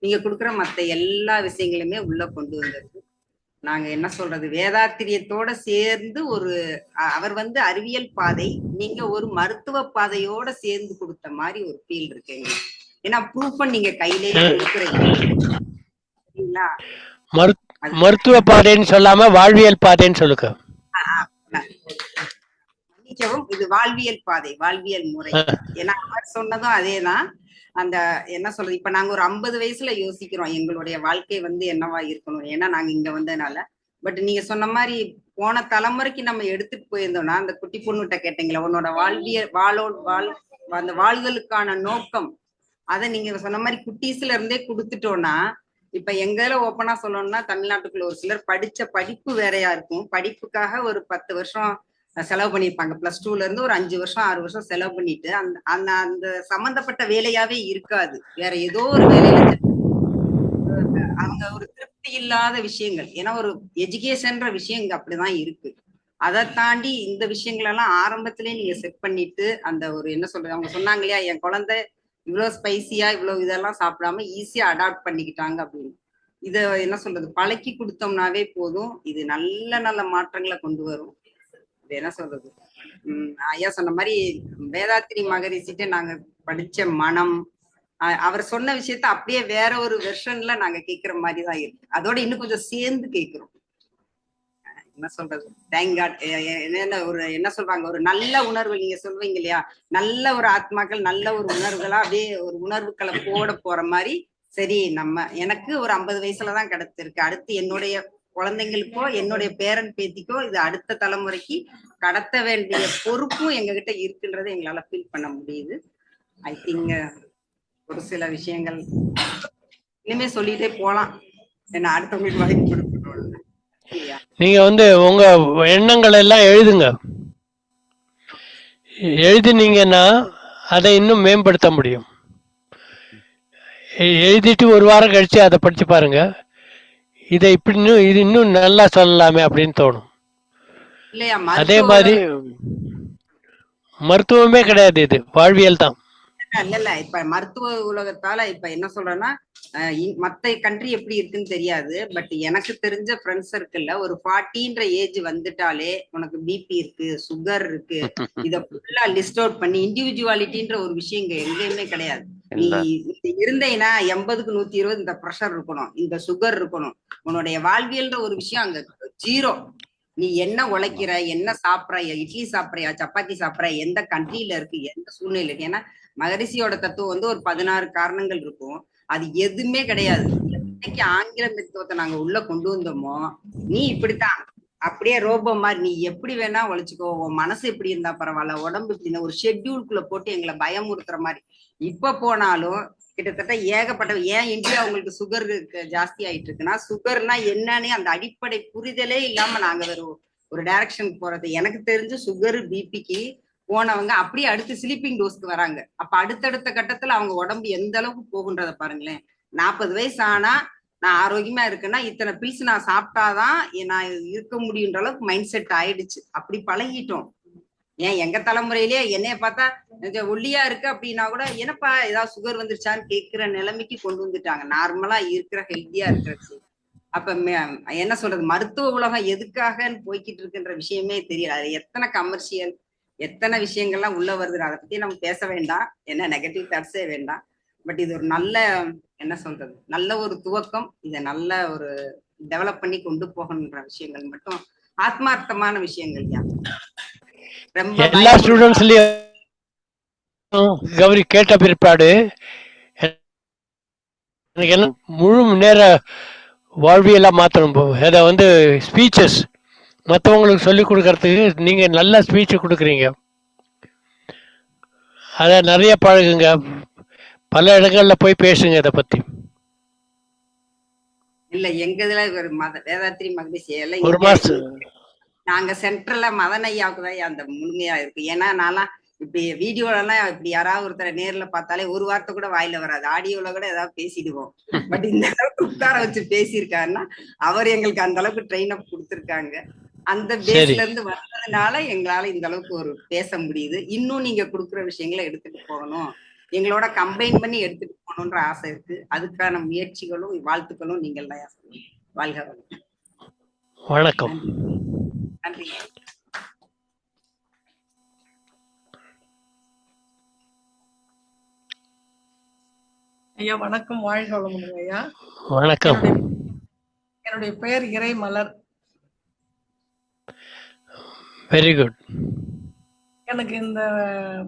நீங்க கொடுக்குற மற்ற எல்லா விஷயங்களுமே உள்ள கொண்டு வந்திருக்கு. நாங்க என்ன சொல்றது, வேதாத்திரியத்தோட சேர்ந்து ஒரு அவர் வந்து அறிவியல் பாதை, நீங்க ஒரு மருத்துவ பாதையோட சேர்ந்து கொடுத்த மாதிரி ஒரு ஃபீல் இருக்குங்க. ஏன்னா ப்ரூஃப் நீங்க கையிலேயே கொடுக்குறீங்க. மருத்துவ பாதைன்னு சொல்லாம வாழ்வியல் பாதைன்னு சொல்லுங்க. இது வாழ்வியல் பாதை, வாழ்வியல் முறை. ஏன்னா அவர் சொன்னதும் அதேதான். அந்த என்ன சொல்றது, இப்ப நாங்க ஒரு 50 வயசுல யோசிக்கிறோம் எங்களுடைய வாழ்க்கை வந்து என்னவா இருக்கணும், ஏன்னா நாங்க இங்க வந்ததுனால. பட் நீங்க சொன்ன மாதிரி போன தலைமுறைக்கு நம்ம எடுத்துட்டு போயிருந்தோம்னா, அந்த குட்டி பொண்ணுகிட்ட கேட்டீங்களா உன்னோட அந்த வாழ்தலுக்கான நோக்கம், அதை நீங்க சொன்ன மாதிரி குட்டீஸ்ல இருந்தே கொடுத்துட்டோம்னா, இப்ப எங்கல ஓப்பனா சொல்லணும்னா தமிழ்நாட்டுக்குள்ள ஒரு சிலர் படிச்ச படிப்பு வேறையா இருக்கும். படிப்புக்காக ஒரு 10 வருஷம் செலவு பண்ணியிருப்பாங்க. +2ல இருந்து ஒரு 5 வருஷம் 6 வருஷம் செலவு பண்ணிட்டு அந்த அந்த சம்பந்தப்பட்ட வேலையாவே இருக்காது, வேற ஏதோ ஒரு வேலையில அவங்க ஒரு திருப்தி இல்லாத விஷயங்கள். ஏன்னா ஒரு எஜுகேஷன்ற விஷயம் இங்க அப்படிதான் இருக்கு. அதை தாண்டி இந்த விஷயங்கள் எல்லாம் ஆரம்பத்திலேயே நீங்க செட் பண்ணிட்டு அந்த ஒரு என்ன சொல்றது, அவங்க சொன்னாங்க இல்லையா, என் குழந்தை இவ்வளவு ஸ்பைசியா இவ்வளவு இதெல்லாம் சாப்பிடாம ஈஸியா அடாப்ட் பண்ணிக்கிட்டாங்க அப்படின்னு. இத என்ன சொல்றது, பழக்கி கொடுத்தோம்னாவே போதும், இது நல்ல நல்ல மாற்றங்களை கொண்டு வரும். இது என்ன சொல்றது, ஐயா சொன்ன மாதிரி வேதாத்திரி மகரிஷிட்டு நாங்க படிச்ச மனம், அவர் சொன்ன விஷயத்த அப்படியே வேற ஒரு வெர்ஷன்ல நாங்க கேட்கிற மாதிரிதான் இருக்கு. அதோட இன்னும் கொஞ்சம் சேர்ந்து கேட்கிறோம். என்ன சொல்றது, தேங்க் காட். என்ன ஒரு என்ன சொல்றாங்க, ஒரு நல்ல உணர்வு நீங்க சொல்வீங்க இல்லையா, நல்ல ஒரு ஆத்மாக்கள் நல்ல ஒரு உணர்வுகளா அப்படியே ஒரு உணர்வுகளை போற மாதிரி. சரி, நம்ம எனக்கு ஒரு 50 வயசுலதான் கிடைச்சிருக்கு, அடுத்து என்னுடைய குழந்தைங்களுக்கோ என்னுடைய பேரன் பேத்திக்கோ இது அடுத்த தலைமுறைக்கு கடத்த வேண்டிய பொறுப்பும் எங்ககிட்ட இருக்குன்றதை எங்களால ஃபீல் பண்ண முடியுது. ஐ திங்க் ஒரு சில விஷயங்கள் இனிமே சொல்லிட்டே போலாம், என்ன அடுத்தவங்களுக்கு வாய்ப்பு கொடுக்கணும். நீங்க வந்து உங்க எண்ணங்கள் எல்லாம் எழுதுங்க. எழுதினீங்கன்னா அதை இன்னும் மேம்படுத்த முடியும். எழுதிட்டு ஒரு வாரம் கழிச்சு அதை படிச்சு பாருங்க, இதை இப்படி இது இன்னும் நல்லா சொல்லலாமே அப்படின்னு தோணும். அதே மாதிரி மருத்துவமே கிடையாது, இது வாழ்வியல் தான். இல்ல இப்ப மருத்துவ உலகத்தால இப்ப என்ன சொல்றேன்னா, மத்த கண்ட்ரி எப்படி இருக்குன்னு தெரியாது, பட் எனக்கு தெரிஞ்ச ஃப்ரெண்ட்ஸ் சர்க்கிள்ல ஒரு 40ன்ற ஏஜ் வந்துட்டாலே உனக்கு பிபி இருக்கு, சுகர் இருக்கு, இத ஃபுல்லா லிஸ்ட் அவுட் பண்ணி இண்டிவிஜுவாலிட்டின்ற ஒரு விஷயம் இங்க எங்கேயுமே கிடையாது. நீ இருந்தேன்னா 80க்கு 120 இந்த ப்ரெஷர் இருக்கணும், இந்த சுகர் இருக்கணும், உன்னுடைய வாழ்வியல்ன்ற ஒரு விஷயம் அங்க 0. நீ என்ன உழைக்கிற, என்ன சாப்பிட்ற, இட்லி சாப்பிட்றியா, சப்பாத்தி சாப்பிட்ற, எந்த கண்ட்ரியில இருக்கு, எந்த சூழ்நிலை இருக்கு. ஏன்னா மகரிஷியோட தத்துவம் வந்து ஒரு 16 காரணங்கள் இருக்கும், அது எதுவுமே கிடையாது. என்னைக்கு ஆங்கில மருத்துவத்தை நாங்க உள்ள கொண்டு வந்தோமோ, நீ இப்படித்தான் அப்படியே ரோபோ மாதிரி நீ எப்படி வேணா உழைச்சுக்கோ, உன் மனசு எப்படி இருந்தா பரவாயில்ல, உடம்பு இப்படி ஒரு ஷெட்யூல்குள்ள போட்டு எங்களை பயமுறுத்துற மாதிரி. இப்ப போனாலும் கிட்டத்தட்ட ஏகப்பட்ட, ஏன் இந்தியா உங்களுக்கு சுகர் ஜாஸ்தி ஆயிட்டு இருக்குன்னா, சுகர்னா என்னன்னு அந்த அடிப்படை புரிதலே இல்லாம நாங்க ஒரு டைரக்ஷனுக்கு போறது. எனக்கு தெரிஞ்சு சுகர் பிபிக்கு போனவங்க அப்படியே அடுத்து ஸ்லீப்பிங் டோஸ்க்கு வராங்க. அப்ப அடுத்தடுத்த கட்டத்துல அவங்க உடம்பு எந்த அளவுக்கு போகுன்றத பாருங்களேன். 40 வயசு ஆனா நான் ஆரோக்கியமா இருக்கேன்னா இத்தனை பில்ஸ் நான் சாப்பிட்டாதான் நான் இருக்க முடியுன்ற அளவுக்கு மைண்ட் செட் ஆயிடுச்சு. அப்படி பழகிட்டோம். ஏன் எங்க தலைமுறையிலேயே என்னைய பார்த்தா ஒல்லியா இருக்கு அப்படின்னா கூட என்னப்பா ஏதாவது சுகர் வந்துருச்சான்னு கேட்கிற நிலைமைக்கு கொண்டு வந்துட்டாங்க. நார்மலா இருக்கிற ஹெல்த்தியா இருக்கிற. அப்ப என்ன சொல்றது, மருத்துவ உலகம் எதுக்காகன்னு போய்கிட்டு இருக்குன்ற விஷயமே தெரியல. அது எத்தனை கமர்ஷியல் எத்தனை விஷயங்கள்லாம் உள்ள வருது. அதை பத்தி நம்ம பேச வேண்டாம், என்ன நெகட்டிவ் தாட்ஸே வேண்டாம். பட் இது ஒரு நல்ல என்ன சொல்றது, நல்ல ஒரு துவக்கம். இதை நல்ல ஒரு டெவலப் பண்ணி கொண்டு போகணுன்ற விஷயங்கள் மட்டும் ஆத்மார்த்தமான விஷயங்கள் தான். ரொம்ப எல்லா ஸ்டூடெண்ட்ஸ்லயும் கௌரி கேட்ட பிற்பாடு எனக்கு என்ன முழு நேர வாழ்வியெல்லாம் மாற்றணும். அதை வந்து ஸ்பீச்சஸ் மற்றவங்களுக்கு சொல்லி கொடுக்கறதுக்கு நீங்கள் நல்ல ஸ்பீச் கொடுக்குறீங்க. அதை நிறைய பழகுங்க, பல இடங்கள்ல போய் பேசுங்க இதை பற்றி. இல்ல எங்க இதுல ஒரு வேதாத்திரி மகரிஷி எல்லாம் ஒரு மாசம் நாங்க சென்ட்ரல்ல மதன் ஐயாவுக்கு தான் அந்த முழுமையா இருக்கு. ஏன்னா நான்லாம் இப்படி வீடியோல எல்லாம் இப்படி யாராவது ஒருத்தரை நேர்ல பார்த்தாலே ஒரு வார்த்தை கூட வாயில வராது, ஆடியோல கூட ஏதாவது பேசிடுவோம். பட் இந்த அளவுக்கு உட்கார வச்சு பேசியிருக்காருன்னா அவர் எங்களுக்கு அந்த அளவுக்கு ட்ரெயின் அப் கொடுத்துருக்காங்க. அந்த பேஸ்ல இருந்து வந்ததுனால எங்களால இந்த அளவுக்கு ஒரு பேச முடியுது. இன்னும் நீங்க கொடுக்குற விஷயங்களை எடுத்துட்டு போகணும், எங்களோட கம்பைன் பண்ணி எடுத்துட்டு போகணுன்ற ஆசை இருக்கு. அதுக்கான முயற்சிகளும் வாழ்த்துக்களும் நீங்கள் தான். வாழ்க வணக்கம். நன்றி. ஐயா வணக்கம், வாழ்க வளமுடன் ஐயா. வணக்கம். என்னுடைய பெயர் இறை மலர். Very good. எனக்கு இந்த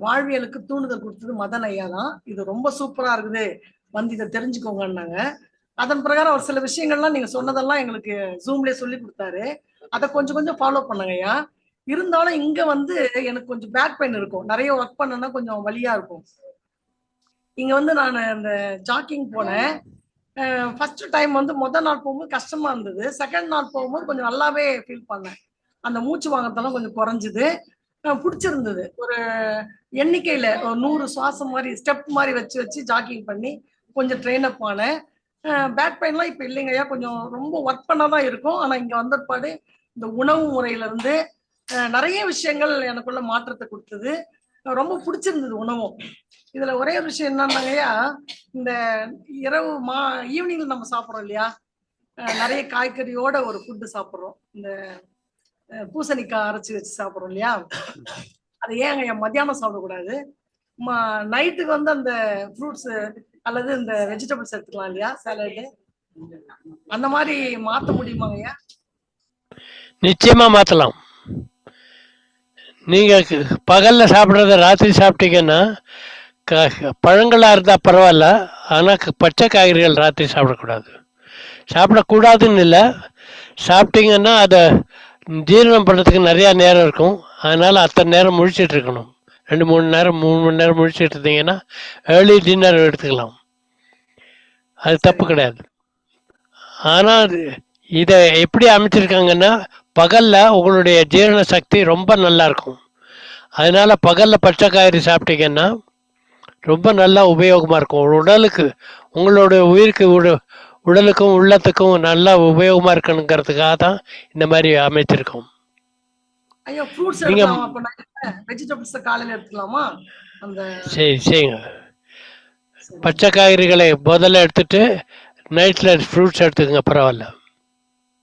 வாழ்வியலுக்கு தூண்டுதல் கொடுத்தது மதன் ஐயா தான். இது ரொம்ப சூப்பரா இருக்குது, வந்து இதை தெரிஞ்சுக்கோங்கன்னாங்க. அதன் பிரகாரம் அவர் சில விஷயங்கள்லாம் நீங்க சொன்னதெல்லாம் எங்களுக்கு ஜூம்லயே சொல்லி கொடுத்தாரு. அதை கொஞ்சம் கொஞ்சம் ஃபாலோ பண்ணுங்க ஐயா. இருந்தாலும் இங்க வந்து எனக்கு கொஞ்சம் பேக் பெயின் இருக்கும், நிறைய ஒர்க் பண்ணனா கொஞ்சம் வலியா இருக்கும். இங்க வந்து நான் இந்த ஜாக்கிங் போனேன். ஃபர்ஸ்ட் டைம் வந்து முதல் நாள் போகும்போது கஷ்டமா இருந்தது, செகண்ட் நாள் போகும்போது கொஞ்சம் நல்லாவே ஃபீல் பண்ணேன். அந்த மூச்சு வாங்கறதெல்லாம் கொஞ்சம் குறைஞ்சிது, பிடிச்சிருந்தது. ஒரு எண்ணிக்கையில ஒரு 100 சுவாசம் மாதிரி ஸ்டெப் மாதிரி வச்சு வச்சு ஜாக்கிங் பண்ணி கொஞ்சம் ட்ரெயின் அப் ஆனேன். பேக் பெயின்லாம் இப்போ இல்லைங்க ஐயா, கொஞ்சம் ரொம்ப ஒர்க் பண்ணாதான் இருக்கும். ஆனா இங்க வந்தபாடு இந்த உணவு முறையில இருந்து நிறைய விஷயங்கள் எனக்குள்ள மாற்றத்தை கொடுத்தது. ரொம்ப பிடிச்சிருந்தது உணவும். இதுல ஒரே ஒரு விஷயம் என்னன்னாங்கய்யா, இந்த இரவு ஈவினிங்ல நம்ம சாப்பிட்றோம் இல்லையா, நிறைய காய்கறியோட ஒரு ஃபுட்டு சாப்பிட்றோம். இந்த பூசணிக்காய் அரைச்சி வச்சு சாப்பிட்றோம் இல்லையா, அது ஏங்க ஐயா மத்தியானம் சாப்பிடக்கூடாது, நைட்டுக்கு வந்து அந்த ஃப்ரூட்ஸ் அல்லது இந்த வெஜிடபிள்ஸ் எடுத்துக்கலாம் இல்லையா, சாலடு, அந்த மாதிரி மாற்ற முடியுமாங்க ஐயா? நிச்சயமா மாற்றலாம். நீங்க பகல்ல சாப்பிட்றத ராத்திரி சாப்பிட்டீங்கன்னா பழங்களா இருந்தா பரவாயில்ல, ஆனா பச்சை காய்கறிகள் ராத்திரி சாப்பிடக்கூடாது. சாப்பிடக்கூடாதுன்னு இல்லை, சாப்பிட்டீங்கன்னா அதை ஜீரணம் பண்ணுறதுக்கு நிறையா நேரம் இருக்கும். அதனால அத்தனை நேரம் முழிச்சிட்டு இருக்கணும். 2-3 நேரம் 3 மணி நேரம் முழிச்சிட்டு இருந்தீங்கன்னா ஏர்லி டின்னர் எடுத்துக்கலாம், அது தப்பு கிடையாது. ஆனால் இதை எப்படி அமைச்சிருக்காங்கன்னா, பகல்ல உங்களுடைய ஜீரண சக்தி ரொம்ப நல்லா இருக்கும். அதனால பகல்ல பச்சை காய்கறி சாப்பிட்டீங்கன்னா ரொம்ப நல்லா உபயோகமாக இருக்கும் உடலுக்கு, உங்களுடைய உயிருக்கு உடலுக்கும் உள்ளத்துக்கும் நல்லா உபயோகமாக இருக்கணுங்கிறதுக்காக தான் இந்த மாதிரி அமைச்சிருக்கோம். ஐயா ஃப்ரூட்ஸ் எடுக்கலாம், அப்ப வெஜிடபிள்ஸ் காலையில எடுத்துக்கலாமா? அந்த சரி சரிங்க, பச்சை காய்கறிகளை முதல்ல எடுத்துட்டு நைட்ல ஃப்ரூட்ஸ் எடுத்துக்கங்க, பரவாயில்ல.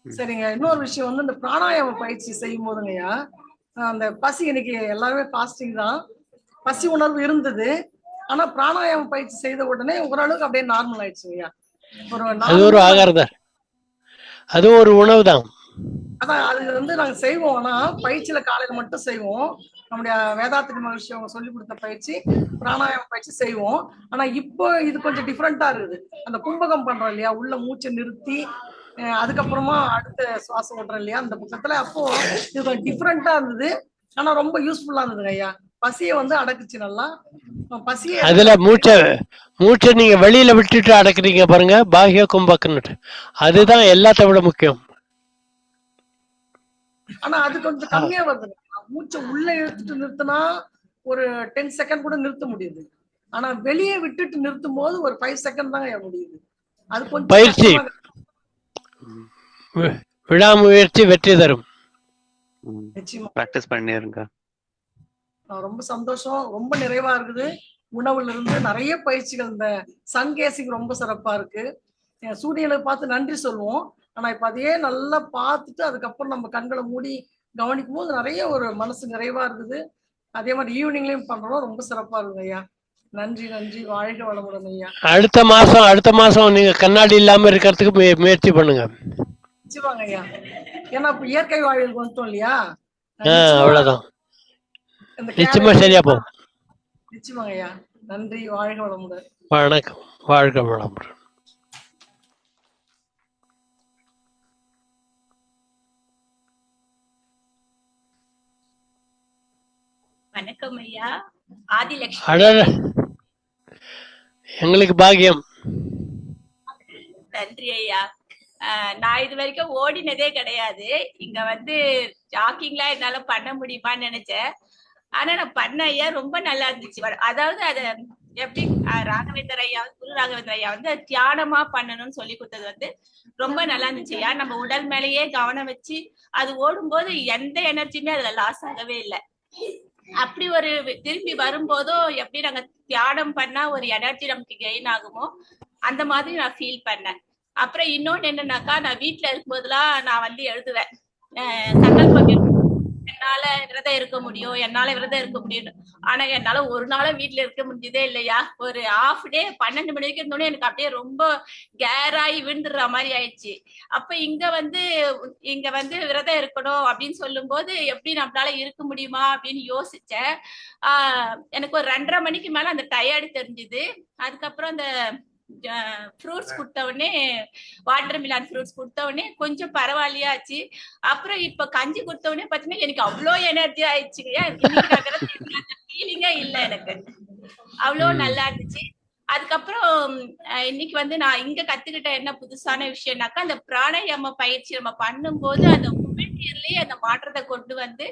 சரிங்க. இன்னொரு விஷயம் வந்து இந்த பிராணாயாம பயிற்சி செய்யும் போதுங்கய்யா, அந்த பசி, இன்னைக்கு எல்லாருமே ஃபாஸ்டிங் தான், பசி உணர்வு இருந்தது. ஆனா பிராணாயாம பயிற்சி செய்த உடனே ஓரளவுக்கு அப்படியே நார்மல் ஆயிடுச்சுங்கய்யா. அது ஒரு ஆகாரம் தான், அது ஒரு உணவு தான். அதான் அது வந்து நாங்க செய்வோம், ஆனா பயிற்சியில காலையில மட்டும் செய்வோம். நம்முடைய வேதாத்திரி மகர்ஷி அவங்க சொல்லி கொடுத்த பயிற்சி பிராணாயாம பயிற்சி செய்வோம். ஆனா இப்போ இது கொஞ்சம் டிஃப்ரெண்டா இருக்குது. அந்த கும்பகம் பண்றோம் இல்லையா, உள்ள மூச்சை நிறுத்தி அதுக்கப்புறமா அடுத்த சுவாசம் விடுறோம் இல்லையா அந்த பக்கத்துல, அப்போ இது கொஞ்சம் டிஃப்ரெண்டா இருந்தது. ஆனா ரொம்ப யூஸ்ஃபுல்லா இருந்ததுங்க ஐயா. பசியை வந்து அடக்குச்சு நல்லா. பசியை அதுல மூச்சை நீங்க வெளியில விட்டுட்டு அடக்குறீங்க பாருங்க, பாஹ்ய கும்பகம்னு, அதுதான் எல்லாத்த விட முக்கியம். ஆனா அது கொஞ்சம் கம்மியா வருது. மூச்சை உள்ள இழுத்துட்டு நிறுத்தினா ஒரு 10 செகண்ட் கூட நிறுத்த முடியுது. ஆனா வெளியே விட்டுட்டு நிறுத்தும் போது ஒரு 5 செகண்ட் தாங்க முடியுது. அது கொஞ்சம் பயிற்சி, விடாமுயற்சி வெற்றி தரும். நிச்சயமா ப்ராக்டிஸ் பண்ணிருங்க. ரொம்ப சந்தோஷம், ரொம்ப நிறைவா இருக்குது. உணவுல இருந்து நிறைய பயிற்சிகள், இந்த சன்கேசிங் ரொம்ப சிறப்பா இருக்கு. சூரியனை பார்த்து நன்றி சொல்லுவோம், ஆனா இப்ப அதையே நல்லா பார்த்துட்டு அதுக்கப்புறம் நம்ம கண்களை மூடி கவனிக்கும் போது நிறைய ஒரு மனசு நிறைவா இருக்குது. அதே மாதிரி ஈவினிங்லயும் பண்றோம், ரொம்ப சிறப்பா இருக்குது ஐயா. நன்றி நன்றி, வாழ்க வளமுடன் ஐயா. அடுத்த மாசம் நீங்க கண்ணாடி இல்லாம இருக்கிறதுக்கு முயற்சி பண்ணுங்க. நிச்சயமாங்க ஐயா, ஏன்னா இப்ப இயற்கை வாழ்வில் வந்துட்டோம் இல்லையா, அவ்வளவுதான், நிச்சயமா சரியா போகும். நிச்சயமாங்க ஐயா, நன்றி, வாழ்க வளமுடன். வணக்கம், வாழ்க வளமுடன். வணக்கம் ஐயா, ஆதிலட்சுமி. எங்களுக்கு பாக்கியம். நன்றி ஐயா. நான் இது வரைக்கும் ஓடினதே கிடையாது. இங்க வந்து ஜாக்கிங்லாம் என்னால பண்ண முடியுமான்னு நினைச்சேன். ஆனா நான் பண்ண ஐயா, ரொம்ப நல்லா இருந்துச்சு. அதாவது அத எப்படி ராகவேந்தர் ஐயா, குரு ராகவேந்தர் ஐயா வந்து தியானமா பண்ணணும்னு சொல்லி கொடுத்தது வந்து ரொம்ப நல்லா இருந்துச்சு ஐயா. நம்ம உடல் மேலேயே கவனம் வச்சு அது ஓடும்போது எந்த எனர்ஜியுமே அதுல லாஸ் ஆகவே இல்லை. அப்படி ஒரு திரும்பி வரும்போதோ எப்படி நாங்க தியானம் பண்ணா ஒரு எனர்ஜி நமக்கு கெயின் ஆகுமோ அந்த மாதிரி நான் ஃபீல் பண்ணேன். அப்புறம் இன்னொன்னு என்னன்னாக்கா, நான் வீட்டுல இருக்கும்போதெல்லாம் நான் வந்து எழுதுவேன், சங்கல்பம் என்னால விரதம் இருக்க முடியும், என்னால விரதம் இருக்க முடியும். ஆனா என்னால ஒரு நாளும் வீட்டுல இருக்க முடிஞ்சதே இல்லையா. ஒரு ஹாஃப் டே 12 மணி வரைக்கும் இருந்தோடனே எனக்கு அப்படியே ரொம்ப கேராகி விழுந்துடுற மாதிரி ஆயிடுச்சு. அப்ப இங்க வந்து விரதம் இருக்கணும் அப்படின்னு சொல்லும் போது எப்படி நம்மளால இருக்க முடியுமா அப்படின்னு யோசிச்சேன். எனக்கு ஒரு 2:30 மணிக்கு மேல அந்த டயர்டு தெரிஞ்சுது. அதுக்கப்புறம் அந்த ஃப்ரூட்ஸ் கொடுத்த உடனே, வாட்டர் மிலான் ஃப்ரூட்ஸ் கொடுத்த உடனே கொஞ்சம் பரவாயில்லையாச்சு. அப்புறம் இப்ப கஞ்சி கொடுத்த உடனே பாத்தீங்கன்னா எனக்கு அவ்வளோ எனர்ஜி ஆயிடுச்சுங்க. அந்த ஃபீலிங்கே இல்லை எனக்கு, அவ்வளோ நல்லா இருந்துச்சு. அதுக்கப்புறம் இன்னைக்கு வந்து நான் இங்க கத்துக்கிட்ட என்ன புதுசான விஷயம்னாக்கா, அந்த பிராணாயாம பயிற்சி நம்ம பண்ணும்போது அந்த உமிழ்நீர்லயே அந்த மாற்றத்தை கொண்டு வந்து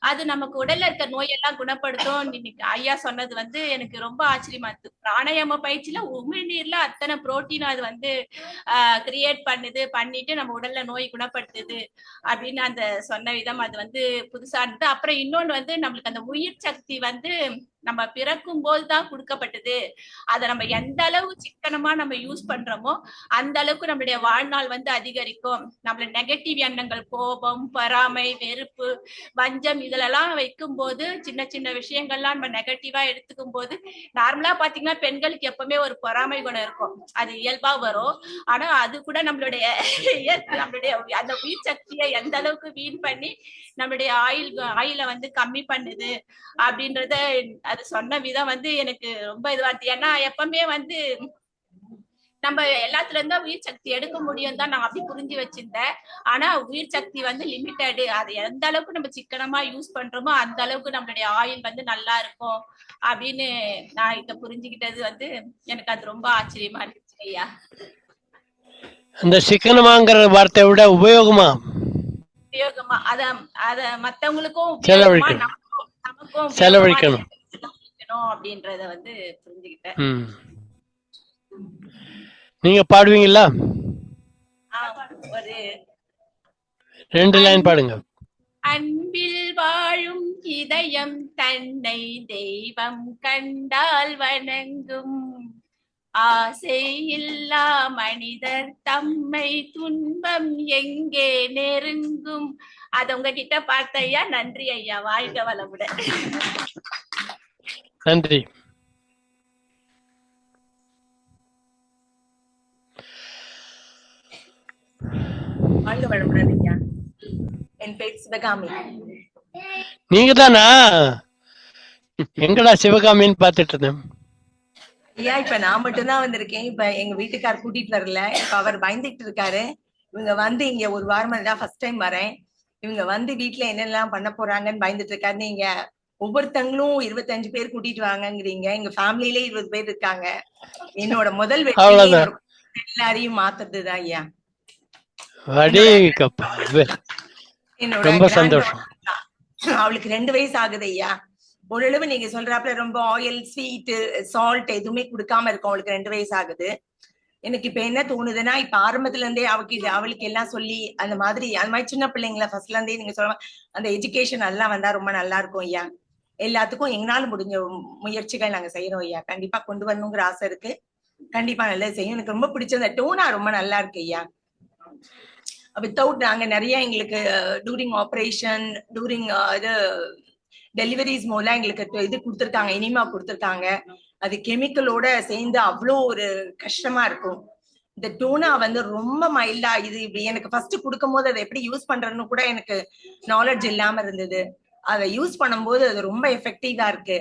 அது நமக்கு உடல்ல இருக்க நோயெல்லாம் குணப்படுத்தும். இன்னைக்கு ஐயா சொன்னது வந்து எனக்கு ரொம்ப ஆச்சரியமா இருக்கு. பிராணாயாம பயிற்சியில உமிழ்நீர்ல அத்தனை புரோட்டீன் அது வந்து கிரியேட் பண்ணிட்டு நம்ம உடல்ல நோய் குணப்படுத்துது அப்படின்னு அந்த சொன்ன விதம் அது வந்து புதுசா இருந்தது. அப்புறம் இன்னொன்னு வந்து நம்மளுக்கு அந்த உயிர் சக்தி வந்து நம்ம பிறக்கும் போதுதான் கொடுக்கப்பட்டது. அதை நம்ம எந்த அளவு சிக்கனமா நம்ம யூஸ் பண்றோமோ அந்த அளவுக்கு நம்மளுடைய வாழ்நாள் வந்து அதிகரிக்கும். நம்மள நெகட்டிவ் எண்ணங்கள், கோபம், பொறாமை, வெறுப்பு, வஞ்சம் இதெல்லாம் வைக்கும் போது, சின்ன சின்ன விஷயங்கள்லாம் நம்ம நெகட்டிவா எடுத்துக்கும் போது, நார்மலா பாத்தீங்கன்னா பெண்களுக்கு எப்பவுமே ஒரு பொறாமை குணம் இருக்கும், அது இயல்பா வரும். ஆனா அது கூட நம்மளுடைய அந்த உயிர் சக்தியை எந்த அளவுக்கு வீண் பண்ணி நம்மளுடைய ஆயில வந்து கம்மி பண்ணுது அப்படின்றத அது சொன்ன விதம் வந்து எனக்கு ரொம்ப இதுவா இருக்கு. ஏன்னா எப்பவுமே வந்து நம்ம எல்லாத்துல இருந்தா உயிர் சக்தி எடுக்க முடியும் தான் நான் அப்படி புரிஞ்சு வச்சிருந்தேன். ஆனா உயிர் சக்தி வந்து லிமிட்டடு. அது எந்த அளவுக்கு நம்ம சிக்கனமா யூஸ் பண்றோமோ அந்த அளவுக்கு நம்மளுடைய ஆயில் வந்து நல்லா இருக்கும் அப்படின்னு நான் இத புரிஞ்சுக்கிட்டது வந்து எனக்கு அது ரொம்ப ஆச்சரியமா இருந்துச்சு ஐயா. அந்த சிக்கனமாங்கிற வார்த்தையை விட உபயோகமா அத மத்தவங்களுக்கும் நமக்கும் செலவழிக்கணும் அப்படின்றத வந்து புரிஞ்சுக்கிட்டேன். நீங்க பாடுவீங்களா? ஒரு 2 லைன் பாடுங்க. அன்பில் வாழும் இதயம் தன்னை தெய்வம் கண்டால் வணங்கும், ஆசை இல்லா மனிதர் தம்மை துன்பம் எங்கே நெருங்கும். அத உங்ககிட்ட பார்த்த ஐயா. நன்றி ஐயா, வாழ்க வளமுடன். நன்றி. வாழ்க வளமுடன் ஐயா. என் பேர் சிவகாமி. நீங்க தானா? எங்கடா சிவகாமின்னு பாத்துட்டு இருந்தேன் ஐயா. இப்ப நான் மட்டும்தான் வந்திருக்கேன். இப்ப எங்க வீட்டுக்கார் கூட்டிட்டு வரல. இப்ப அவர் பயந்துட்டு இருக்காரு. இவங்க வந்து இங்க ஒரு வாரமா தான் ஃபர்ஸ்ட் டைம் வரேன். இவங்க வந்து வீட்டுல என்னெல்லாம் பண்ண போறாங்கன்னு பயந்துட்டு இருக்காரு. நீங்க ஒவ்வொருத்தங்களும் 25 பேர் கூட்டிட்டு வாங்கங்கிறீங்க. எங்க ஃபேமிலியிலே 20 பேர் இருக்காங்க. என்னோட முதல் வெற்றி எல்லாரையும் மாத்துறதுதான் ஐயா. ரொம்ப சந்தோஷம். அவளுக்கு 2 வயசு ஆகுது ஐயா. ஓரளவு நீங்க சொல்றாப்புல ரொம்ப ஆயில், ஸ்வீட், சால்ட் எதுவுமே கொடுக்காம இருக்கும். அவளுக்கு 2 வயசு ஆகுது. எனக்கு இப்ப என்ன தோணுதுன்னா, இப்ப ஆரம்பத்துல இருந்தே அவளுக்கு எல்லாம் சொல்லி அந்த மாதிரி சின்ன பிள்ளைங்கள ஃபர்ஸ்ட்ல இருந்தே நீங்க சொல்ல அந்த எஜுகேஷன் எல்லாம் வந்தா ரொம்ப நல்லா இருக்கும் ஐயா. எல்லாத்துக்கும் எங்களால முடிஞ்ச முயற்சிகள் நாங்க செய்யறோம் ஐயா. கண்டிப்பா கொண்டு வரணுங்கிற ஆசை இருக்கு. கண்டிப்பா நல்லது செய்யும். எனக்கு ரொம்ப பிடிச்ச அந்த டோனா ரொம்ப நல்லா இருக்கு ஐயா. வித்தவுட் நாங்க நிறைய எங்களுக்கு டூரிங் ஆப்ரேஷன் டூரிங் இது டெலிவரிஸ் மூலம் எங்களுக்கு இது கொடுத்துருக்காங்க, இனிமா கொடுத்துருக்காங்க. அது கெமிக்கலோட சேர்ந்து அவ்வளோ ஒரு கஷ்டமா இருக்கும். இந்த டோனா ரொம்ப மைல்டா இது எனக்கு ஃபர்ஸ்ட் கொடுக்கும் போது அதை எப்படி யூஸ் பண்றதுன்னு கூட எனக்கு நாலேஜ் இல்லாம இருந்தது. அதை யூஸ் பண்ணும்போது அது ரொம்ப எஃபெக்டிவா இருக்கு.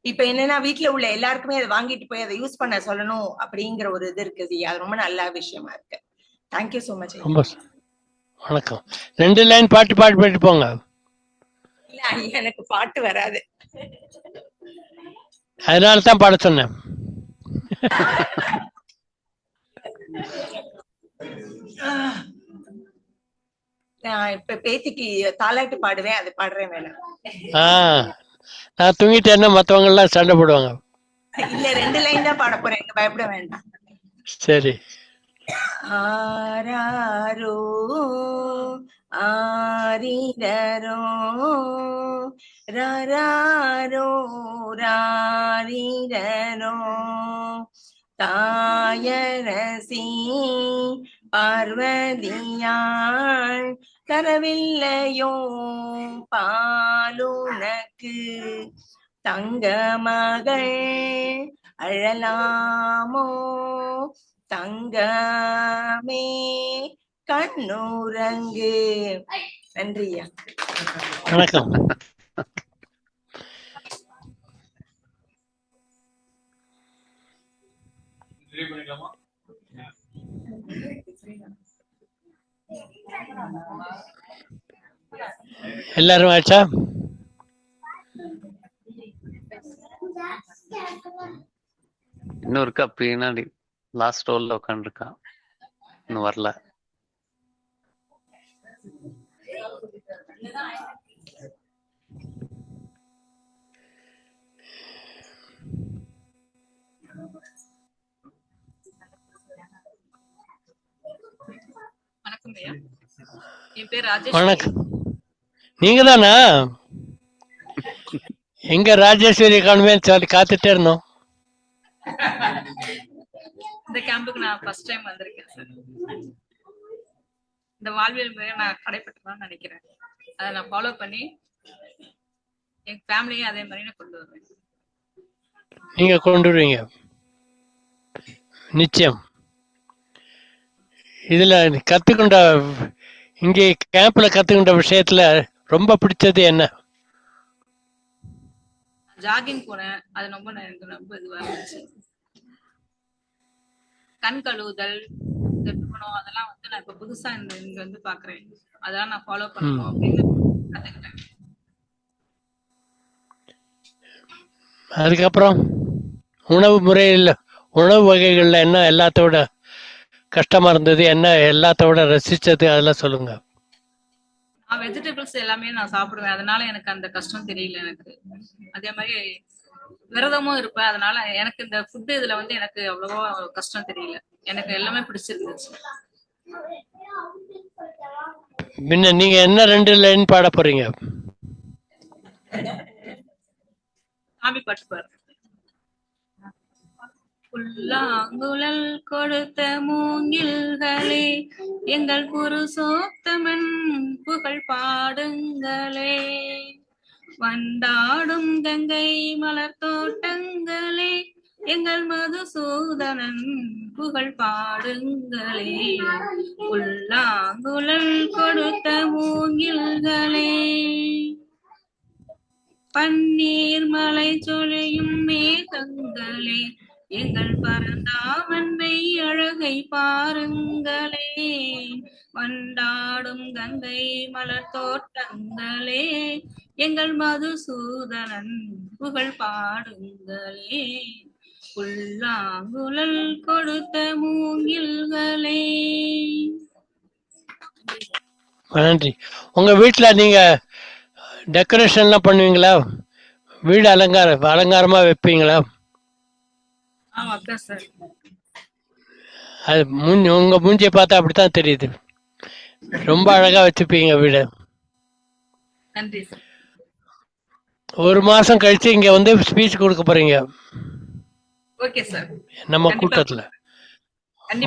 இப்ப என்னன்னா வீட்டுல உள்ள எல்லாருக்குமே அதை வாங்கிட்டு போய் அதை யூஸ் பண்ண சொல்லணும் அப்படிங்கிற ஒரு இது இருக்குது. அது ரொம்ப நல்ல விஷயமா இருக்கு. Thank you so much. வணக்கம். 2 லைன் பாட்டு பாடிட்டு போங்க. இல்ல எனக்கு பாட்டு வராது, அதனால தான் பாட சொன்னேன். நான் இப்ப பேத்திக்கு தாலாட்டு பாடுவேன், அது பாடுறேன் வேணாம். நான் தூங்கிட்டேன்னா மத்தவங்க எல்லாம் சண்டை போடுவாங்க. இல்ல 2 லைன் தான் பாட போறேன், பயப்பட வேண்டாம். சரி. ஆராரோ ஆரிரரோ ராரோ ராரிரரோ தாயரசி பார்வதியாள் தரவில்லையோ பாலுனக்கு தங்க மகள் அழலாமோ தங்கமே கண்ணுரங்கு. நன்றியா. வணக்கம். எல்லாரும் ஆச்சா? இன்னும் இருக்கா பின்னாடி லாஸ்ட் ரோல்ல உட்காந்துருக்கான், இன்னும் வரல. வணக்கம் ஐயா, என் பேர் ராஜேஷ். வணக்கம். நீங்க தானா? எங்க ராஜேஸ்வரி காணுமே காத்துட்டே இருந்தோம். இந்த கேம்புக்கு நான் ஃபர்ஸ்ட் டைம் வந்திருக்கேன் சார். இந்த வாழ்வியல் முறையை நான் கடைபிடிக்கலாம்னு நினைக்கிறேன். அதை நான் ஃபாலோ பண்ணி என் ஃபேமிலியும் அதே மாதிரி நான் கொண்டு வருவேன். நீங்க கொண்டு வருவீங்க நிச்சயம். இதுல கத்துக்கொண்ட இங்கே கேம்ப்ல கத்துக்கின்ற விஷயத்துல ரொம்ப பிடிச்சது என்ன? ஜாகிங் போனேன், அது ரொம்ப எனக்கு ரொம்ப இதுவா இருந்துச்சு. கண் கழுவுதல், அதெல்லாம் நான் இப்ப புதுசா இங்க பாக்குறேன். அதெல்லாம் நான் ஃபாலோ பண்ணணும் அப்படின்னு கத்துக்கிட்டேன். அதுக்கப்புறம் உணவு முறையில் உணவு வகைகள்ல என்ன எல்லாத்தோட கஷ்டமா இருந்தது, என்ன எல்லாத்தோட ரசிச்சது, அதெல்லாம் சொல்லுங்க. நான் வெஜிடபிள்ஸ் எல்லாமே நான் சாப்பிடுவேன், அதனால எனக்கு அந்த கஷ்டம் தெரியல எனக்கு. அதே மாதிரி விரதமும் இருப்பேன், அதனால எனக்கு இந்த ஃபுட் இதுல எனக்கு அவ்வளவா கஷ்டம் தெரியல. எனக்கு எல்லாமே பிடிச்சிருந்துச்சு. முன்ன நீங்க என்ன 2 லைன் பாட போறீங்க? சாமி பாட்டு பாரு. புல்லாங்குழல் கொடுத்த மூங்கில்களே, எங்கள் புருஷோத்தமன் புகழ் பாடுங்களே. வண்டாடும் கங்கை மலர் தோட்டங்களே, எங்கள் மதுசூதனன் புகழ் பாடுங்களே. புல்லாங்குழல் கொடுத்த மூங்கில்களே, பன்னீர் மலை சொலையும் மேகங்களே, எங்கள் பரந்தாமன்மை அழகை பாருங்களே. வண்டாடும் கங்கை மலர் தோட்டங்களே, எங்கள் மதுசூதனன் புகழ் பாடுங்களே. புல்லாங்குழல் கொடுத்த மூங்கில்களே. நன்றி. உங்க வீட்டுல நீங்க டெக்கரேஷன்லாம் பண்ணுவீங்களா? வீடு அலங்காரமா வைப்பீங்களா? அது உங்க மூஞ்சியை பார்த்தா அப்படித்தான் தெரியுது. ரொம்ப அழகா வச்சுப்பீங்க வீடு. நன்றி சார். ஒரு மாசம் கழிச்சு இங்க வந்து ஸ்பீச் கொடுக்க போறீங்க ஓகே சார். நம்ம கூட்டத்துல.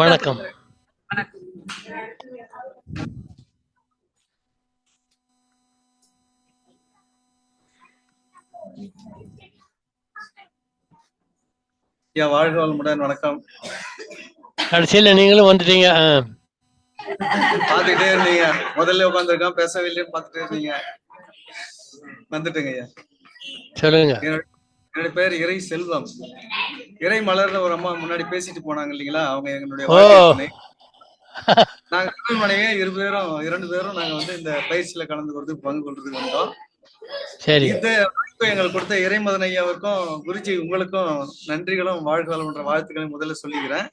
வணக்கம். வணக்கம். ஐயா வாழ்க வளமுடன். வணக்கம். கடைசியில நீங்களும் வந்துட்டீங்க. பாத்துக்கிட்டே இருந்தீங்க, முதல்ல உட்காந்துருக்கோம் பேசவில்லைன்னு பாத்துட்டே இருந்தீங்க, வந்துட்டுங்க ஐயா. சொல்லுங்க. என்னுடைய பேர் இறை செல்வம். இறை மலர்னு ஒரு அம்மா முன்னாடி பேசிட்டு போனாங்க இல்லைங்களா, அவங்க எங்களுடைய நாங்க மனைவியே இரண்டு பேரும் நாங்க வந்து இந்த பயிற்சியில கலந்து கொண்டு பங்கு கொள்றதுக்கு வந்தோம். சரி. இந்த வாய்ப்பு எங்களுக்கு கொடுத்த இறைமதன் ஐயாவுக்கும் குருஜி உங்களுக்கும் நன்றிகளும் வாழ்க வளமுன்ற வாழ்த்துக்களையும் முதல்ல சொல்லிக்கிறேன்.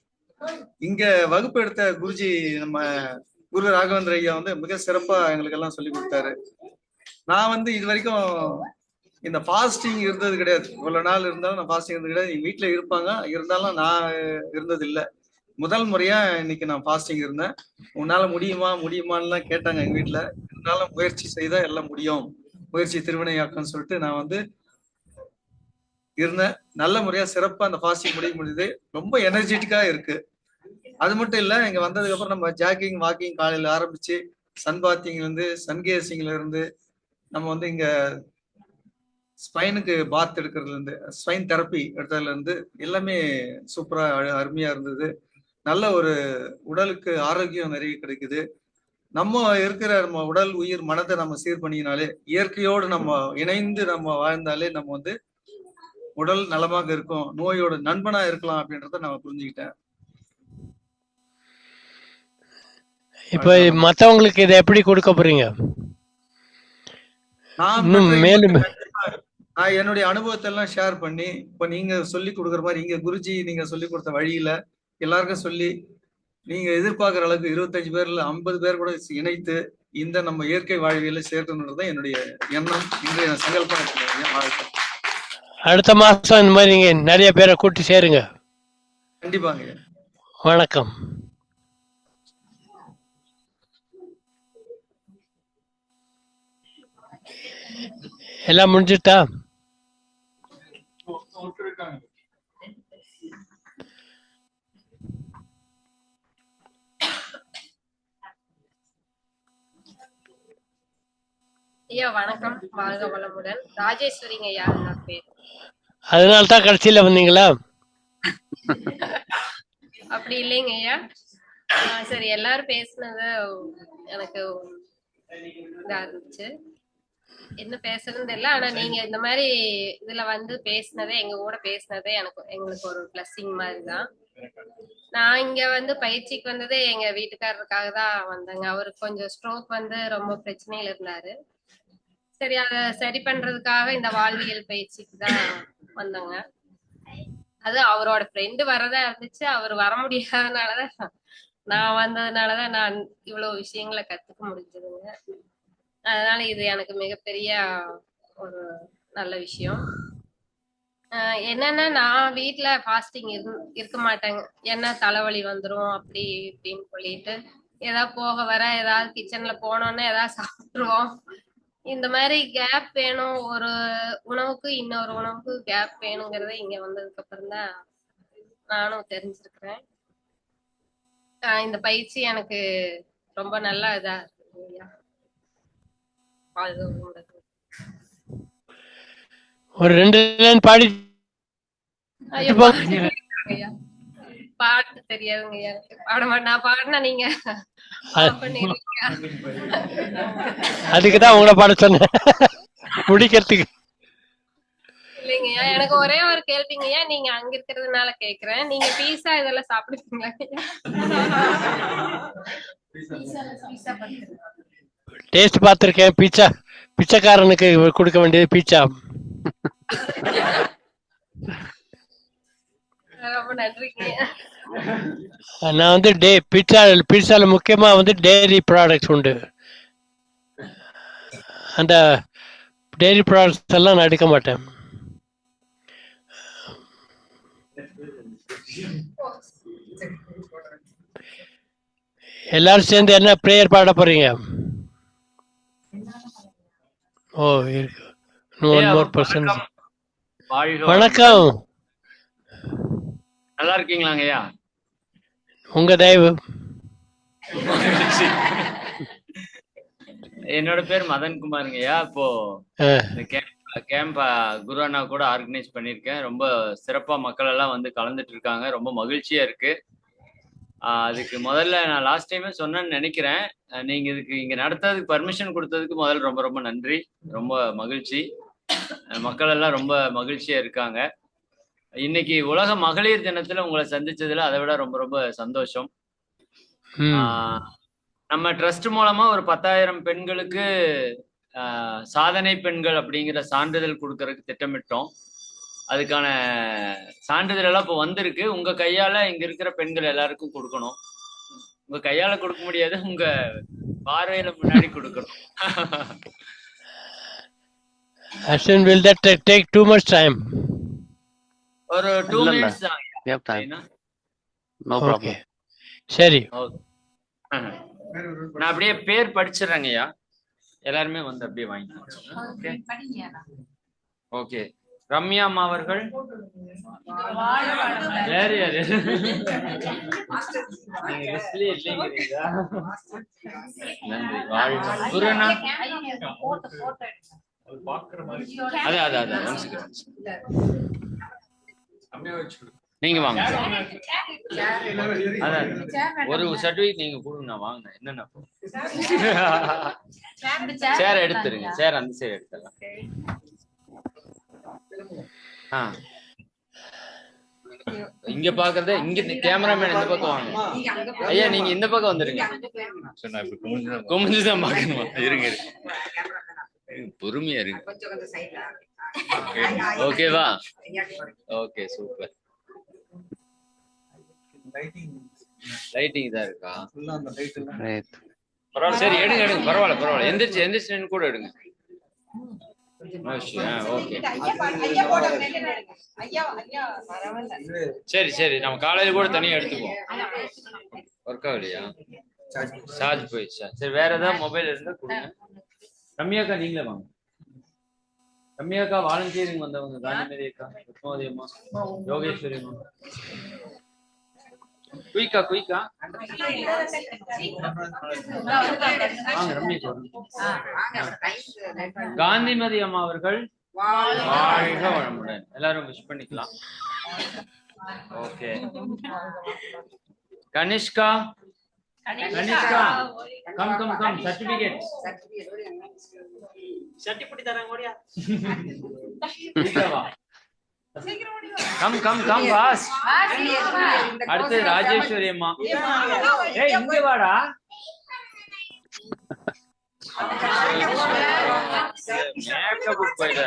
இங்க வகுப்பு எடுத்த குருஜி நம்ம குரு ராகவேந்திர ஐயா வந்து மிக சிறப்பா எங்களுக்கு எல்லாம் சொல்லி கொடுத்தாரு. நான் வந்து இது வரைக்கும் இந்த ஃபாஸ்டிங் இருந்தது கிடையாது. இவ்வளவு நாள் இருந்தாலும் நான் ஃபாஸ்டிங் இருந்தது கிடையாது. வீட்டுல இருப்பாங்க, இருந்தாலும் நான் இருந்தது இல்லை. முதல் முறையா இன்னைக்கு நான் ஃபாஸ்டிங் இருந்தேன். உன்னால முடியுமான்னுலாம் கேட்டாங்க எங்க வீட்டுல. இருந்தாலும் முயற்சி செய்தா எல்லாம் முடியும், முயற்சி திருவினையாக்கம்னு சொல்லிட்டு நான் வந்து இருந்தேன். நல்ல முறையா சிறப்பா அந்த ஃபாஸ்டிங் முடியுது. ரொம்ப எனர்ஜெட்டிக்கா இருக்கு. அது மட்டும் இல்ல, இங்க வந்ததுக்கு அப்புறம் நம்ம ஜாக்கிங் வாக்கிங் காலையில ஆரம்பிச்சு சன் பாத்திங்ல இருந்து சன்கேசிங்ல இருந்து நம்ம வந்து இங்க ஸ்பைனுக்கு பாத் எடுக்கிறதுல இருந்து ஸ்பைன் தெரப்பி எடுத்ததுல இருந்து எல்லாமே சூப்பரா அருமையா இருந்தது. நல்ல ஒரு உடலுக்கு ஆரோக்கியம் நிறைய கிடைக்குது. நம்ம இருக்கிற நம்ம உடல் உயிர் மனதை நம்ம சீர் பண்ணினாலே, இயற்கையோடு நம்ம இணைந்து நம்ம வாழ்ந்தாலே நம்ம வந்து உடல் நலமாக இருக்கும், நோயோட நண்பனா இருக்கலாம் அப்படின்றத நம்ம புரிஞ்சுக்கிட்டேன். இப்ப மத்தவங்களுக்கு இதை எப்படி கொடுக்க போறீங்க? நான் என்னுடைய அனுபவத்தை எல்லாம் ஷேர் பண்ணி, இப்ப நீங்க சொல்லி கொடுக்குற மாதிரி இங்க குருஜி நீங்க சொல்லி கொடுத்த வழியில எல்லாருக்கும் சொல்லி நீங்க எதிர்பார்க்குற அளவுக்கு 25 பேர்ல 50 பேர் கூட இணைத்து இந்த நம்ம இயற்கை வாழ்வியல சேர்க்கணுன்றதான் என்னுடைய எண்ணம். இன்றைய சங்கல்பம். அடுத்த மாசம் இந்த மாதிரி நீங்க நிறைய பேரை கூட்டி சேருங்க. கண்டிப்பாங்க. வணக்கம். எல்லாம் முடிஞ்சுட்டா? ஐயா வணக்கம், வாழ்க வளமுடன். ராஜேஸ்வரிங்க ஐயா நான் பேர். அதனால்தான் கடைசியில வந்தீங்களா? அப்படி இல்லைங்க ஐயா. சரி, எல்லாரும் பேசுனது எனக்கு இதா இருந்துச்சு. என்ன பேசுறதுன்னு தெரியல. ஆனா நீங்க இந்த மாதிரி இதுல வந்து பேசினதே, எங்க கூட பேசினதே எங்களுக்கு ஒரு பிளஸ்ஸிங் மாதிரி தான். நான் இங்க வந்து பயிற்சிக்கு வந்ததே எங்க வீட்டுக்காரருக்காக தான் வந்தேங்க. அவருக்கு கொஞ்சம் ஸ்ட்ரோக் வந்து ரொம்ப பிரச்சனையில இருந்தாரு. சரி, அதை சரி பண்றதுக்காக இந்த வாழ்வியல் பயிற்சிக்கு தான் வந்தோங்க. அது அவரோட ஃப்ரெண்டு வரதா இருந்துச்சு. அவர் வர முடியாதனாலதான் நான் வந்ததுனாலதான் நான் இவ்வளவு விஷயங்களை கத்துக்க முடிஞ்சதுங்க. அதனால இது எனக்கு மிகப்பெரிய ஒரு நல்ல விஷயம். என்னன்னா, நான் வீட்டுல ஃபாஸ்டிங் இருக்க மாட்டேங்க. என்ன தலைவலி வந்துரும் அப்படி இப்படின்னு சொல்லிட்டு ஏதாவது போக வர ஏதாவது கிச்சன்ல போனோன்னா ஏதாவது சாப்பிட்டுருவோம். இந்த மாதிரி கேப் வேணும், ஒரு உணவுக்கு இன்னொரு உணவுக்கு கேப் வேணுங்கிறத இங்க வந்ததுக்கு அப்புறம் தான் நானும் தெரிஞ்சிருக்கிறேன். இந்த பயிற்சி எனக்கு ரொம்ப நல்லா இதா இருக்கு ஐயா. ஒரு 2 லைன் பாடி. பாட்டு தெரியாதுங்க ஐயா, பாட மாட்டேன். நான் பாடினா நீங்க அதுக்குதான் உங்களை பாட சொன்னேன் முடிக்கிறதுக்கு. இல்லைங்கய்யா, எனக்கு ஒரே ஒரு கேள்விங்கய்யா. நீங்க அங்க இருக்கிறதுனால கேக்குறேன், நீங்க பீஸா இதெல்லாம் சாப்பிடுவீங்களா? டேஸ்ட் பார்த்திருக்கேன். பிச்சைக்காரனுக்கு கொடுக்க வேண்டியது பீச்சா. ரொம்ப நன்றிங்க. நான் வந்து பீட்சால முக்கியமா வந்து டெய்ரி ப்ராடக்ட்ஸ் உண்டு. அந்த டெய்ரி ப்ராடக்ட்ஸ் எல்லாம் நான் எடுக்க மாட்டேன். எல்லாரும் சேர்ந்து என்ன ப்ரேயர் பாட போறீங்க? ஓ இருக்கு. One more person. வணக்கம். நல்லா இருக்கீங்களாங்க ஐயா? உங்க தயவு. என்னோட பேர் மதன் குமாருங்க ஐயா. இப்போ இந்த கேம்ப் குரு அண்ணா கூட ஆர்கனைஸ் பண்ணியிருக்கேன். ரொம்ப சிறப்பா மக்கள் எல்லாம் வந்து கலந்துட்டு இருக்காங்க. ரொம்ப மகிழ்ச்சியா இருக்கு. அதுக்கு முதல்ல நான் லாஸ்ட் டைமே சொன்னேன்னு நினைக்கிறேன். நீங்க இதுக்கு இங்க நடத்துறதுக்கு பர்மிஷன் கொடுத்ததுக்கு முதல்ல ரொம்ப ரொம்ப நன்றி. ரொம்ப மகிழ்ச்சி. மக்கள் எல்லாம் ரொம்ப மகிழ்ச்சியா இருக்காங்க. இன்னைக்கு உலக மகளிர் தினத்துல உங்களை சந்திச்சதுல அதை விட ரொம்ப ரொம்ப சந்தோஷம். நம்ம ட்ரஸ்ட் மூலமா ஒரு 10,000 பெண்களுக்கு சாதனை பெண்கள் அப்படிங்கிற சான்றிதழ் கொடுக்கறதுக்கு திட்டமிட்டோம். அதுக்கான சான்றிதழ் எல்லாம் இப்போ வந்திருக்கு. உங்க கையால இங்க இருக்கிற பெண்கள் எல்லாருக்கும் கொடுக்கணும். உங்க கையால கொடுக்க முடியாது, உங்க பார்வையில முன்னாடி கொடுக்கணும். Ashwin, will that take too much time? ஒரு 2 minutes தான். Yep, time. No problem. சரி. நான் அப்படியே பேர் படிச்சிடுறேங்கய்யா. எல்லாருமே வந்து அப்படியே வாங்கிக்கலாம். ஓகே. ரம்யா அம்மா அவர்கள். யாரு யாரு? நீங்க லிஸ்ட்லயே இல்லைங்கிறீங்களா? நன்றி. வாழ்க. குருண்ணா. அதான் நீங்க வாங்க. அதான் ஒரு சர்டிபிகேட் நீங்க கொடுங்க, வாங்க. என்னென்ன சேர் எடுத்துருங்க. சேர் அந்த சைடு எடுத்துடலாம். இங்க பாக்குறத இங்க கேமராமேன் இந்த பக்கம் வாங்க. ஐயா நீங்க இந்த பக்கம் வந்துருங்க. குமிஞ்சுதான் பாக்கணுமா? இருங்க பொறுமையா இருங்க. ஓகேவா? Okay super. லைட்டிங் தான் இருக்கா? பரவாயில்ல. சரி எடுங்க எடுங்க. பரவாயில்ல. எந்திரிச்சு கூட எடுங்க. சரி நம்ம காலையில கூட தனியா எடுத்துக்குவோம். ஒர்க் ஆகலையா? சார்ஜ் போயிடுச்சா? சரி வேற ஏதாவது மொபைல் இருந்தா கொடுங்க. ரம்யாக்கா நீங்களே வாங்க. ரம்யாக்கா வாலண்டியரிங் வந்தவங்க. காந்திமதி அக்கா, பத்மாவதி அம்மா, யோகேஸ்வரி அம்மா. குயிக்கா வாங்க. ரம்யா காந்திமதி அம்மா அவர்கள் வாழ்க வளமுடன். எல்லாரும் விஷ் பண்ணிக்கலாம். ஓகே. கனிஷ்கா கம் சர்டிபிகேட் தரங்க. ஓடியா கம் பாஸ். அடுத்து ராஜேஸ்வரி அம்மா. ஏய் இங்க வாடா. மேக்கப் போயிட.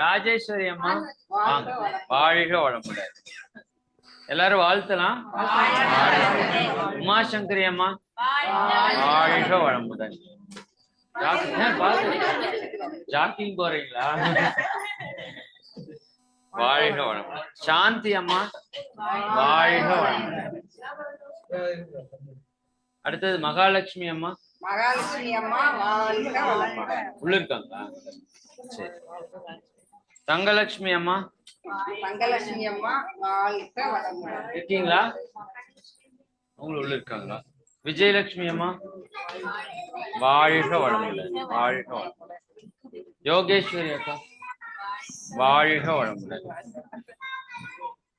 ராஜேஸ்வரி அம்மா வாங்க. வாழ்க வளமுடன். எல்லாரும் வாழ்த்தலாம். உமாசங்கரி அம்மா வாழ்க வளமுடன். ஜாக்கிங் போறீங்களா? வாழ்க வளமுடன். சாந்தி அம்மா வாழ்க வளமுடன். அடுத்தது மகாலட்சுமி அம்மா. உள்ள இருக்காங்களா? சரி. தங்கலட்சுமி அம்மா இருக்கீங்களா? அவங்க உள்ள இருக்காங்களா? விஜயலட்சுமி அம்மா வாழ்க வளமுடன். யோகேஸ்வரி அக்கா வாழ்க வளமுடன்.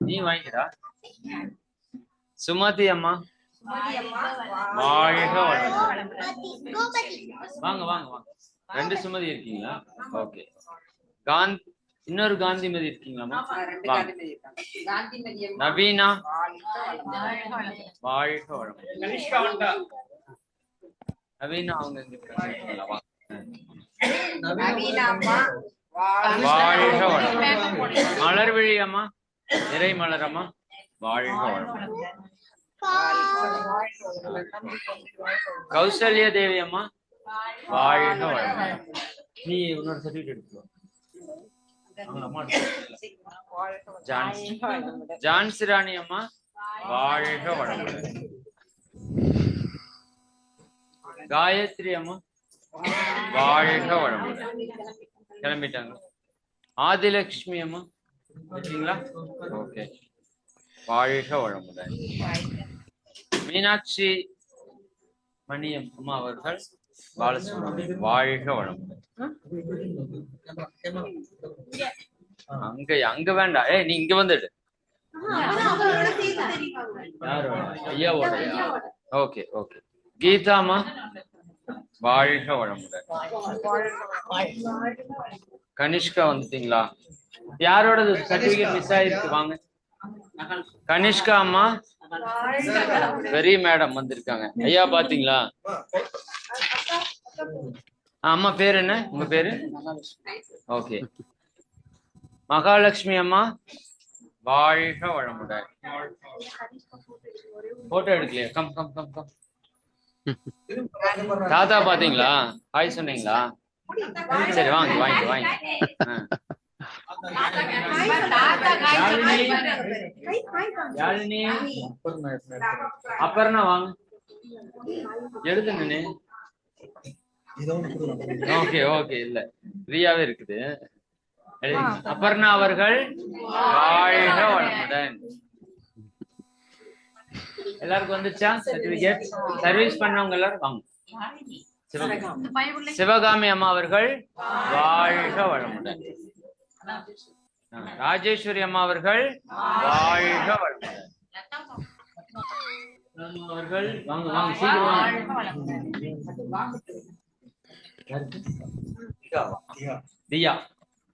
நீ வாங்கிடா. சுமதி அம்மா வாழ்க வளமுடன். வாங்க. 2 சுமதி இருக்கீங்களா? ஓகே. இன்னொரு காந்திமதி இருக்கீங்களா? நவீனா வாழ்க வளமுடன். நவீனா அவங்க இருக்கீங்களா? வாழ்க வளமுடன். மலர்விழி அம்மா, நிறை மலரம்மா வாழ்க வளமுடன். கௌசல்யா தேவி அம்மா வாழ்க வளமுடன். நீ இன்னொரு சர்டிபிகேட் எடுத்துக்கோ. ஜான்சி ராணி அம்மா வாழ்க வளமுடன். காயத்ரி அம்மா வாழ்க வளமுடன். கிளம்பிட்டாங்க. ஆதிலட்சுமி அம்மா இருக்கீங்களா? ஓகே, வாழ்க வளமுடன். மீனாட்சி மணியம் அம்மா அவர்கள் பாலசுப்ரமணியம் வாழ்க வளமுடன். அங்க வேண்டாம், நீ இங்க வந்துடு. ஐயாவோட. Okay okay. கீதாமா வாழ்க வளமுடன். கனிஷ்கா வந்துட்டீங்களா? யாரோட சர்டிபிகேட் மிஸ் ஆயிருக்கு? வாங்க. கனிஷ்கா அம்மா பெரிய மேடம் வந்திருக்காங்க. ஐயா பாத்தீங்களா? அம்மா பேரு என்ன? உங்க பேரு? ஓகே. மகாலட்சுமி அம்மா வாழ்க வளமுடன். போட்டோ எடுக்கலையா? Come come come come. தாத்தா பாத்தீங்களா? ஹாய் சொன்னீங்களா? சரி வாங்க வாங்க வாங்க. யாழினி அப்பர்ணா வாங்க எழுதுங்க. ஓகே ஓகே, இல்ல ஃப்ரீயாவே இருக்குது. அப்பர்ணா அவர்கள் வாழ்க வளமுடன். எல்லாருக்கும் வந்துச்சா சர்டிபிகேட்? சர்வீஸ் பண்ணவங்க எல்லாரும் வாங்க. சிவகாமி அம்மா அவர்கள் வாழ்க வளமுடன். ராஜேஸ்வரி அம்மா அவர்கள் வாழ்க வளமுடன். அவர்கள் வாங்க வாங்க சீக்கிரம் வாங்க. தியா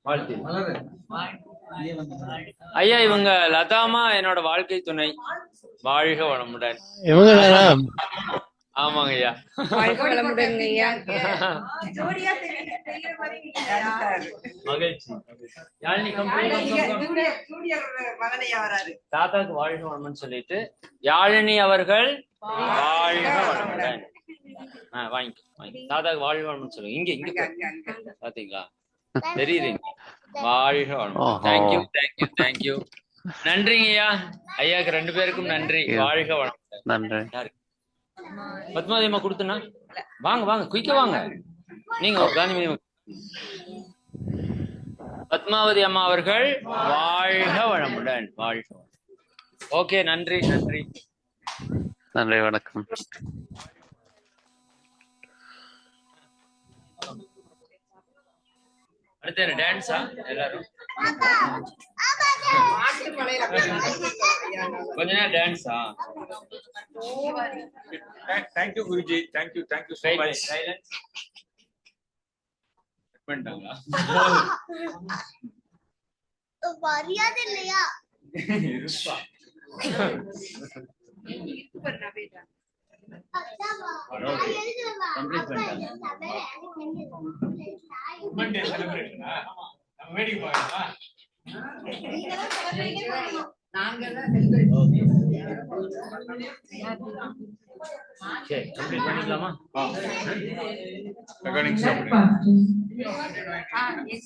வாழ்த்து. ஐயா இவங்க லதாமா என்னோட வாழ்க்கை துணை. வாழ்க வளமுடன். ஆமாங்க ஐயா. மகிழ்ச்சி. தாத்தாக்கு வாழ்க வளமுடன் சொல்லிட்டு யாழினி அவர்கள் வாழ்க வளமுடன். வாங்கி வாங்கி தாத்தாக்கு வாழ்க வளமுடன் சொல்லுங்க. இங்க இங்க பாத்தீங்களா? தெரியுதுங்க. வாழ்க வளமுடன். Thank you thank you thank you. நன்றிங்க ஐயா. ஐயாக்கு 2 பேருக்கும் நன்றி. வாழ்க வளமுடன். நன்றி. பத்மாவதி அம்மா கொடுத்துனா வாங்க வாங்க குயிக்க வாங்க. நீங்க காந்திமதி பத்மாவதி அம்மா அவர்கள் வாழ்க வளமுடன். வாழ்க. ஓகே, நன்றி நன்றி நன்றி. வணக்கம். அடுத்து என்ன டான்ஸா? எல்லாரும் கொஞ்ச நேரம் டான்ஸா? Thank you Guruji. Thank you so much. Silence. பண்ணிட்டாங்களா? மரியாதை இல்லையா? இருப்பா. பண்ணிக்கலாமா?